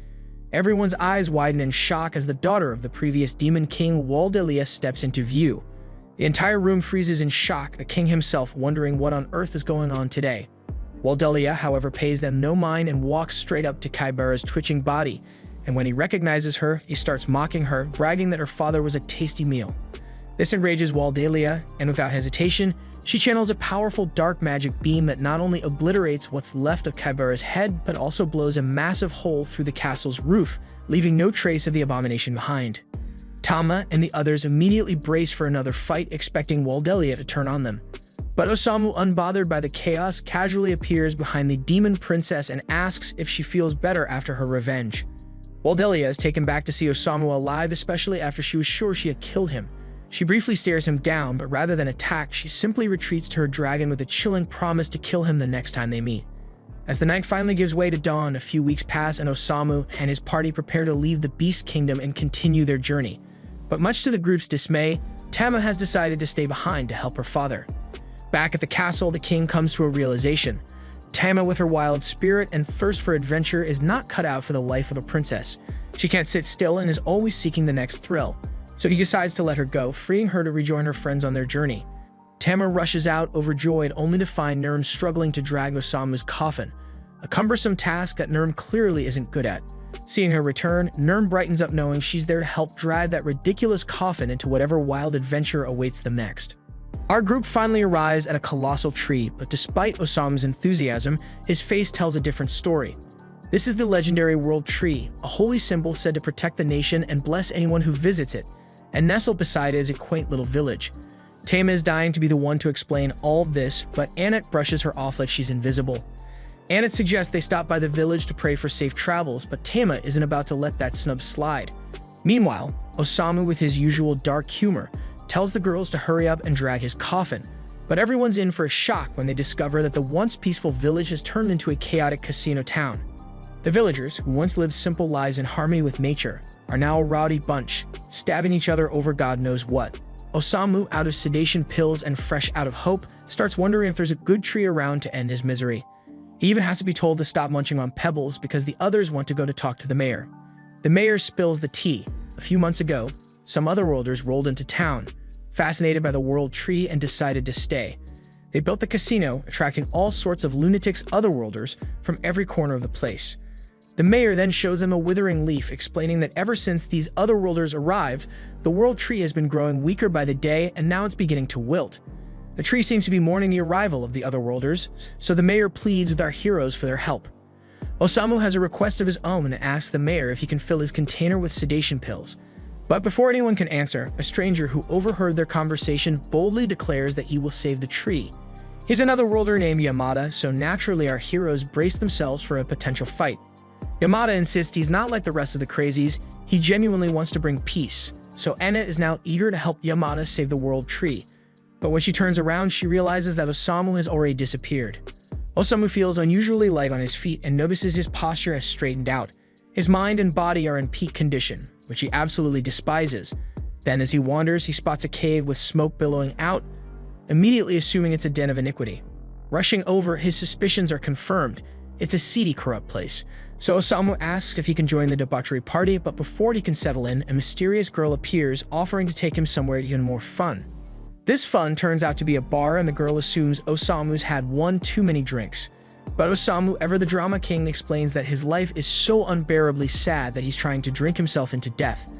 Everyone's eyes widen in shock as the daughter of the previous demon king, Waldelia, steps into view. The entire room freezes in shock, the king himself wondering what on earth is going on today. Waldelia, however, pays them no mind and walks straight up to Kaibara's twitching body, and when he recognizes her, he starts mocking her, bragging that her father was a tasty meal. This enrages Waldelia, and without hesitation, she channels a powerful dark magic beam that not only obliterates what's left of Kaibara's head, but also blows a massive hole through the castle's roof, leaving no trace of the abomination behind. Tama and the others immediately brace for another fight, expecting Waldelia to turn on them. But Osamu, unbothered by the chaos, casually appears behind the demon princess and asks if she feels better after her revenge. Waldelia is taken back to see Osamu alive, especially after she was sure she had killed him. She briefly stares him down, but rather than attack, she simply retreats to her dragon with a chilling promise to kill him the next time they meet. As the night finally gives way to dawn, a few weeks pass and Osamu and his party prepare to leave the Beast Kingdom and continue their journey. But much to the group's dismay, Tama has decided to stay behind to help her father. Back at the castle, the king comes to a realization. Tama, with her wild spirit and thirst for adventure, is not cut out for the life of a princess. She can't sit still and is always seeking the next thrill. So he decides to let her go, freeing her to rejoin her friends on their journey. Tama rushes out, overjoyed, only to find Nurm struggling to drag Osamu's coffin, a cumbersome task that Nurm clearly isn't good at. Seeing her return, Nurm brightens up knowing she's there to help drive that ridiculous coffin into whatever wild adventure awaits them next. Our group finally arrives at a colossal tree, but despite Osamu's enthusiasm, his face tells a different story. This is the legendary World Tree, a holy symbol said to protect the nation and bless anyone who visits it, and nestled beside it is a quaint little village. Tama is dying to be the one to explain all of this, but Annette brushes her off like she's invisible. Annette suggests they stop by the village to pray for safe travels, but Tama isn't about to let that snub slide. Meanwhile, Osamu, with his usual dark humor, tells the girls to hurry up and drag his coffin, but everyone's in for a shock when they discover that the once peaceful village has turned into a chaotic casino town. The villagers, who once lived simple lives in harmony with nature, are now a rowdy bunch, stabbing each other over God knows what. Osamu, out of sedation pills and fresh out of hope, starts wondering if there's a good tree around to end his misery. He even has to be told to stop munching on pebbles because the others want to go to talk to the mayor. The mayor spills the tea. A few months ago, some otherworlders rolled into town, fascinated by the world tree, and decided to stay. They built the casino, attracting all sorts of lunatics otherworlders from every corner of the place. The mayor then shows them a withering leaf, explaining that ever since these otherworlders arrived, the world tree has been growing weaker by the day, and now it's beginning to wilt. The tree seems to be mourning the arrival of the otherworlders, so the mayor pleads with our heroes for their help. Osamu has a request of his own and asks the mayor if he can fill his container with sedation pills. But before anyone can answer, a stranger who overheard their conversation boldly declares that he will save the tree. He's another worlder named Yamada, so naturally our heroes brace themselves for a potential fight. Yamada insists he's not like the rest of the crazies, he genuinely wants to bring peace, so Anna is now eager to help Yamada save the world tree. But when she turns around, she realizes that Osamu has already disappeared. Osamu feels unusually light on his feet and notices his posture has straightened out. His mind and body are in peak condition, which he absolutely despises. Then as he wanders, he spots a cave with smoke billowing out, immediately assuming it's a den of iniquity. Rushing over, his suspicions are confirmed. It's a seedy, corrupt place. So Osamu asks if he can join the debauchery party, but before he can settle in, a mysterious girl appears, offering to take him somewhere even more fun. This fun turns out to be a bar, and the girl assumes Osamu's had one too many drinks. But Osamu, ever the drama king, explains that his life is so unbearably sad that he's trying to drink himself into death.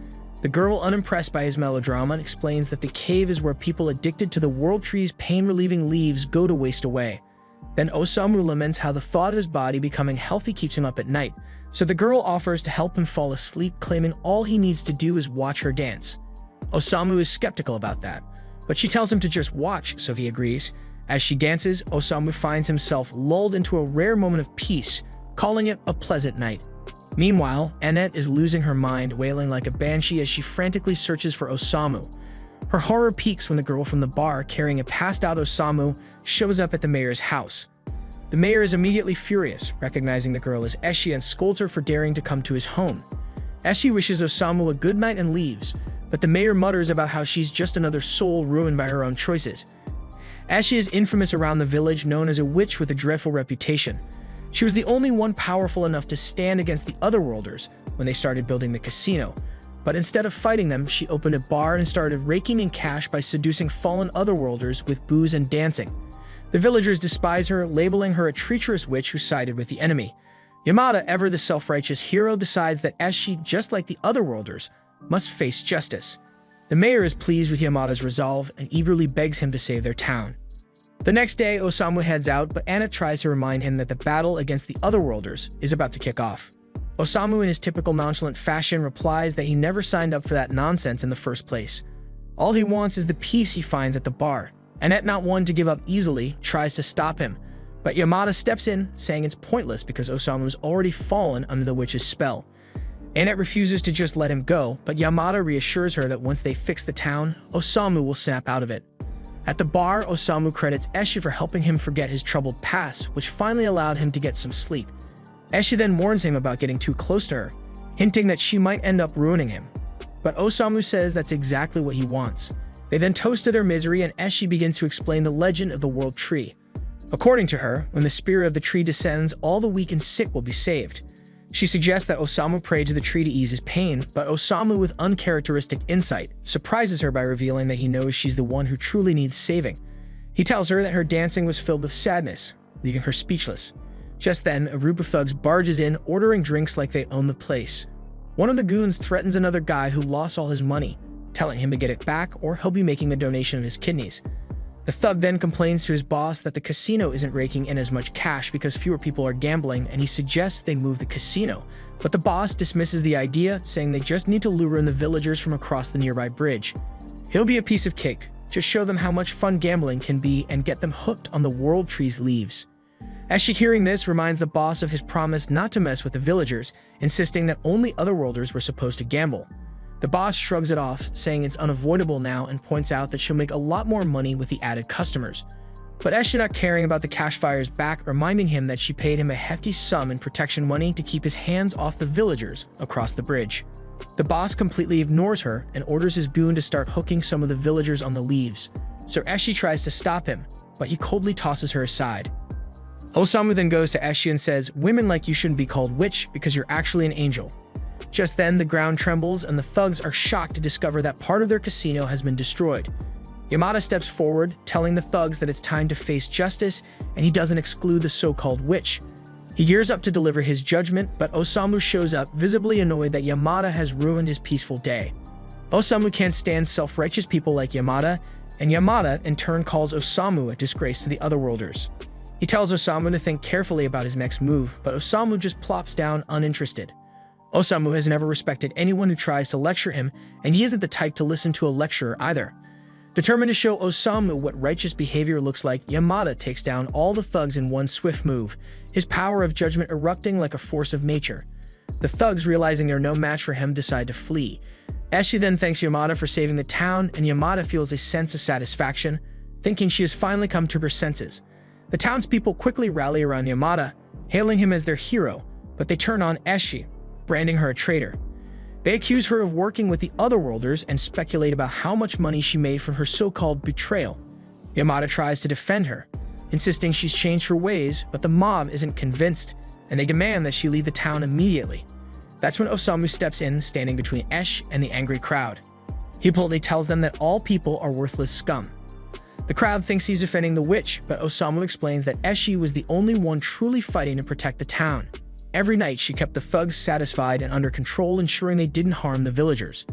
The girl, unimpressed by his melodrama, explains that the cave is where people addicted to the world tree's pain-relieving leaves go to waste away. Then Osamu laments how the thought of his body becoming healthy keeps him up at night, so the girl offers to help him fall asleep, claiming all he needs to do is watch her dance. Osamu is skeptical about that, but she tells him to just watch, so he agrees. As she dances, Osamu finds himself lulled into a rare moment of peace, calling it a pleasant night. Meanwhile, Annette is losing her mind, wailing like a banshee as she frantically searches for Osamu. Her horror peaks when the girl from the bar, carrying a passed-out Osamu, shows up at the mayor's house. The mayor is immediately furious, recognizing the girl as Eshi, and scolds her for daring to come to his home. Eshi wishes Osamu a good night and leaves, but the mayor mutters about how she's just another soul ruined by her own choices. Eshi is infamous around the village, known as a witch with a dreadful reputation. She was the only one powerful enough to stand against the otherworlders when they started building the casino. But instead of fighting them, she opened a bar and started raking in cash by seducing fallen otherworlders with booze and dancing. The villagers despise her, labeling her a treacherous witch who sided with the enemy. Yamada, ever the self-righteous hero, decides that Eshi, just like the otherworlders, must face justice. The mayor is pleased with Yamada's resolve and eagerly begs him to save their town. The next day, Osamu heads out, but Anna tries to remind him that the battle against the otherworlders is about to kick off. Osamu, in his typical nonchalant fashion, replies that he never signed up for that nonsense in the first place. All he wants is the peace he finds at the bar. Annette, not one to give up easily, tries to stop him, but Yamada steps in, saying it's pointless because Osamu's already fallen under the witch's spell. Annette refuses to just let him go, but Yamada reassures her that once they fix the town, Osamu will snap out of it. At the bar, Osamu credits Eshi for helping him forget his troubled past, which finally allowed him to get some sleep. Eshi then warns him about getting too close to her, hinting that she might end up ruining him. But Osamu says that's exactly what he wants. They then toast to their misery, and Eshi begins to explain the legend of the world tree. According to her, when the spirit of the tree descends, all the weak and sick will be saved. She suggests that Osamu pray to the tree to ease his pain, but Osamu, with uncharacteristic insight, surprises her by revealing that he knows she's the one who truly needs saving. He tells her that her dancing was filled with sadness, leaving her speechless. Just then, a group of thugs barges in, ordering drinks like they own the place. One of the goons threatens another guy who lost all his money, telling him to get it back or he'll be making a donation of his kidneys. The thug then complains to his boss that the casino isn't raking in as much cash because fewer people are gambling, and he suggests they move the casino. But the boss dismisses the idea, saying they just need to lure in the villagers from across the nearby bridge. He'll be a piece of cake, just show them how much fun gambling can be and get them hooked on the world tree's leaves. Eshi, hearing this, reminds the boss of his promise not to mess with the villagers, insisting that only otherworlders were supposed to gamble. The boss shrugs it off, saying it's unavoidable now, and points out that she'll make a lot more money with the added customers. But Eshi, not caring about the cash fires back, reminding him that she paid him a hefty sum in protection money to keep his hands off the villagers across the bridge. The boss completely ignores her and orders his goon to start hooking some of the villagers on the leaves. So Eshi tries to stop him, but he coldly tosses her aside. Osamu then goes to Eshi and says, "Women like you shouldn't be called witch because you're actually an angel." Just then, the ground trembles and the thugs are shocked to discover that part of their casino has been destroyed. Yamada steps forward, telling the thugs that it's time to face justice, and he doesn't exclude the so-called witch. He gears up to deliver his judgment, but Osamu shows up, visibly annoyed that Yamada has ruined his peaceful day. Osamu can't stand self-righteous people like Yamada, and Yamada in turn calls Osamu a disgrace to the Otherworlders. He tells Osamu to think carefully about his next move, but Osamu just plops down uninterested. Osamu has never respected anyone who tries to lecture him, and he isn't the type to listen to a lecturer either. Determined to show Osamu what righteous behavior looks like, Yamada takes down all the thugs in one swift move, his power of judgment erupting like a force of nature. The thugs, realizing they're no match for him, decide to flee. Eshi then thanks Yamada for saving the town, and Yamada feels a sense of satisfaction, thinking she has finally come to her senses. The townspeople quickly rally around Yamada, hailing him as their hero, but they turn on Eshi, branding her a traitor. They accuse her of working with the Otherworlders and speculate about how much money she made from her so-called betrayal. Yamada tries to defend her, insisting she's changed her ways, but the mob isn't convinced, and they demand that she leave the town immediately. That's when Osamu steps in, standing between Esh and the angry crowd. He boldly tells them that all people are worthless scum. The crowd thinks he's defending the witch, but Osamu explains that Eshi was the only one truly fighting to protect the town. Every night, she kept the thugs satisfied and under control, ensuring they didn't harm the villagers.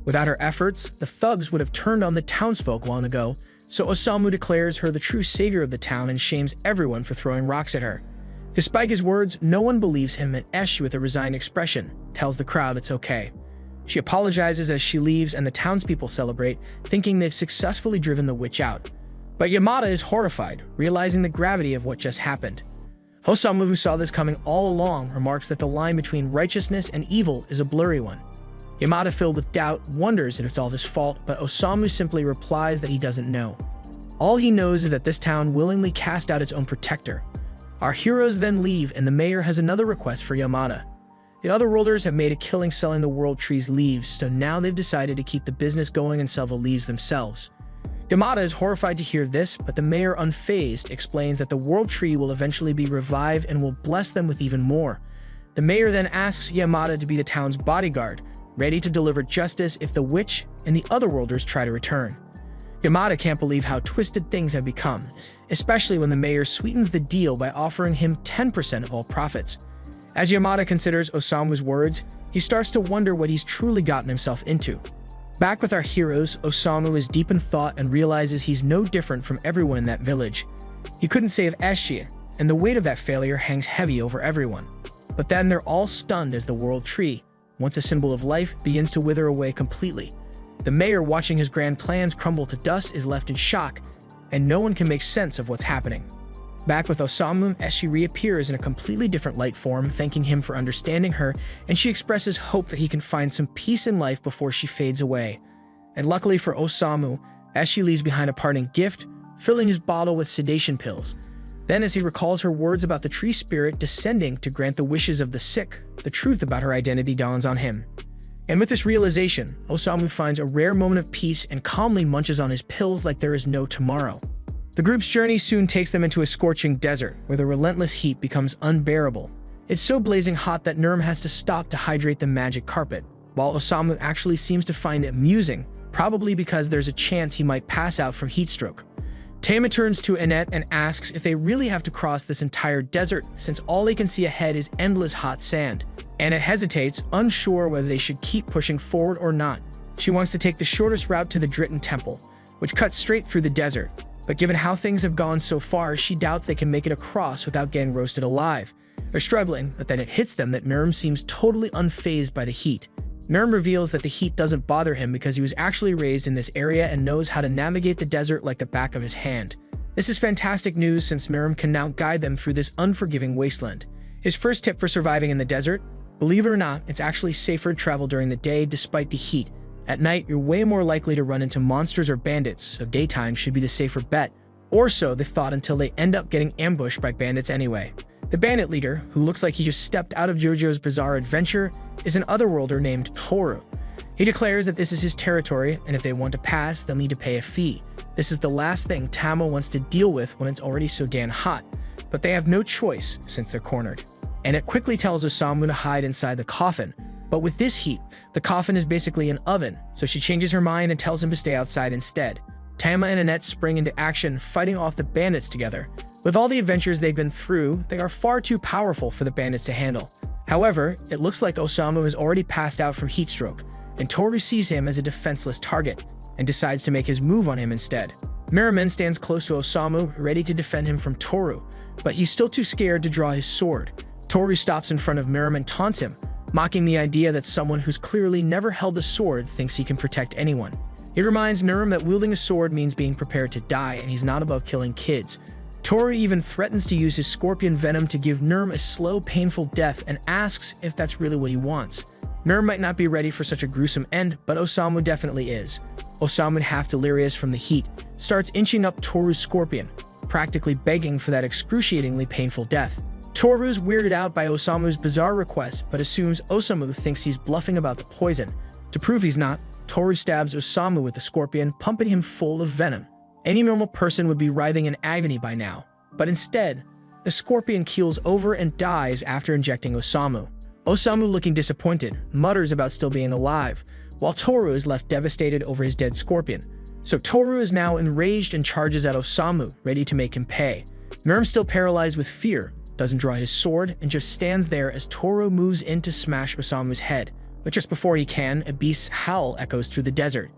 Without her efforts, the thugs would have turned on the townsfolk long ago, so Osamu declares her the true savior of the town and shames everyone for throwing rocks at her. Despite his words, no one believes him, and Esh, with a resigned expression, tells the crowd it's okay. She apologizes as she leaves, and the townspeople celebrate, thinking they've successfully driven the witch out. But Yamada is horrified, realizing the gravity of what just happened. Osamu, who saw this coming all along, remarks that the line between righteousness and evil is a blurry one. Yamada, filled with doubt, wonders if it's all his fault, but Osamu simply replies that he doesn't know. All he knows is that this town willingly cast out its own protector. Our heroes then leave, and the mayor has another request for Yamada. The Otherworlders have made a killing selling the World Tree's leaves, so now they've decided to keep the business going and sell the leaves themselves. Yamada is horrified to hear this, but the mayor, unfazed, explains that the World Tree will eventually be revived and will bless them with even more. The mayor then asks Yamada to be the town's bodyguard, ready to deliver justice if the witch and the Otherworlders try to return. Yamada can't believe how twisted things have become, especially when the mayor sweetens the deal by offering him 10% of all profits. As Yamada considers Osamu's words, he starts to wonder what he's truly gotten himself into. Back with our heroes, Osamu is deep in thought and realizes he's no different from everyone in that village. He couldn't save Eshi, and the weight of that failure hangs heavy over everyone. But then they're all stunned as the World Tree, once a symbol of life, begins to wither away completely. The mayor, watching his grand plans crumble to dust, is left in shock, and no one can make sense of what's happening. Back with Osamu, Eshi reappears in a completely different light form, thanking him for understanding her, and she expresses hope that he can find some peace in life before she fades away. And luckily for Osamu, Eshi leaves behind a parting gift, filling his bottle with sedation pills. Then, as he recalls her words about the tree spirit descending to grant the wishes of the sick, the truth about her identity dawns on him. And with this realization, Osamu finds a rare moment of peace and calmly munches on his pills like there is no tomorrow. The group's journey soon takes them into a scorching desert, where the relentless heat becomes unbearable. It's so blazing hot that Nurm has to stop to hydrate the magic carpet, while Osamu actually seems to find it amusing, probably because there's a chance he might pass out from heat stroke. Tama turns to Annette and asks if they really have to cross this entire desert, since all they can see ahead is endless hot sand. Annette hesitates, unsure whether they should keep pushing forward or not. She wants to take the shortest route to the Dritten Temple, which cuts straight through the desert. But given how things have gone so far, she doubts they can make it across without getting roasted alive. They're struggling, but then it hits them that Nurm seems totally unfazed by the heat. Nurm reveals that the heat doesn't bother him because he was actually raised in this area and knows how to navigate the desert like the back of his hand. This is fantastic news since Nurm can now guide them through this unforgiving wasteland. His first tip for surviving in the desert: believe it or not, it's actually safer to travel during the day despite the heat. At night, you're way more likely to run into monsters or bandits, so daytime should be the safer bet. Or so they thought until they end up getting ambushed by bandits anyway. The bandit leader, who looks like he just stepped out of JoJo's Bizarre Adventure, is an otherworlder named Toru. He declares that this is his territory, and if they want to pass, they'll need to pay a fee. This is the last thing Tama wants to deal with when it's already so damn hot, but they have no choice since they're cornered. And it quickly tells Osamu to hide inside the coffin, but with this heat, the coffin is basically an oven, so she changes her mind and tells him to stay outside instead. Tama and Annette spring into action, fighting off the bandits together. With all the adventures they've been through, they are far too powerful for the bandits to handle. However, it looks like Osamu has already passed out from heat stroke, and Toru sees him as a defenseless target and decides to make his move on him instead. Merriman stands close to Osamu, ready to defend him from Toru, but he's still too scared to draw his sword. Toru stops in front of Merriman, taunts him, mocking the idea that someone who's clearly never held a sword thinks he can protect anyone. He reminds Nurm that wielding a sword means being prepared to die, and he's not above killing kids. Toru even threatens to use his scorpion venom to give Nurm a slow, painful death and asks if that's really what he wants. Nurm might not be ready for such a gruesome end, but Osamu definitely is. Osamu, half delirious from the heat, starts inching up Toru's scorpion, practically begging for that excruciatingly painful death. Toru's weirded out by Osamu's bizarre request, but assumes Osamu thinks he's bluffing about the poison. To prove he's not, Toru stabs Osamu with the scorpion, pumping him full of venom. Any normal person would be writhing in agony by now, but instead, the scorpion keels over and dies after injecting Osamu. Osamu, looking disappointed, mutters about still being alive, while Toru is left devastated over his dead scorpion. So Toru is now enraged and charges at Osamu, ready to make him pay. Nurm, still paralyzed with fear, doesn't draw his sword and just stands there as Toru moves in to smash Osamu's head. But just before he can, a beast's howl echoes through the desert.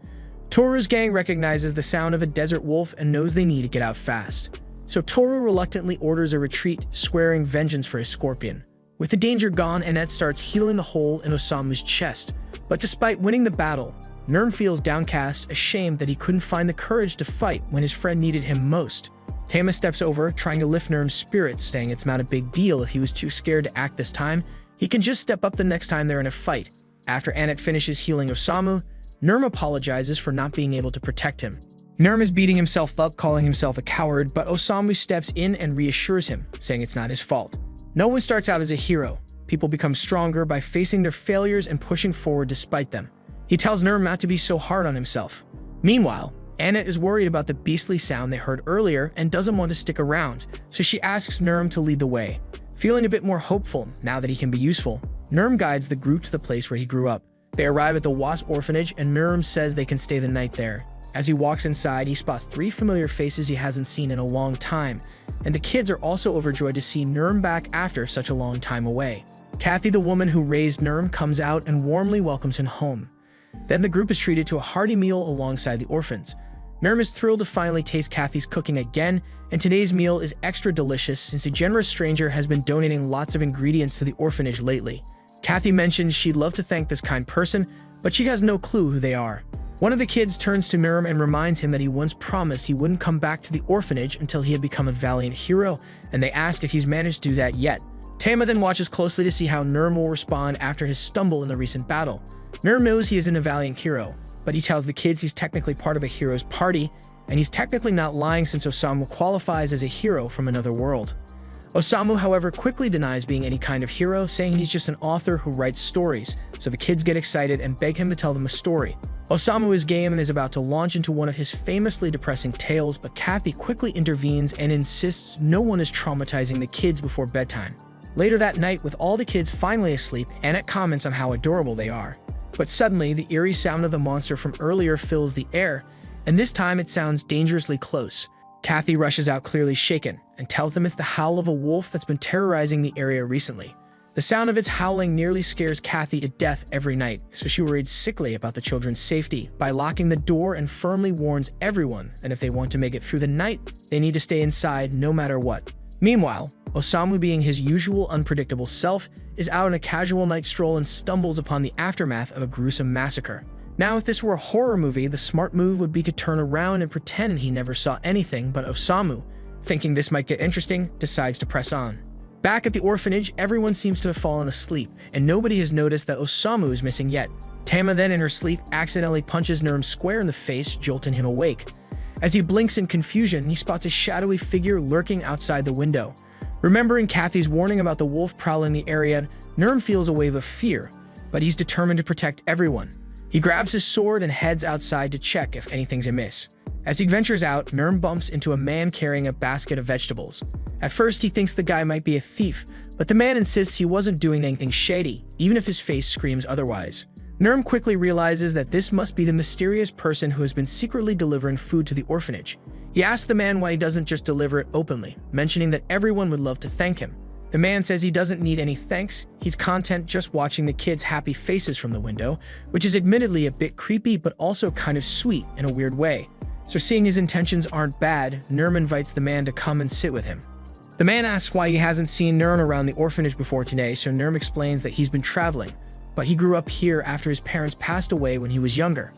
Toru's gang recognizes the sound of a desert wolf and knows they need to get out fast. So Toru reluctantly orders a retreat, swearing vengeance for his scorpion. With the danger gone, Annette starts healing the hole in Osamu's chest. But despite winning the battle, Nurm feels downcast, ashamed that he couldn't find the courage to fight when his friend needed him most. Tama steps over, trying to lift Nurm's spirits, saying it's not a big deal if he was too scared to act this time. He can just step up the next time they're in a fight. After Annette finishes healing Osamu, Nurm apologizes for not being able to protect him. Nurm is beating himself up, calling himself a coward, but Osamu steps in and reassures him, saying it's not his fault. No one starts out as a hero. People become stronger by facing their failures and pushing forward despite them. He tells Nurm not to be so hard on himself. Meanwhile, Annette is worried about the beastly sound they heard earlier and doesn't want to stick around, so she asks Nurm to lead the way. Feeling a bit more hopeful now that he can be useful, Nurm guides the group to the place where he grew up. They arrive at the Wasp Orphanage, and Nurm says they can stay the night there. As he walks inside, he spots 3 familiar faces he hasn't seen in a long time, and the kids are also overjoyed to see Nurm back after such a long time away. Kathy, the woman who raised Nurm, comes out and warmly welcomes him home. Then the group is treated to a hearty meal alongside the orphans. Nurm is thrilled to finally taste Kathy's cooking again, and today's meal is extra delicious since a generous stranger has been donating lots of ingredients to the orphanage lately. Kathy mentions she'd love to thank this kind person, but she has no clue who they are. One of the kids turns to Nurm and reminds him that he once promised he wouldn't come back to the orphanage until he had become a valiant hero, and they ask if he's managed to do that yet. Tama then watches closely to see how Nurm will respond after his stumble in the recent battle. Nurm knows he isn't a valiant hero, but he tells the kids he's technically part of a hero's party, and he's technically not lying since Osamu qualifies as a hero from another world. Osamu, however, quickly denies being any kind of hero, saying he's just an author who writes stories, so the kids get excited and beg him to tell them a story. Osamu is game and is about to launch into one of his famously depressing tales, but Kathy quickly intervenes and insists no one is traumatizing the kids before bedtime. Later that night, with all the kids finally asleep, Annette comments on how adorable they are. But suddenly, the eerie sound of the monster from earlier fills the air, and this time it sounds dangerously close. Kathy rushes out, clearly shaken, and tells them it's the howl of a wolf that's been terrorizing the area recently. The sound of its howling nearly scares Kathy to death every night, so she worries sickly about the children's safety by locking the door and firmly warns everyone that if they want to make it through the night, they need to stay inside no matter what. Meanwhile, Osamu, being his usual unpredictable self, is out on a casual night stroll and stumbles upon the aftermath of a gruesome massacre. Now, if this were a horror movie, the smart move would be to turn around and pretend he never saw anything, but Osamu, thinking this might get interesting, decides to press on. Back at the orphanage, everyone seems to have fallen asleep, and nobody has noticed that Osamu is missing yet. Tama then, in her sleep, accidentally punches Nurm square in the face, jolting him awake. As he blinks in confusion, he spots a shadowy figure lurking outside the window. Remembering Kathy's warning about the wolf prowling the area, Nurm feels a wave of fear, but he's determined to protect everyone. He grabs his sword and heads outside to check if anything's amiss. As he ventures out, Nurm bumps into a man carrying a basket of vegetables. At first, he thinks the guy might be a thief, but the man insists he wasn't doing anything shady, even if his face screams otherwise. Nurm quickly realizes that this must be the mysterious person who has been secretly delivering food to the orphanage. He asks the man why he doesn't just deliver it openly, mentioning that everyone would love to thank him. The man says he doesn't need any thanks, he's content just watching the kids' happy faces from the window, which is admittedly a bit creepy but also kind of sweet in a weird way. So seeing his intentions aren't bad, Nurm invites the man to come and sit with him. The man asks why he hasn't seen Nurm around the orphanage before today, so Nurm explains that he's been traveling, but he grew up here after his parents passed away when he was younger.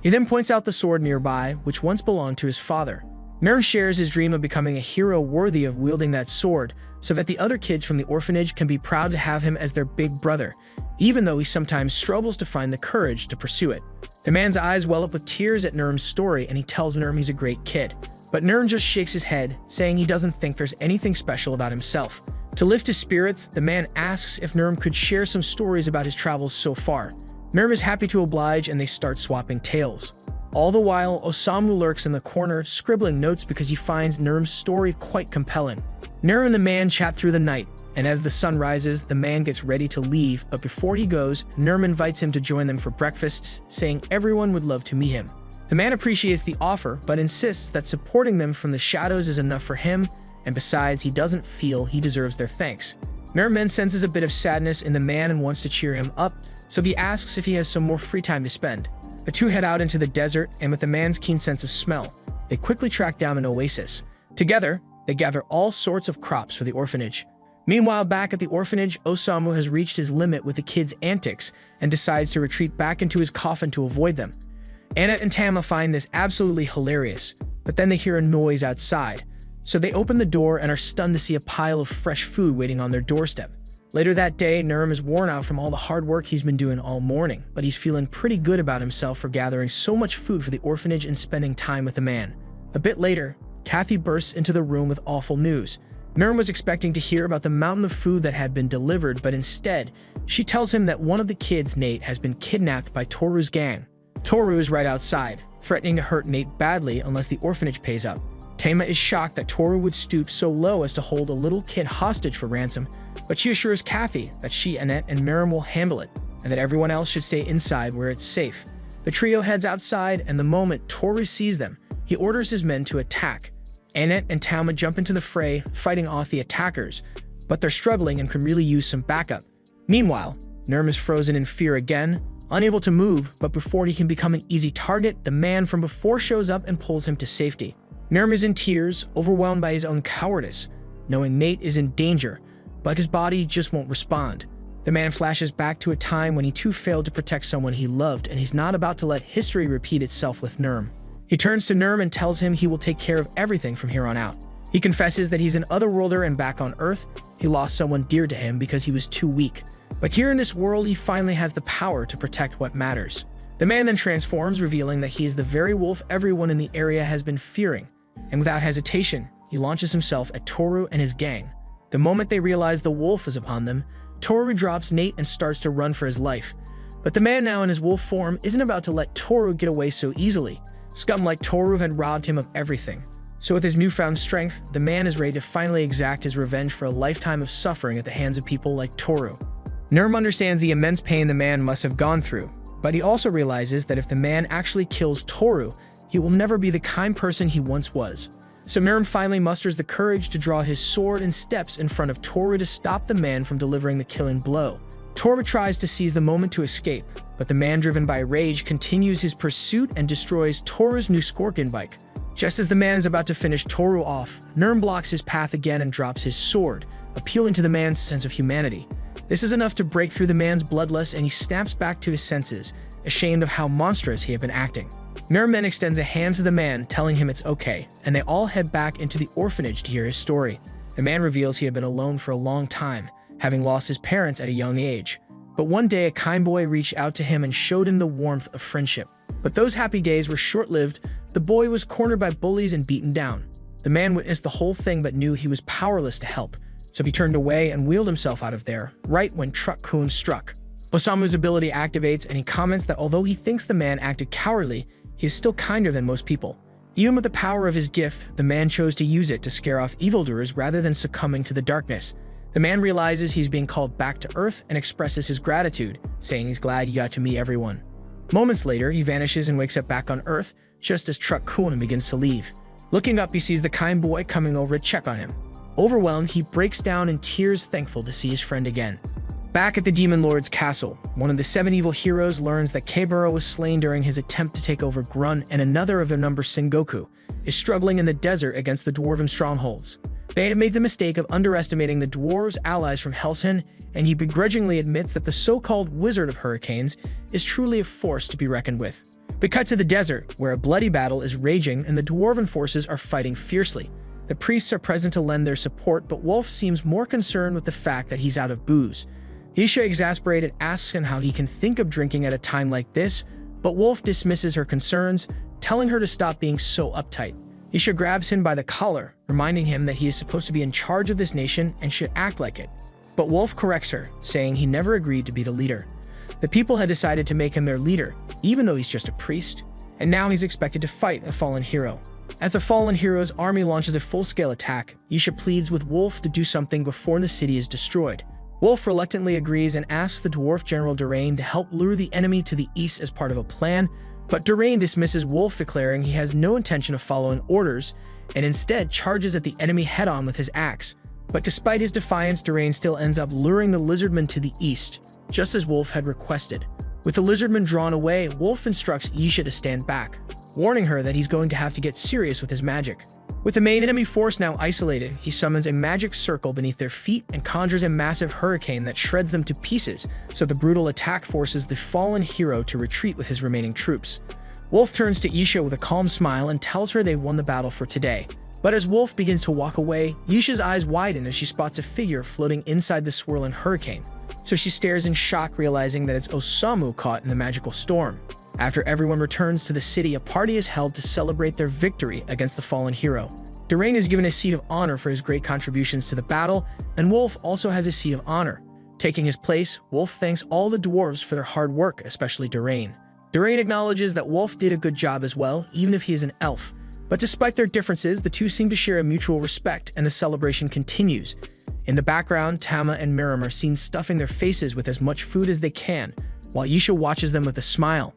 He then points out the sword nearby, which once belonged to his father. Nurm shares his dream of becoming a hero worthy of wielding that sword, so that the other kids from the orphanage can be proud to have him as their big brother, even though he sometimes struggles to find the courage to pursue it. The man's eyes well up with tears at Nurm's story, and he tells Nurm he's a great kid. But Nurm just shakes his head, saying he doesn't think there's anything special about himself. To lift his spirits, the man asks if Nurm could share some stories about his travels so far. Nurm is happy to oblige, and they start swapping tales. All the while, Osamu lurks in the corner, scribbling notes because he finds Nurm's story quite compelling. Nurm and the man chat through the night, and as the sun rises, the man gets ready to leave, but before he goes, Nurm invites him to join them for breakfast, saying everyone would love to meet him. The man appreciates the offer, but insists that supporting them from the shadows is enough for him, and besides, he doesn't feel he deserves their thanks. Nurm then senses a bit of sadness in the man and wants to cheer him up, so he asks if he has some more free time to spend. The two head out into the desert, and with the man's keen sense of smell, they quickly track down an oasis. Together, they gather all sorts of crops for the orphanage. Meanwhile, back at the orphanage, Osamu has reached his limit with the kids' antics and decides to retreat back into his coffin to avoid them. Annette and Tama find this absolutely hilarious, but then they hear a noise outside, so they open the door and are stunned to see a pile of fresh food waiting on their doorstep. Later that day, Nurm is worn out from all the hard work he's been doing all morning, but he's feeling pretty good about himself for gathering so much food for the orphanage and spending time with the man. A bit later, Kathy bursts into the room with awful news. Nurm was expecting to hear about the mountain of food that had been delivered, but instead, she tells him that one of the kids, Nate, has been kidnapped by Toru's gang. Toru is right outside, threatening to hurt Nate badly unless the orphanage pays up. Tama is shocked that Toru would stoop so low as to hold a little kid hostage for ransom, but she assures Kathy that she, Annette, and Miriam will handle it, and that everyone else should stay inside where it's safe. The trio heads outside, and the moment Toru sees them, he orders his men to attack. Annette and Tama jump into the fray, fighting off the attackers, but they're struggling and could really use some backup. Meanwhile, Nurm is frozen in fear again, unable to move, but before he can become an easy target, the man from before shows up and pulls him to safety. Nurm is in tears, overwhelmed by his own cowardice, knowing Nate is in danger, but his body just won't respond. The man flashes back to a time when he too failed to protect someone he loved, and he's not about to let history repeat itself with Nurm. He turns to Nurm and tells him he will take care of everything from here on out. He confesses that he's an otherworlder and back on Earth, he lost someone dear to him because he was too weak. But here in this world, he finally has the power to protect what matters. The man then transforms, revealing that he is the very wolf everyone in the area has been fearing. And without hesitation, he launches himself at Toru and his gang. The moment they realize the wolf is upon them, Toru drops Nate and starts to run for his life. But the man now in his wolf form isn't about to let Toru get away so easily. Scum like Toru had robbed him of everything. So with his newfound strength, the man is ready to finally exact his revenge for a lifetime of suffering at the hands of people like Toru. Nurm understands the immense pain the man must have gone through, but he also realizes that if the man actually kills Toru, he will never be the kind person he once was. So Nurm finally musters the courage to draw his sword and steps in front of Toru to stop the man from delivering the killing blow. Toru tries to seize the moment to escape, but the man, driven by rage, continues his pursuit and destroys Toru's new Scorpion bike. Just as the man is about to finish Toru off, Nurm blocks his path again and drops his sword, appealing to the man's sense of humanity. This is enough to break through the man's bloodlust, and he snaps back to his senses, ashamed of how monstrous he had been acting. Nurm then extends a hand to the man, telling him it's okay, and they all head back into the orphanage to hear his story. The man reveals he had been alone for a long time, having lost his parents at a young age. But one day, a kind boy reached out to him and showed him the warmth of friendship. But those happy days were short-lived. The boy was cornered by bullies and beaten down. The man witnessed the whole thing but knew he was powerless to help, so he turned away and wheeled himself out of there, right when Truck-kun struck. Osamu's ability activates, and he comments that although he thinks the man acted cowardly, he is still kinder than most people. Even with the power of his gift, the man chose to use it to scare off evildoers rather than succumbing to the darkness. The man realizes he's being called back to Earth and expresses his gratitude, saying he's glad he got to meet everyone. Moments later, he vanishes and wakes up back on Earth, just as Truck-kun begins to leave. Looking up, he sees the kind boy coming over to check on him. Overwhelmed, he breaks down in tears, thankful to see his friend again. Back at the Demon Lord's castle, one of the 7 evil heroes learns that Keibara was slain during his attempt to take over Grun, and another of their number, Sengoku, is struggling in the desert against the dwarven strongholds. They had made the mistake of underestimating the dwarves' allies from Hellshin, and he begrudgingly admits that the so-called Wizard of Hurricanes is truly a force to be reckoned with. We cut to the desert, where a bloody battle is raging and the dwarven forces are fighting fiercely. The priests are present to lend their support, but Wolf seems more concerned with the fact that he's out of booze. Isha, exasperated, asks him how he can think of drinking at a time like this, but Wolf dismisses her concerns, telling her to stop being so uptight. Isha grabs him by the collar, reminding him that he is supposed to be in charge of this nation and should act like it. But Wolf corrects her, saying he never agreed to be the leader. The people had decided to make him their leader, even though he's just a priest, and now he's expected to fight a fallen hero. As the fallen hero's army launches a full-scale attack, Isha pleads with Wolf to do something before the city is destroyed. Wolf reluctantly agrees and asks the dwarf general Durain to help lure the enemy to the east as part of a plan, but Durain dismisses Wolf, declaring he has no intention of following orders, and instead charges at the enemy head-on with his axe. But despite his defiance, Durain still ends up luring the lizardman to the east, just as Wolf had requested. With the lizardman drawn away, Wolf instructs Isha to stand back, warning her that he's going to have to get serious with his magic. With the main enemy force now isolated, he summons a magic circle beneath their feet and conjures a massive hurricane that shreds them to pieces, so the brutal attack forces the fallen hero to retreat with his remaining troops. Wolf turns to Isha with a calm smile and tells her they won the battle for today. But as Wolf begins to walk away, Isha's eyes widen as she spots a figure floating inside the swirling hurricane. So she stares in shock, realizing that it's Osamu caught in the magical storm. After everyone returns to the city, a party is held to celebrate their victory against the fallen hero. Durain is given a seat of honor for his great contributions to the battle, and Wolf also has a seat of honor. Taking his place, Wolf thanks all the dwarves for their hard work, especially Durain. Durain acknowledges that Wolf did a good job as well, even if he is an elf. But despite their differences, the two seem to share a mutual respect, and the celebration continues. In the background, Tama and Miram are seen stuffing their faces with as much food as they can, while Isha watches them with a smile.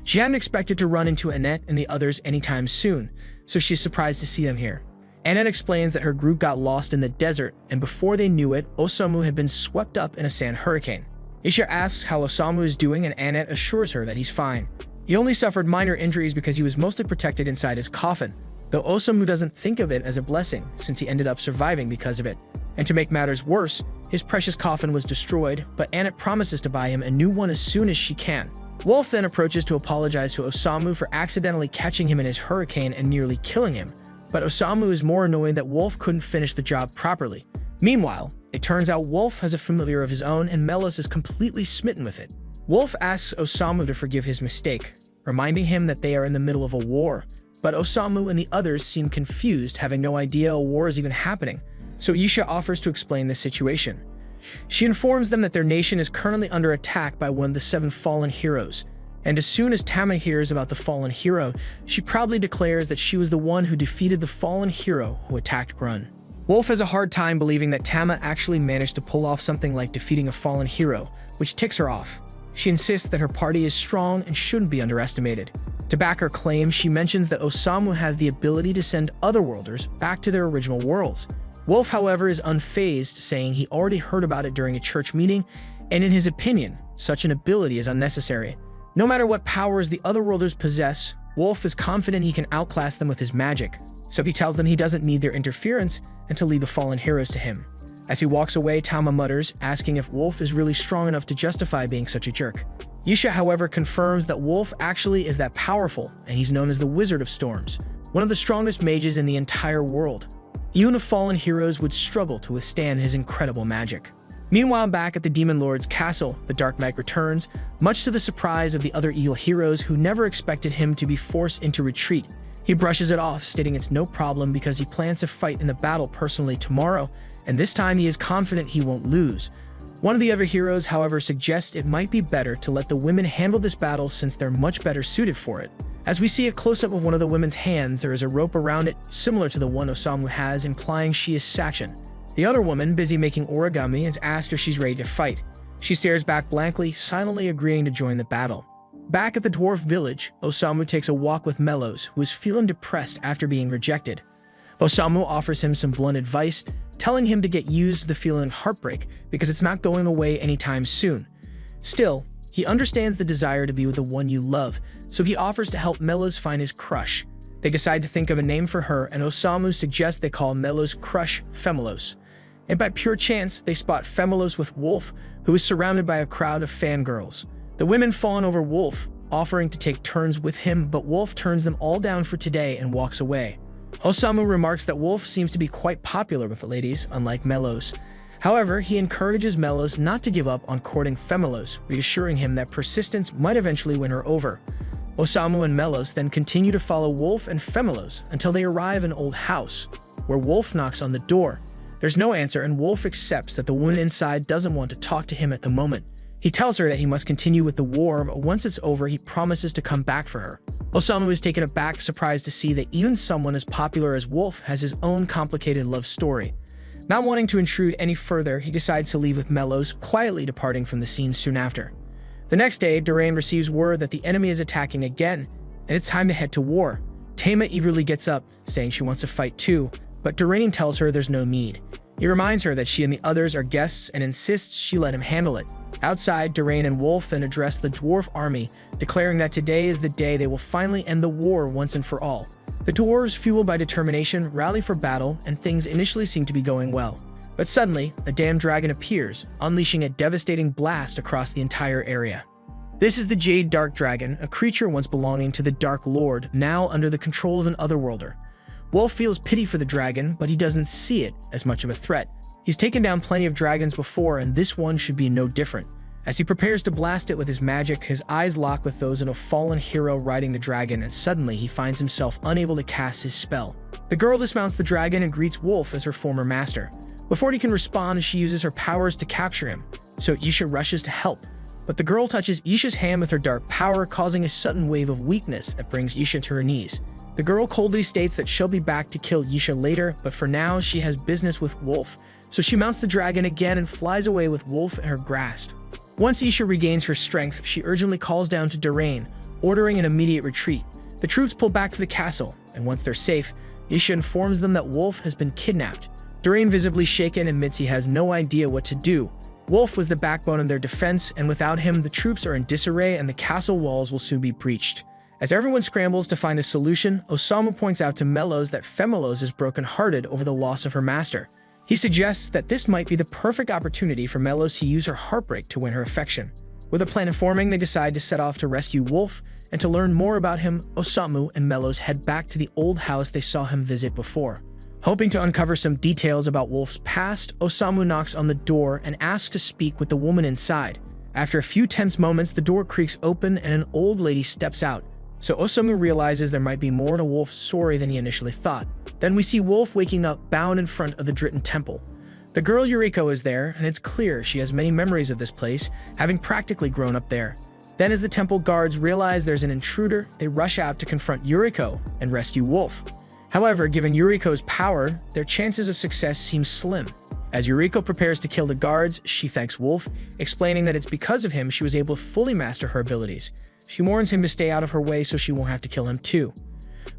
She hadn't expected to run into Annette and the others anytime soon, so she's surprised to see them here. Annette explains that her group got lost in the desert, and before they knew it, Osamu had been swept up in a sand hurricane. Isha asks how Osamu is doing, and Annette assures her that he's fine. He only suffered minor injuries because he was mostly protected inside his coffin, though Osamu doesn't think of it as a blessing since he ended up surviving because of it. And to make matters worse, his precious coffin was destroyed, but Annette promises to buy him a new one as soon as she can. Wolf then approaches to apologize to Osamu for accidentally catching him in his hurricane and nearly killing him, but Osamu is more annoyed that Wolf couldn't finish the job properly. Meanwhile, it turns out Wolf has a familiar of his own, and Melos is completely smitten with it. Wolf asks Osamu to forgive his mistake, reminding him that they are in the middle of a war, but Osamu and the others seem confused, having no idea a war is even happening, so Isha offers to explain the situation. She informs them that their nation is currently under attack by one of the 7 fallen heroes, and as soon as Tama hears about the fallen hero, she proudly declares that she was the one who defeated the fallen hero who attacked Grun. Wolf has a hard time believing that Tama actually managed to pull off something like defeating a fallen hero, which ticks her off. She insists that her party is strong and shouldn't be underestimated. To back her claim, she mentions that Osamu has the ability to send otherworlders back to their original worlds. Wolf, however, is unfazed, saying he already heard about it during a church meeting, and in his opinion, such an ability is unnecessary. No matter what powers the otherworlders possess, Wolf is confident he can outclass them with his magic, so he tells them he doesn't need their interference and to leave the fallen heroes to him. As he walks away, Tama mutters, asking if Wolf is really strong enough to justify being such a jerk. Isha, however, confirms that Wolf actually is that powerful, and he's known as the Wizard of Storms, one of the strongest mages in the entire world. Even the fallen heroes would struggle to withstand his incredible magic. Meanwhile, back at the Demon Lord's castle, the Dark Knight returns, much to the surprise of the other evil heroes who never expected him to be forced into retreat. He brushes it off, stating it's no problem because he plans to fight in the battle personally tomorrow, and this time he is confident he won't lose. One of the other heroes, however, suggests it might be better to let the women handle this battle since they're much better suited for it. As we see a close-up of one of the women's hands, there is a rope around it, similar to the one Osamu has, implying she is Sakshin. The other woman, busy making origami, is asked if she's ready to fight. She stares back blankly, silently agreeing to join the battle. Back at the dwarf village, Osamu takes a walk with Mellows, who is feeling depressed after being rejected. Osamu offers him some blunt advice, telling him to get used to the feeling of heartbreak because it's not going away anytime soon. Still, he understands the desire to be with the one you love, so he offers to help Mellows find his crush. They decide to think of a name for her, and Osamu suggests they call Mellows' crush Femelos. And by pure chance, they spot Femelos with Wolf, who is surrounded by a crowd of fangirls. The women fawn over Wolf, offering to take turns with him, but Wolf turns them all down for today and walks away. Osamu remarks that Wolf seems to be quite popular with the ladies, unlike Mellows. However, he encourages Mellows not to give up on courting Femelos, reassuring him that persistence might eventually win her over. Osamu and Mellows then continue to follow Wolf and Femelos until they arrive in an old house, where Wolf knocks on the door. There's no answer, and Wolf accepts that the woman inside doesn't want to talk to him at the moment. He tells her that he must continue with the war, but once it's over, he promises to come back for her. Osamu is taken aback, surprised to see that even someone as popular as Wolf has his own complicated love story. Not wanting to intrude any further, he decides to leave with Mellows, quietly departing from the scene soon after. The next day, Durain receives word that the enemy is attacking again, and it's time to head to war. Tama eagerly gets up, saying she wants to fight too, but Durain tells her there's no need. He reminds her that she and the others are guests and insists she let him handle it. Outside, Durain and Wolf then address the dwarf army, declaring that today is the day they will finally end the war once and for all. The dwarves, fueled by determination, rally for battle, and things initially seem to be going well. But suddenly, a damn dragon appears, unleashing a devastating blast across the entire area. This is the Jade Dark Dragon, a creature once belonging to the Dark Lord, now under the control of an Otherworlder. Wolf feels pity for the dragon, but he doesn't see it as much of a threat. He's taken down plenty of dragons before, and this one should be no different. As he prepares to blast it with his magic, his eyes lock with those of a fallen hero riding the dragon, and suddenly he finds himself unable to cast his spell. The girl dismounts the dragon and greets Wolf as her former master. Before he can respond, she uses her powers to capture him, so Isha rushes to help. But the girl touches Isha's hand with her dark power, causing a sudden wave of weakness that brings Isha to her knees. The girl coldly states that she'll be back to kill Isha later, but for now she has business with Wolf, so she mounts the dragon again and flies away with Wolf in her grasp. Once Isha regains her strength, she urgently calls down to Durain, ordering an immediate retreat. The troops pull back to the castle, and once they're safe, Isha informs them that Wolf has been kidnapped. Durain, visibly shaken, admits he has no idea what to do. Wolf was the backbone of their defense, and without him, the troops are in disarray and the castle walls will soon be breached. As everyone scrambles to find a solution, Osamu points out to Mellows that Femelos is broken-hearted over the loss of her master. He suggests that this might be the perfect opportunity for Mellows to use her heartbreak to win her affection. With a plan forming, they decide to set off to rescue Wolf, and to learn more about him, Osamu and Mellows head back to the old house they saw him visit before. Hoping to uncover some details about Wolf's past, Osamu knocks on the door and asks to speak with the woman inside. After a few tense moments, the door creaks open and an old lady steps out. So Osamu realizes there might be more to Wolf's story than he initially thought. Then we see Wolf waking up, bound in front of the Dritten Temple. The girl Yuriko is there, and it's clear she has many memories of this place, having practically grown up there. Then as the temple guards realize there's an intruder, they rush out to confront Yuriko and rescue Wolf. However, given Yuriko's power, their chances of success seem slim. As Yuriko prepares to kill the guards, she thanks Wolf, explaining that it's because of him she was able to fully master her abilities. She warns him to stay out of her way so she won't have to kill him too.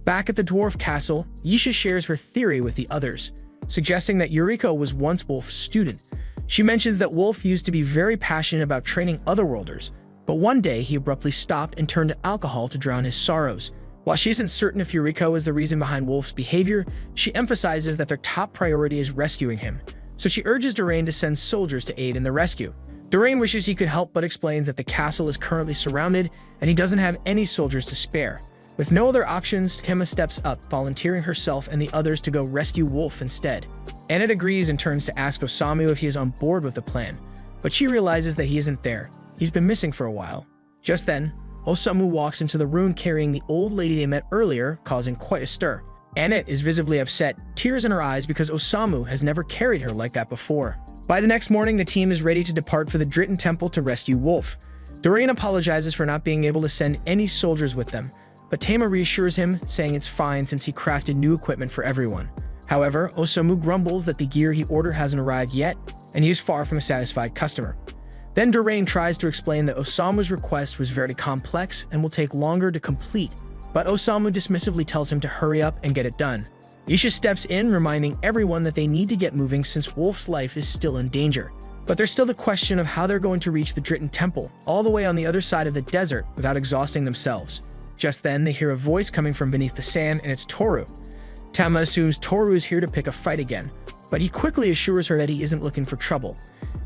Back at the dwarf castle, Isha shares her theory with the others, suggesting that Yuriko was once Wolf's student. She mentions that Wolf used to be very passionate about training Otherworlders, but one day he abruptly stopped and turned to alcohol to drown his sorrows. While she isn't certain if Yuriko is the reason behind Wolf's behavior, she emphasizes that their top priority is rescuing him, so she urges Durain to send soldiers to aid in the rescue. Durain wishes he could help but explains that the castle is currently surrounded and he doesn't have any soldiers to spare. With no other options, Kema steps up, volunteering herself and the others to go rescue Wolf instead. Annette agrees and turns to ask Osamu if he is on board with the plan, but she realizes that he isn't there. He's been missing for a while. Just then, Osamu walks into the room carrying the old lady they met earlier, causing quite a stir. Annette is visibly upset, tears in her eyes because Osamu has never carried her like that before. By the next morning, the team is ready to depart for the Dritten Temple to rescue Wolf. Doreen apologizes for not being able to send any soldiers with them, but Tama reassures him, saying it's fine since he crafted new equipment for everyone. However, Osamu grumbles that the gear he ordered hasn't arrived yet, and he is far from a satisfied customer. Then Doreen tries to explain that Osamu's request was very complex and will take longer to complete, but Osamu dismissively tells him to hurry up and get it done. Isha steps in, reminding everyone that they need to get moving since Wolf's life is still in danger. But there's still the question of how they're going to reach the Dritten Temple, all the way on the other side of the desert without exhausting themselves. Just then, they hear a voice coming from beneath the sand, and it's Toru. Tama assumes Toru is here to pick a fight again, but he quickly assures her that he isn't looking for trouble.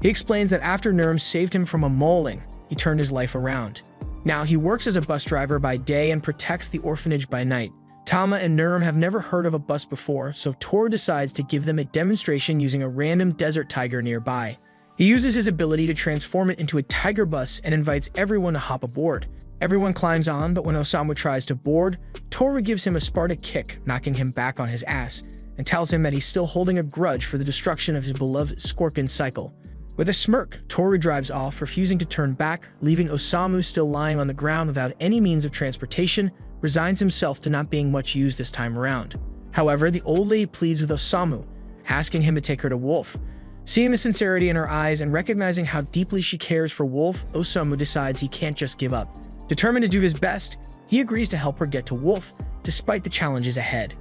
He explains that after Nurm saved him from a mauling, he turned his life around. Now he works as a bus driver by day and protects the orphanage by night. Tama and Nurm have never heard of a bus before, so Toru decides to give them a demonstration using a random desert tiger nearby. He uses his ability to transform it into a tiger bus and invites everyone to hop aboard. Everyone climbs on, but when Osamu tries to board, Toru gives him a Sparta kick, knocking him back on his ass, and tells him that he's still holding a grudge for the destruction of his beloved Scorpion cycle. With a smirk, Toru drives off, refusing to turn back, leaving Osamu still lying on the ground without any means of transportation, resigns himself to not being much used this time around. However, the old lady pleads with Osamu, asking him to take her to Wolf. Seeing the sincerity in her eyes and recognizing how deeply she cares for Wolf, Osamu decides he can't just give up. Determined to do his best, he agrees to help her get to Wolf, despite the challenges ahead.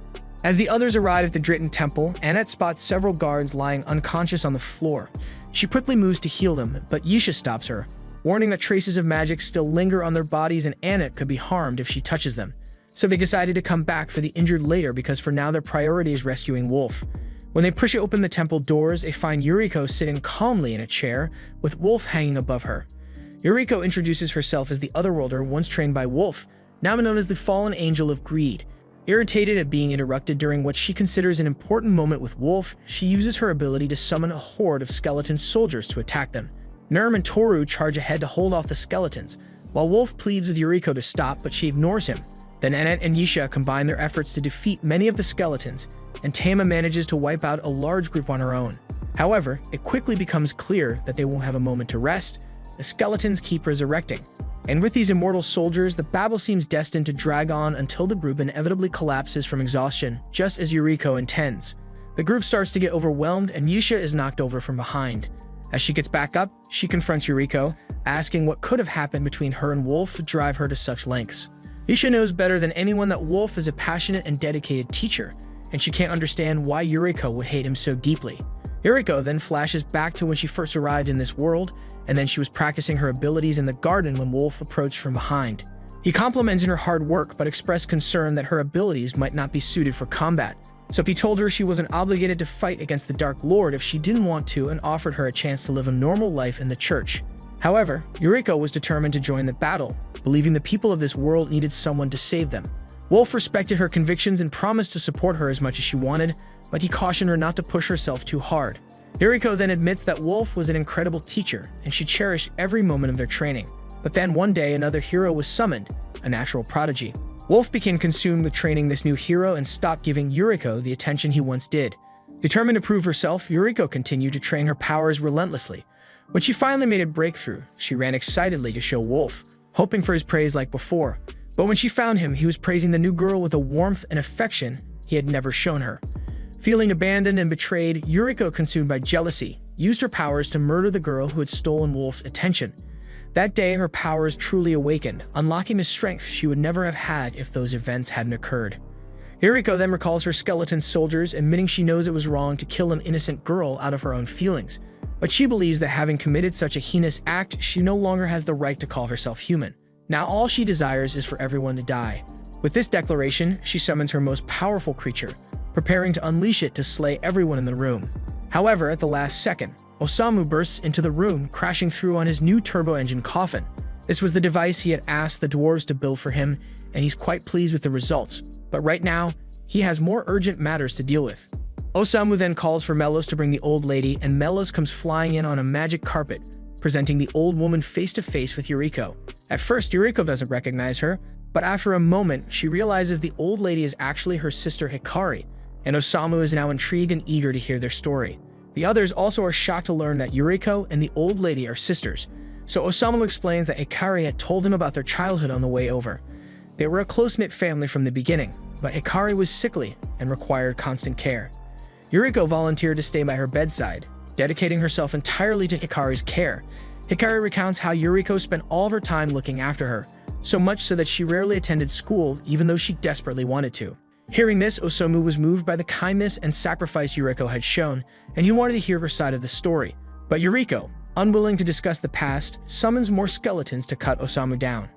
As the others arrive at the Dritten Temple, Annette spots several guards lying unconscious on the floor. She quickly moves to heal them, but Yisha stops her, warning that traces of magic still linger on their bodies and Annette could be harmed if she touches them. So they decided to come back for the injured later because for now their priority is rescuing Wolf. When they push open the temple doors, they find Yuriko sitting calmly in a chair, with Wolf hanging above her. Yuriko introduces herself as the Otherworlder once trained by Wolf, now known as the Fallen Angel of Greed. Irritated at being interrupted during what she considers an important moment with Wolf, she uses her ability to summon a horde of skeleton soldiers to attack them. Nurm and Toru charge ahead to hold off the skeletons, while Wolf pleads with Yuriko to stop, but she ignores him. Then Annette and Yisha combine their efforts to defeat many of the skeletons, and Tama manages to wipe out a large group on her own. However, it quickly becomes clear that they won't have a moment to rest. The skeletons keep resurrecting. And with these immortal soldiers, the battle seems destined to drag on until the group inevitably collapses from exhaustion, just as Yuriko intends. The group starts to get overwhelmed, and Yisha is knocked over from behind. As she gets back up, she confronts Yuriko, asking what could have happened between her and Wolf to drive her to such lengths. Yisha knows better than anyone that Wolf is a passionate and dedicated teacher, and she can't understand why Yuriko would hate him so deeply. Yuriko then flashes back to when she first arrived in this world, and then she was practicing her abilities in the garden when Wolf approached from behind. He complimented her hard work but expressed concern that her abilities might not be suited for combat, so he told her she wasn't obligated to fight against the Dark Lord if she didn't want to and offered her a chance to live a normal life in the church. However, Yuriko was determined to join the battle, believing the people of this world needed someone to save them. Wolf respected her convictions and promised to support her as much as she wanted, but he cautioned her not to push herself too hard. Yuriko then admits that Wolf was an incredible teacher, and she cherished every moment of their training. But then one day another hero was summoned, a natural prodigy. Wolf became consumed with training this new hero and stopped giving Yuriko the attention he once did. Determined to prove herself, Yuriko continued to train her powers relentlessly. When she finally made a breakthrough, she ran excitedly to show Wolf, hoping for his praise like before. But when she found him, he was praising the new girl with a warmth and affection he had never shown her. Feeling abandoned and betrayed, Yuriko, consumed by jealousy, used her powers to murder the girl who had stolen Wolf's attention. That day, her powers truly awakened, unlocking a strength she would never have had if those events hadn't occurred. Yuriko then recalls her skeleton soldiers, admitting she knows it was wrong to kill an innocent girl out of her own feelings. But she believes that having committed such a heinous act, she no longer has the right to call herself human. Now all she desires is for everyone to die. With this declaration, she summons her most powerful creature, preparing to unleash it to slay everyone in the room. However, at the last second, Osamu bursts into the room, crashing through on his new turbo-engine coffin. This was the device he had asked the dwarves to build for him, and he's quite pleased with the results. But right now, he has more urgent matters to deal with. Osamu then calls for Melos to bring the old lady, and Melos comes flying in on a magic carpet, presenting the old woman face to face with Yuriko. At first, Yuriko doesn't recognize her, But after a moment, she realizes the old lady is actually her sister Hikari, and Osamu is now intrigued and eager to hear their story. The others also are shocked to learn that Yuriko and the old lady are sisters, so Osamu explains that Hikari had told him about their childhood on the way over. They were a close-knit family from the beginning, but Hikari was sickly and required constant care. Yuriko volunteered to stay by her bedside, dedicating herself entirely to Hikari's care. Hikari recounts how Yuriko spent all of her time looking after her, so much so that she rarely attended school even though she desperately wanted to. Hearing this, Osamu was moved by the kindness and sacrifice Yuriko had shown, and he wanted to hear her side of the story. But Yuriko, unwilling to discuss the past, summons more skeletons to cut Osamu down.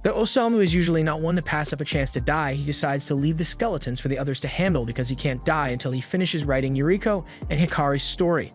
Though Osamu is usually not one to pass up a chance to die, he decides to leave the skeletons for the others to handle because he can't die until he finishes writing Yuriko and Hikari's story.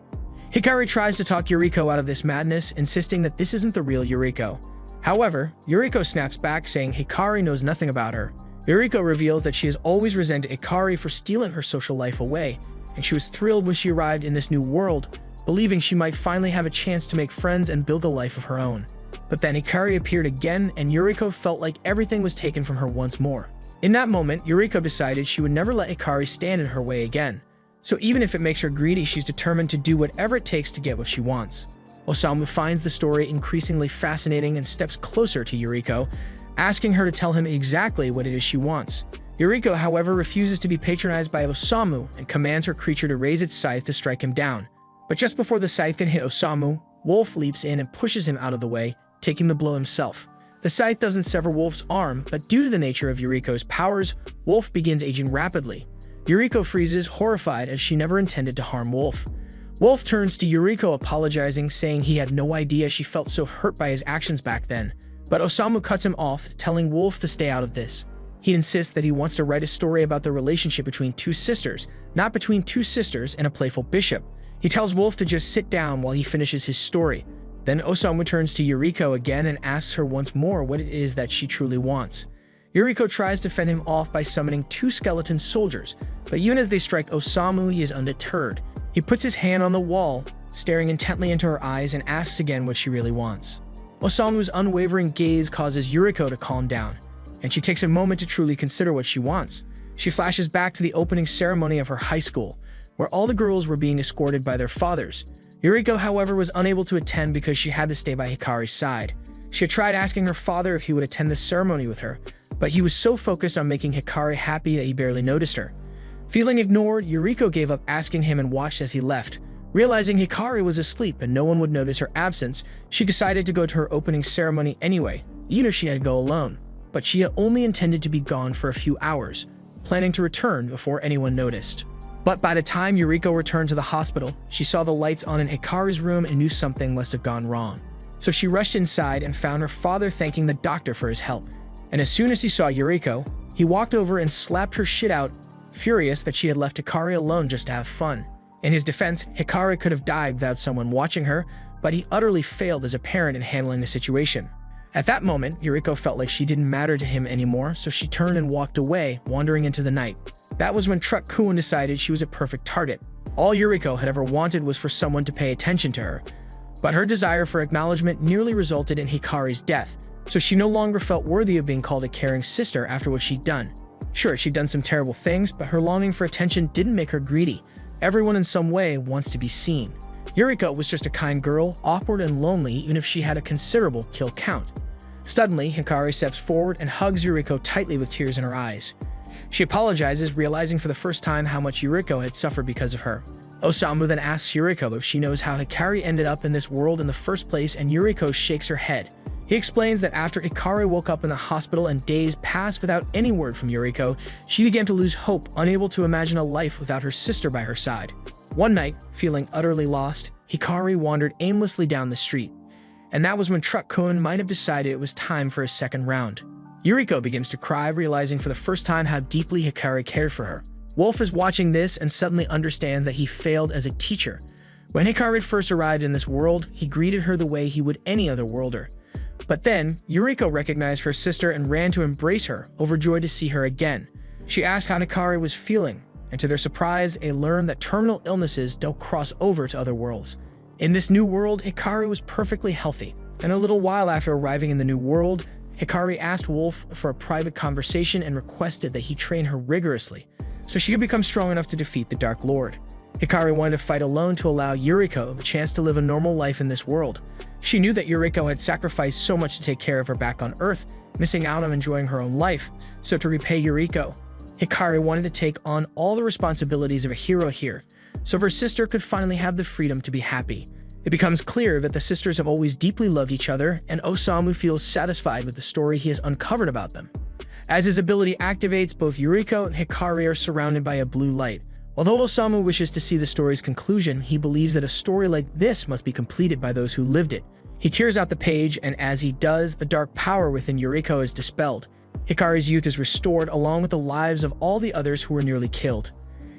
Hikari tries to talk Yuriko out of this madness, insisting that this isn't the real Yuriko. However, Yuriko snaps back, saying Hikari knows nothing about her. Yuriko reveals that she has always resented Hikari for stealing her social life away, and she was thrilled when she arrived in this new world, believing she might finally have a chance to make friends and build a life of her own. But then Hikari appeared again, and Yuriko felt like everything was taken from her once more. In that moment, Yuriko decided she would never let Hikari stand in her way again. So even if it makes her greedy, she's determined to do whatever it takes to get what she wants. Osamu finds the story increasingly fascinating and steps closer to Yuriko, asking her to tell him exactly what it is she wants. Yuriko, however, refuses to be patronized by Osamu and commands her creature to raise its scythe to strike him down. But just before the scythe can hit Osamu, Wolf leaps in and pushes him out of the way, taking the blow himself. The scythe doesn't sever Wolf's arm, but due to the nature of Yuriko's powers, Wolf begins aging rapidly. Yuriko freezes, horrified, as she never intended to harm Wolf. Wolf turns to Yuriko apologizing, saying he had no idea she felt so hurt by his actions back then. But Osamu cuts him off, telling Wolf to stay out of this. He insists that he wants to write a story about the relationship between two sisters, not between two sisters and a playful bishop. He tells Wolf to just sit down while he finishes his story. Then Osamu turns to Yuriko again and asks her once more what it is that she truly wants. Yuriko tries to fend him off by summoning two skeleton soldiers, but even as they strike Osamu, he is undeterred. He puts his hand on the wall, staring intently into her eyes, and asks again what she really wants. Osamu's unwavering gaze causes Yuriko to calm down, and she takes a moment to truly consider what she wants. She flashes back to the opening ceremony of her high school, where all the girls were being escorted by their fathers. Yuriko, however, was unable to attend because she had to stay by Hikari's side. She had tried asking her father if he would attend the ceremony with her, but he was so focused on making Hikari happy that he barely noticed her. Feeling ignored, Yuriko gave up asking him and watched as he left. Realizing Hikari was asleep and no one would notice her absence, she decided to go to her opening ceremony anyway, even if she had to go alone. But she had only intended to be gone for a few hours, planning to return before anyone noticed. But by the time Yuriko returned to the hospital, she saw the lights on in Hikari's room and knew something must have gone wrong. So she rushed inside and found her father thanking the doctor for his help. And as soon as he saw Yuriko, he walked over and slapped her shit out, furious that she had left Hikari alone just to have fun. In his defense, Hikari could have died without someone watching her, but he utterly failed as a parent in handling the situation. At that moment, Yuriko felt like she didn't matter to him anymore, so she turned and walked away, wandering into the night. That was when Truck Kuon decided she was a perfect target. All Yuriko had ever wanted was for someone to pay attention to her. But her desire for acknowledgement nearly resulted in Hikari's death, so she no longer felt worthy of being called a caring sister after what she'd done. Sure, she'd done some terrible things, but her longing for attention didn't make her greedy. Everyone in some way wants to be seen. Yuriko was just a kind girl, awkward and lonely even if she had a considerable kill count. Suddenly, Hikari steps forward and hugs Yuriko tightly with tears in her eyes. She apologizes, realizing for the first time how much Yuriko had suffered because of her. Osamu then asks Yuriko if she knows how Hikari ended up in this world in the first place, and Yuriko shakes her head. He explains that after Hikari woke up in the hospital and days passed without any word from Yuriko, she began to lose hope, unable to imagine a life without her sister by her side. One night, feeling utterly lost, Hikari wandered aimlessly down the street. And that was when Truck Kuon might have decided it was time for a second round. Yuriko begins to cry, realizing for the first time how deeply Hikari cared for her. Wolf is watching this and suddenly understands that he failed as a teacher. When Hikari first arrived in this world, he greeted her the way he would any other worlder. But then, Yuriko recognized her sister and ran to embrace her, overjoyed to see her again. She asked how Hikari was feeling, and to their surprise, they learned that terminal illnesses don't cross over to other worlds. In this new world, Hikari was perfectly healthy, and a little while after arriving in the new world, Hikari asked Wolf for a private conversation and requested that he train her rigorously, so she could become strong enough to defeat the Dark Lord. Hikari wanted to fight alone to allow Yuriko the chance to live a normal life in this world. She knew that Yuriko had sacrificed so much to take care of her back on Earth, missing out on enjoying her own life, so to repay Yuriko, Hikari wanted to take on all the responsibilities of a hero here, so her sister could finally have the freedom to be happy. It becomes clear that the sisters have always deeply loved each other, and Osamu feels satisfied with the story he has uncovered about them. As his ability activates, both Yuriko and Hikari are surrounded by a blue light. Although Osamu wishes to see the story's conclusion, he believes that a story like this must be completed by those who lived it. He tears out the page, and as he does, the dark power within Yuriko is dispelled. Hikari's youth is restored, along with the lives of all the others who were nearly killed.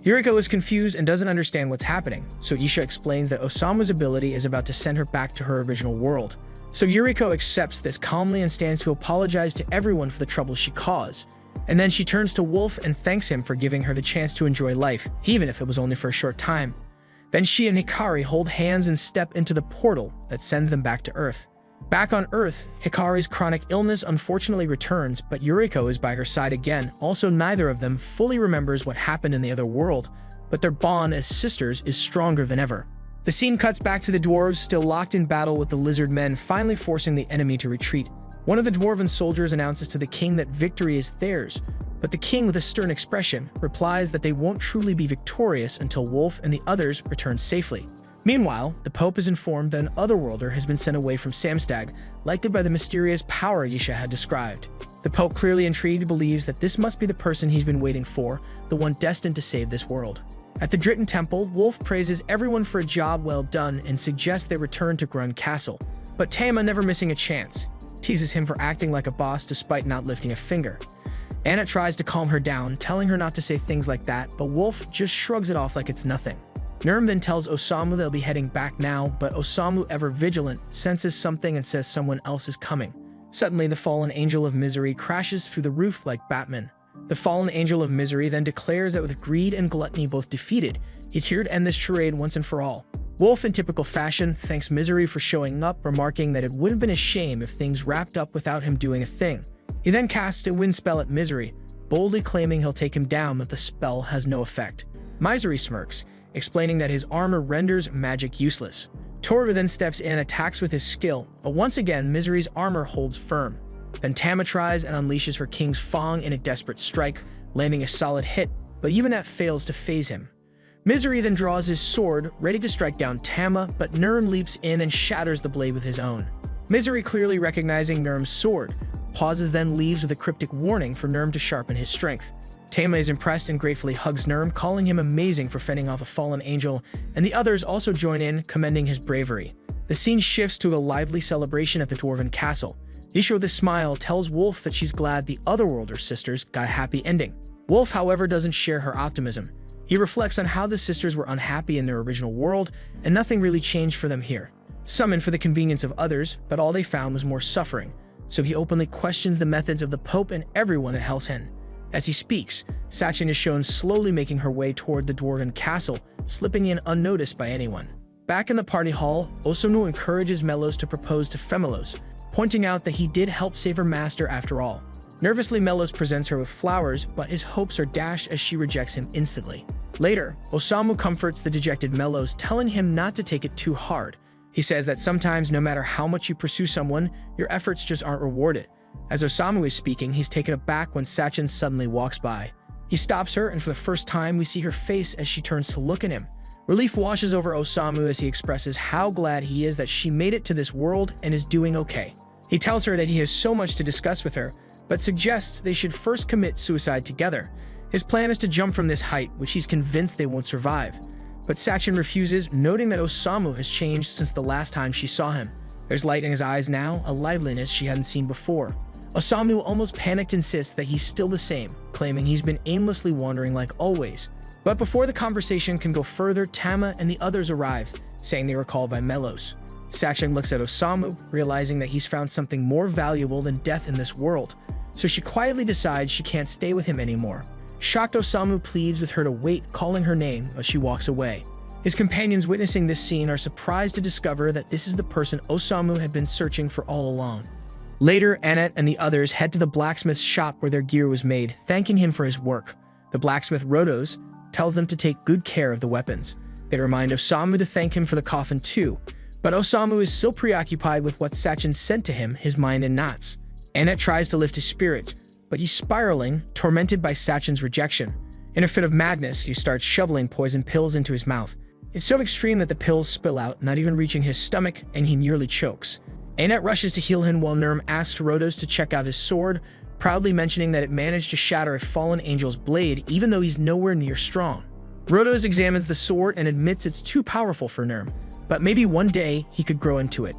Yuriko is confused and doesn't understand what's happening, so Isha explains that Osamu's ability is about to send her back to her original world. So Yuriko accepts this calmly and stands to apologize to everyone for the trouble she caused. And then she turns to Wolf and thanks him for giving her the chance to enjoy life, even if it was only for a short time. Then she and Hikari hold hands and step into the portal that sends them back to Earth. Back on Earth, Hikari's chronic illness unfortunately returns, but Yuriko is by her side again. Also, neither of them fully remembers what happened in the other world, but their bond as sisters is stronger than ever. The scene cuts back to the dwarves still locked in battle with the lizard men, finally forcing the enemy to retreat. One of the dwarven soldiers announces to the king that victory is theirs, but the king, with a stern expression, replies that they won't truly be victorious until Wolf and the others return safely. Meanwhile, the Pope is informed that an otherworlder has been sent away from Samstag, lighted by the mysterious power Yisha had described. The Pope, clearly intrigued, believes that this must be the person he's been waiting for, the one destined to save this world. At the Dritten Temple, Wolf praises everyone for a job well done and suggests they return to Grund Castle. But Tama, never missing a chance, teases him for acting like a boss despite not lifting a finger. Anna tries to calm her down, telling her not to say things like that, but Wolf just shrugs it off like it's nothing. Nurm then tells Osamu they'll be heading back now, but Osamu, ever vigilant, senses something and says someone else is coming. Suddenly, the fallen angel of misery crashes through the roof like Batman. The fallen angel of misery then declares that with greed and gluttony both defeated, he's here to end this charade once and for all. Wolf, in typical fashion, thanks Misery for showing up, remarking that it would have been a shame if things wrapped up without him doing a thing. He then casts a wind spell at Misery, boldly claiming he'll take him down but the spell has no effect. Misery smirks, explaining that his armor renders magic useless. Torva then steps in and attacks with his skill, but once again Misery's armor holds firm. Then Tama tries and unleashes her King's Fong in a desperate strike, landing a solid hit, but even that fails to phase him. Misery then draws his sword, ready to strike down Tama, but Nurm leaps in and shatters the blade with his own. Misery, clearly recognizing Nurm's sword, pauses, then leaves with a cryptic warning for Nurm to sharpen his strength. Tama is impressed and gratefully hugs Nurm, calling him amazing for fending off a fallen angel, and the others also join in, commending his bravery. The scene shifts to a lively celebration at the Dwarven Castle. Isha, with a smile, tells Wolf that she's glad the Otherworlder sisters got a happy ending. Wolf, however, doesn't share her optimism. He reflects on how the sisters were unhappy in their original world, and nothing really changed for them here. Summoned for the convenience of others, but all they found was more suffering, so he openly questions the methods of the Pope and everyone at Hell's Hen. As he speaks, Sachin is shown slowly making her way toward the Dwarven Castle, slipping in unnoticed by anyone. Back in the party hall, Osamu encourages Melos to propose to Femelos, pointing out that he did help save her master after all. Nervously, Melos presents her with flowers, but his hopes are dashed as she rejects him instantly. Later, Osamu comforts the dejected Melos, telling him not to take it too hard. He says that sometimes, no matter how much you pursue someone, your efforts just aren't rewarded. As Osamu is speaking, he's taken aback when Sachin suddenly walks by. He stops her, and for the first time, we see her face as she turns to look at him. Relief washes over Osamu as he expresses how glad he is that she made it to this world and is doing okay. He tells her that he has so much to discuss with her, but suggests they should first commit suicide together. His plan is to jump from this height, which he's convinced they won't survive. But Sachin refuses, noting that Osamu has changed since the last time she saw him. There's light in his eyes now, a liveliness she hadn't seen before. Osamu, almost panicked, insists that he's still the same, claiming he's been aimlessly wandering like always. But before the conversation can go further, Tama and the others arrive, saying they were called by Melos. Sachin looks at Osamu, realizing that he's found something more valuable than death in this world, so she quietly decides she can't stay with him anymore. Shocked, Osamu pleads with her to wait, calling her name, but she walks away. His companions, witnessing this scene, are surprised to discover that this is the person Osamu had been searching for all along. Later, Annette and the others head to the blacksmith's shop where their gear was made, thanking him for his work. The blacksmith, Rodos, tells them to take good care of the weapons. They remind Osamu to thank him for the coffin too, but Osamu is so preoccupied with what Sachin sent to him, his mind in knots. Annette tries to lift his spirits, but he's spiraling, tormented by Sachin's rejection. In a fit of madness, he starts shoveling poison pills into his mouth. It's so extreme that the pills spill out, not even reaching his stomach, and he nearly chokes. Annette rushes to heal him while Nurm asks Rodos to check out his sword, proudly mentioning that it managed to shatter a fallen angel's blade even though he's nowhere near strong. Rodos examines the sword and admits it's too powerful for Nurm, but maybe one day he could grow into it.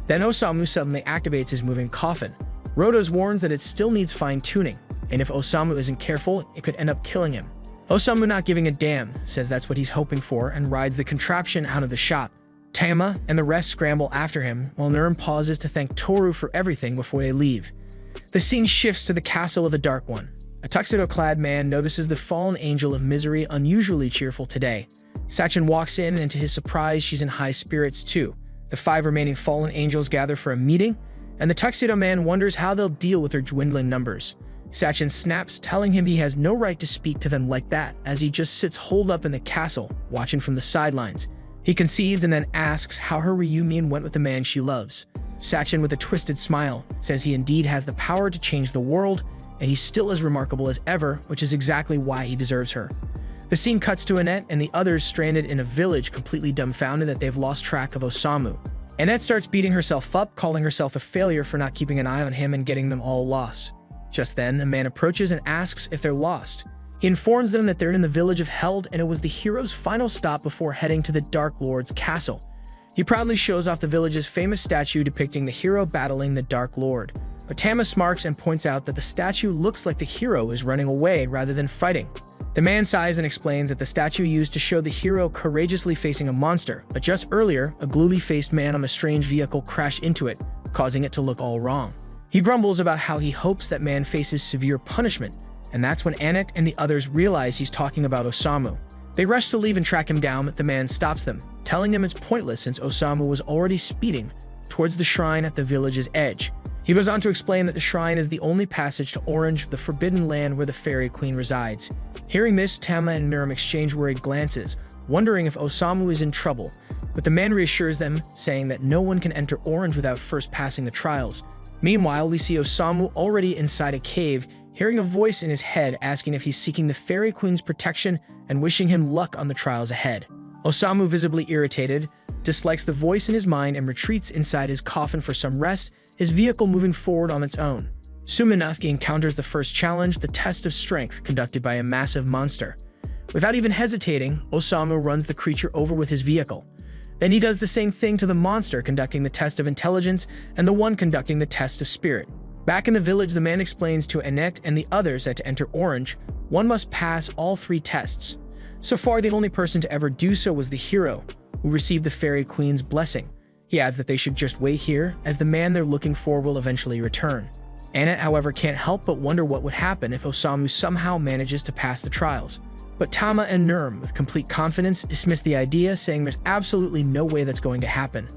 Then Osamu suddenly activates his moving coffin. Rodos warns that it still needs fine-tuning, and if Osamu isn't careful, it could end up killing him. Osamu, not giving a damn, says that's what he's hoping for and rides the contraption out of the shop. Tama and the rest scramble after him, while Nurm pauses to thank Toru for everything before they leave. The scene shifts to the castle of the Dark One. A tuxedo-clad man notices the fallen angel of misery unusually cheerful today. Sachin walks in, and to his surprise, she's in high spirits too. The 5 remaining fallen angels gather for a meeting, and the tuxedo man wonders how they'll deal with their dwindling numbers. Sachin snaps, telling him he has no right to speak to them like that, as he just sits holed up in the castle, watching from the sidelines. He concedes and then asks how her reunion went with the man she loves. Sachin, with a twisted smile, says he indeed has the power to change the world, and he's still as remarkable as ever, which is exactly why he deserves her. The scene cuts to Annette and the others stranded in a village, completely dumbfounded that they've lost track of Osamu. Annette starts beating herself up, calling herself a failure for not keeping an eye on him and getting them all lost. Just then, a man approaches and asks if they're lost. He informs them that they're in the village of Held, and it was the hero's final stop before heading to the Dark Lord's castle. He proudly shows off the village's famous statue depicting the hero battling the Dark Lord. But Tama smarks and points out that the statue looks like the hero is running away rather than fighting. The man sighs and explains that the statue used to show the hero courageously facing a monster, but just earlier, a gloomy-faced man on a strange vehicle crashed into it, causing it to look all wrong. He grumbles about how he hopes that man faces severe punishment, and that's when Annette and the others realize he's talking about Osamu. They rush to leave and track him down, but the man stops them, telling them it's pointless since Osamu was already speeding towards the shrine at the village's edge. He goes on to explain that the shrine is the only passage to Orange, the forbidden land where the Fairy Queen resides. Hearing this, Tama and Nurm exchange worried glances, wondering if Osamu is in trouble, but the man reassures them, saying that no one can enter Orange without first passing the trials. Meanwhile, we see Osamu already inside a cave, hearing a voice in his head asking if he's seeking the Fairy Queen's protection and wishing him luck on the trials ahead. Osamu, visibly irritated, dislikes the voice in his mind and retreats inside his coffin for some rest, his vehicle moving forward on its own. Soon enough, he encounters the first challenge, the test of strength, conducted by a massive monster. Without even hesitating, Osamu runs the creature over with his vehicle. Then he does the same thing to the monster, conducting the test of intelligence, and the one conducting the test of spirit. Back in the village, the man explains to Annette and the others that to enter Orange, one must pass all 3 tests. So far, the only person to ever do so was the hero, who received the Fairy Queen's blessing. He adds that they should just wait here, as the man they're looking for will eventually return. Annette, however, can't help but wonder what would happen if Osamu somehow manages to pass the trials. But Tama and Nurm, with complete confidence, dismiss the idea, saying there's absolutely no way that's going to happen.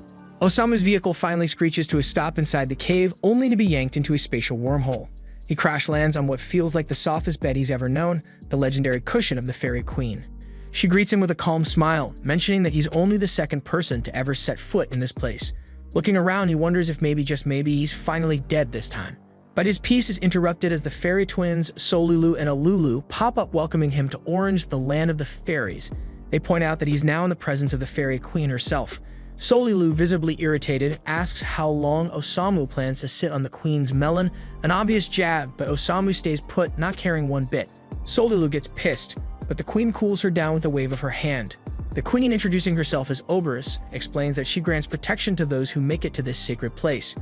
Osamu's vehicle finally screeches to a stop inside the cave, only to be yanked into a spatial wormhole. He crash lands on what feels like the softest bed he's ever known, the legendary cushion of the Fairy Queen. She greets him with a calm smile, mentioning that he's only the second person to ever set foot in this place. Looking around, he wonders if maybe, just maybe, he's finally dead this time. But his peace is interrupted as the fairy twins, Solulu and Alulu, pop up welcoming him to Orange, the land of the fairies. They point out that he's now in the presence of the Fairy Queen herself. Solulu, visibly irritated, asks how long Osamu plans to sit on the Queen's melon, an obvious jab, but Osamu stays put, not caring one bit. Solulu gets pissed, but the Queen cools her down with a wave of her hand. The Queen, introducing herself as Oberus, explains that she grants protection to those who make it to this sacred place.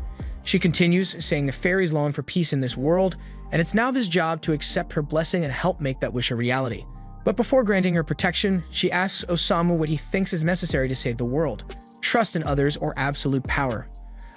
She continues, saying the fairies long for peace in this world, and it's now this job to accept her blessing and help make that wish a reality. But before granting her protection, she asks Osamu what he thinks is necessary to save the world: trust in others or absolute power.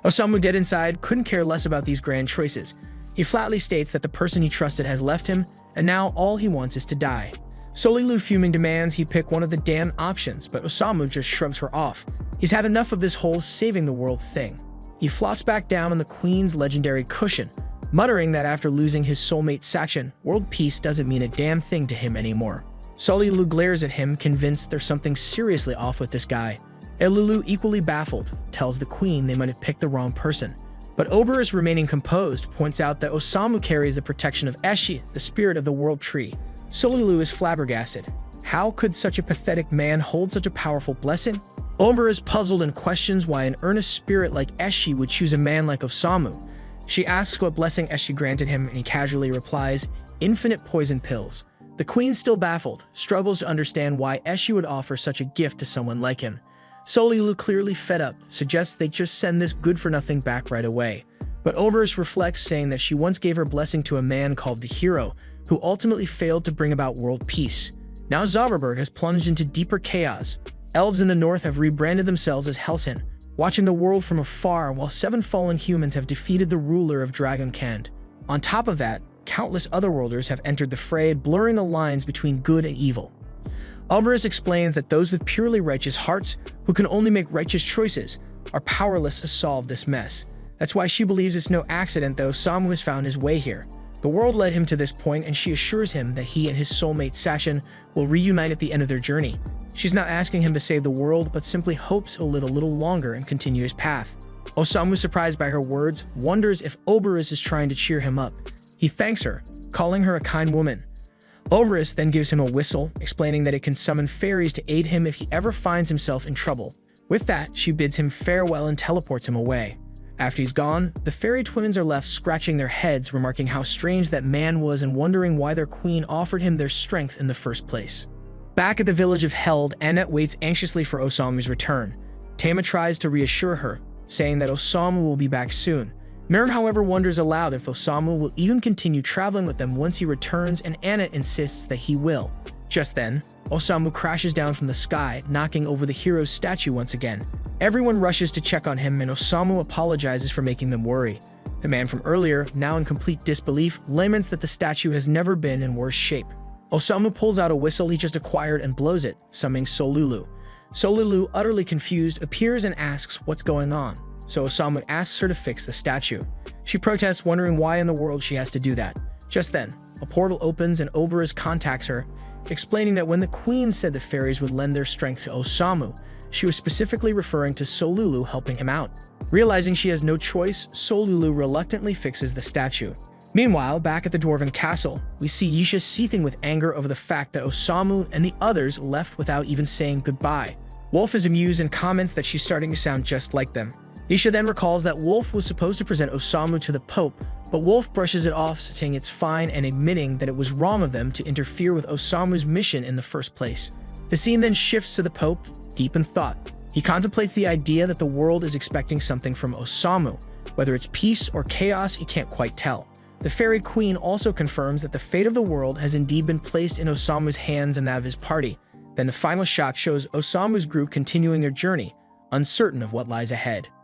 Osamu, dead inside, couldn't care less about these grand choices. He flatly states that the person he trusted has left him, and now all he wants is to die. Solulu, fuming, demands he pick one of the damn options, but Osamu just shrugs her off. He's had enough of this whole saving the world thing. He flops back down on the Queen's legendary cushion, muttering that after losing his soulmate Sakshan, world peace doesn't mean a damn thing to him anymore. Solulu glares at him, convinced there's something seriously off with this guy. Elulu, equally baffled, tells the Queen they might have picked the wrong person. But Oberus, remaining composed, points out that Osamu carries the protection of Eshi, the spirit of the world tree. Solulu is flabbergasted. How could such a pathetic man hold such a powerful blessing? Ober is puzzled and questions why an earnest spirit like Eshi would choose a man like Osamu. She asks what blessing Eshi granted him, and he casually replies, infinite poison pills. The Queen, still baffled, struggles to understand why Eshi would offer such a gift to someone like him. Solulu, clearly fed up, suggests they just send this good-for-nothing back right away. But Oberus reflects, saying that she once gave her blessing to a man called the Hero, who ultimately failed to bring about world peace. Now Zauberberg has plunged into deeper chaos. Elves in the north have rebranded themselves as Helsin, watching the world from afar while 7 fallen humans have defeated the ruler of Dragonkand. On top of that, countless otherworlders have entered the fray, blurring the lines between good and evil. Oberus explains that those with purely righteous hearts, who can only make righteous choices, are powerless to solve this mess. That's why she believes it's no accident that Osamu has found his way here. The world led him to this point, and she assures him that he and his soulmate Sakshan will reunite at the end of their journey. She's not asking him to save the world, but simply hopes he'll live a little longer and continue his path. Osamu, surprised by her words, wonders if Oberus is trying to cheer him up. He thanks her, calling her a kind woman. Oberus then gives him a whistle, explaining that it can summon fairies to aid him if he ever finds himself in trouble. With that, she bids him farewell and teleports him away. After he's gone, the fairy twins are left scratching their heads, remarking how strange that man was and wondering why their queen offered him their strength in the first place. Back at the village of Held, Annette waits anxiously for Osamu's return. Tama tries to reassure her, saying that Osamu will be back soon. Miriam, however, wonders aloud if Osamu will even continue traveling with them once he returns, and Annette insists that he will. Just then, Osamu crashes down from the sky, knocking over the hero's statue once again. Everyone rushes to check on him, and Osamu apologizes for making them worry. The man from earlier, now in complete disbelief, laments that the statue has never been in worse shape. Osamu pulls out a whistle he just acquired and blows it, summoning Solulu. Solulu, utterly confused, appears and asks what's going on, so Osamu asks her to fix the statue. She protests, wondering why in the world she has to do that. Just then, a portal opens and Oberus contacts her, explaining that when the Queen said the fairies would lend their strength to Osamu, she was specifically referring to Solulu helping him out. Realizing she has no choice, Solulu reluctantly fixes the statue. Meanwhile, back at the Dwarven Castle, we see Yisha seething with anger over the fact that Osamu and the others left without even saying goodbye. Wolf is amused and comments that she's starting to sound just like them. Yisha then recalls that Wolf was supposed to present Osamu to the Pope, but Wolf brushes it off, saying it's fine and admitting that it was wrong of them to interfere with Osamu's mission in the first place. The scene then shifts to the Pope, deep in thought. He contemplates the idea that the world is expecting something from Osamu. Whether it's peace or chaos, he can't quite tell. The Fairy Queen also confirms that the fate of the world has indeed been placed in Osamu's hands and that of his party. Then the final shot shows Osamu's group continuing their journey, uncertain of what lies ahead.